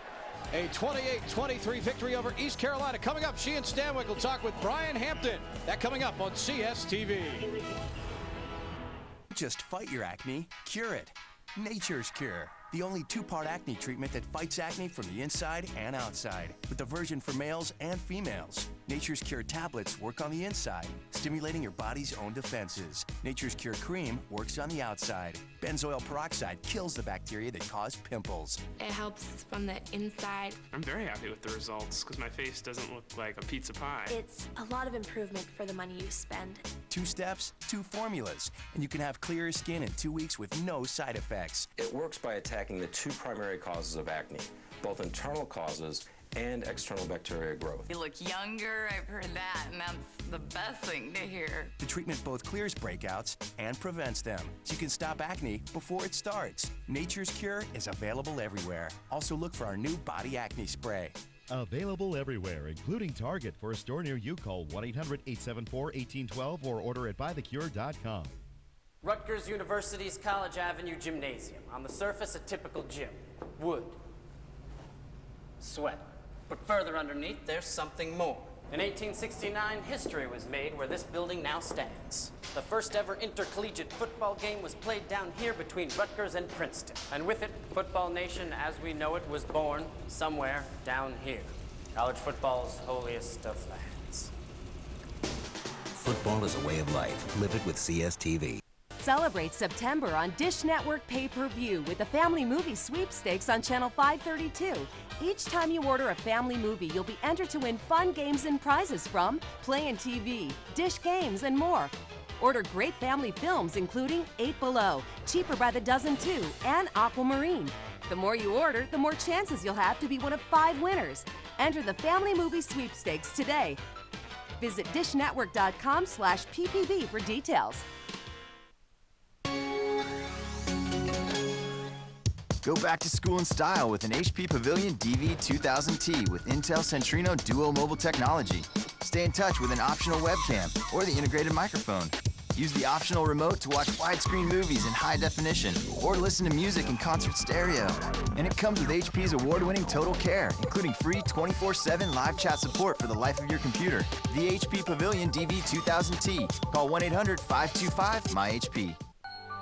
a 28-23 victory over East Carolina. Coming up, she and Stanwyck will talk with Brian Hampton. That coming up on CSTV. Just fight your acne, cure it. Nature's Cure, the only two-part acne treatment that fights acne from the inside and outside, with a version for males and females. Nature's Cure tablets work on the inside, stimulating your body's own defenses. Nature's Cure cream works on the outside. Benzoyl peroxide kills the bacteria that cause pimples. It helps from the inside. I'm very happy with the results because my face doesn't look like a pizza pie. It's a lot of improvement for the money you spend. 2 steps, 2 formulas, and you can have clearer skin in 2 weeks with no side effects. It works by attacking the 2 primary causes of acne, both internal causes and external bacteria growth. You look younger, I've heard that, and that's the best thing to hear. The treatment both clears breakouts and prevents them, so you can stop acne before it starts. Nature's Cure is available everywhere. Also look for our new body acne spray. Available everywhere, including Target. For a store near you, call 1-800-874-1812 or order at buythecure.com. Rutgers University's College Avenue Gymnasium. On the surface, a typical gym. Wood. Sweat. But further underneath, there's something more. In 1869, history was made where this building now stands. The first ever intercollegiate football game was played down here between Rutgers and Princeton. And with it, Football Nation as we know it was born somewhere down here. College football's holiest of lands. Football is a way of life. Live it with CSTV. Celebrate September on Dish Network Pay-Per-View with the Family Movie Sweepstakes on Channel 532. Each time you order a family movie, you'll be entered to win fun games and prizes from Play and TV, Dish Games, and more. Order great family films including 8 Below, Cheaper by the Dozen 2, and Aquamarine. The more you order, the more chances you'll have to be one of 5 winners. Enter the Family Movie Sweepstakes today. Visit dishnetwork.com/PPV for details. Go back to school in style with an HP Pavilion DV2000T with Intel Centrino Duo mobile technology. Stay in touch with an optional webcam or the integrated microphone. Use the optional remote to watch widescreen movies in high definition or listen to music in concert stereo. And it comes with HP's award-winning Total Care, including free 24/7 live chat support for the life of your computer. The HP Pavilion DV2000T. Call 1-800-525-MyHP.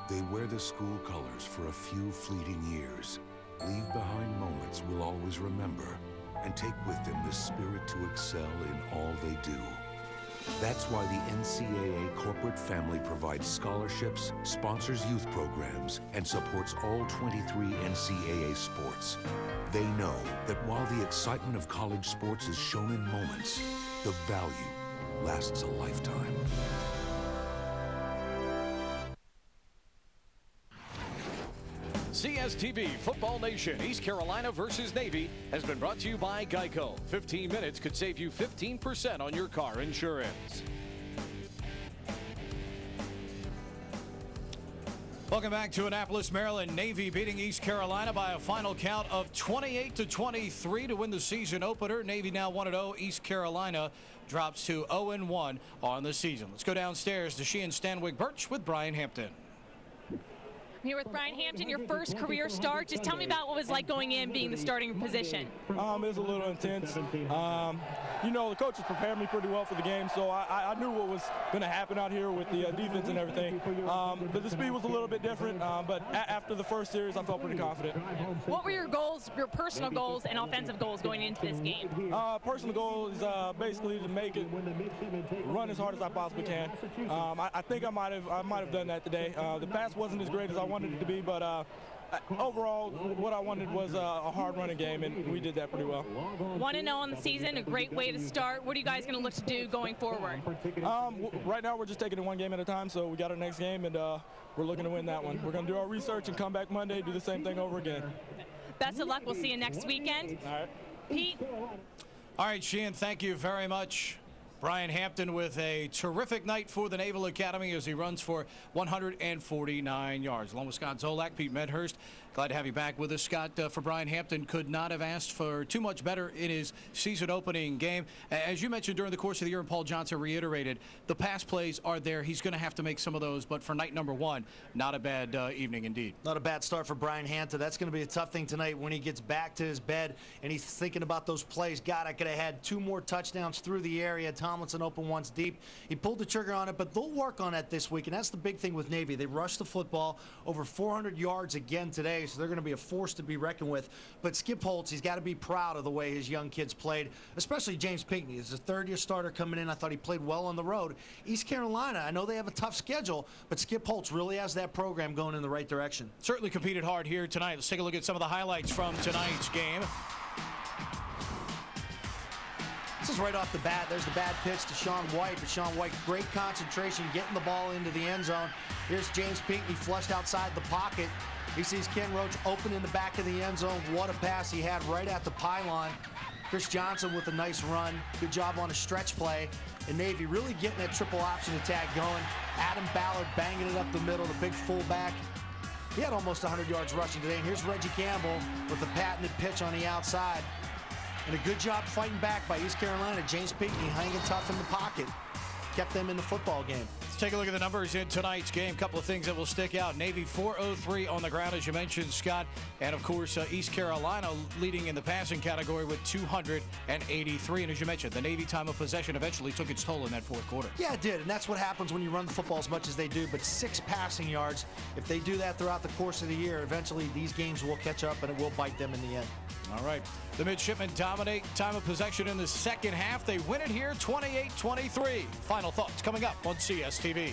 They wear the school colors for a few fleeting years, leave behind moments we'll always remember, and take with them the spirit to excel in all they do. That's why the NCAA corporate family provides scholarships, sponsors youth programs, and supports all 23 NCAA sports. They know that while the excitement of college sports is shown in moments, the value lasts a lifetime. CSTV Football Nation, East Carolina versus Navy, has been brought to you by Geico. 15 minutes could save you 15% on your car insurance. Welcome back to Annapolis, Maryland. Navy beating East Carolina by a final count of 28-23 to win the season opener. Navy now 1-0. East Carolina drops to 0-1 on the season. Let's go downstairs to Sheehan Stanwyck Birch with Brian Hampton. I'm here with Brian Hampton, your first career start. Just tell me about what it was like going in, being the starting position. It was a little intense. You know, the coaches prepared me pretty well for the game, so I knew what was going to happen out here with the defense and everything. But the speed was a little bit different, but after the first series, I felt pretty confident. What were your goals, your personal goals and offensive goals going into this game? Personal goal is basically to make it run as hard as I possibly can. I think I might have done that today. The pass wasn't as great as I wanted it to be, but overall, what I wanted was a hard running game, and we did that pretty well. 1-0 on the season, a great way to start. What are you guys going to look to do going forward? Right now, we're just taking it one game at a time, so we got our next game, and we're looking to win that one. We're going to do our research and come back Monday, do the same thing over again. Best of luck. We'll see you next weekend. All right. Pete. All right, Sheehan, thank you very much. Brian Hampton with a terrific night for the Naval Academy as he runs for 149 yards. Along with Scott Zolak, Pete Medhurst. Glad to have you back with us, Scott. For Brian Hampton, could not have asked for too much better in his season opening game. As you mentioned during the course of the year, and Paul Johnson reiterated, the pass plays are there. He's going to have to make some of those, but for night number one, not a bad evening indeed. Not a bad start for Brian Hampton. That's going to be a tough thing tonight when he gets back to his bed and he's thinking about those plays. God, I could have had 2 more touchdowns through the area. Tomlinson open once deep. He pulled the trigger on it, but they'll work on it this week, and that's the big thing with Navy. They rushed the football over 400 yards again today, so they're going to be a force to be reckoned with. But Skip Holtz, he's got to be proud of the way his young kids played, especially James Pinckney. He's a third-year starter coming in. I thought he played well on the road. East Carolina, I know they have a tough schedule, but Skip Holtz really has that program going in the right direction. Certainly competed hard here tonight. Let's take a look at some of the highlights from tonight's game. This is right off the bat. There's the bad pitch to Sean White, but Sean White, great concentration, getting the ball into the end zone. Here's James Pinckney flushed outside the pocket. He sees Ken Roach open in the back of the end zone. What a pass he had right at the pylon. Chris Johnson with a nice run. Good job on a stretch play. And Navy really getting that triple option attack going. Adam Ballard banging it up the middle, the big fullback. He had almost 100 yards rushing today. And here's Reggie Campbell with the patented pitch on the outside. And a good job fighting back by East Carolina. James Pinckney hanging tough in the pocket. Kept them in the football game. Let's take a look at the numbers in tonight's game. A couple of things that will stick out. Navy 403 on the ground, as you mentioned, Scott. And, of course, East Carolina leading in the passing category with 283. And, as you mentioned, the Navy time of possession eventually took its toll in that fourth quarter. Yeah, it did. And that's what happens when you run the football as much as they do. But 6 passing yards, if they do that throughout the course of the year, eventually these games will catch up and it will bite them in the end. All right. The midshipmen dominate time of possession in the second half. They win it here 28-23. Final thoughts coming up on CSTV.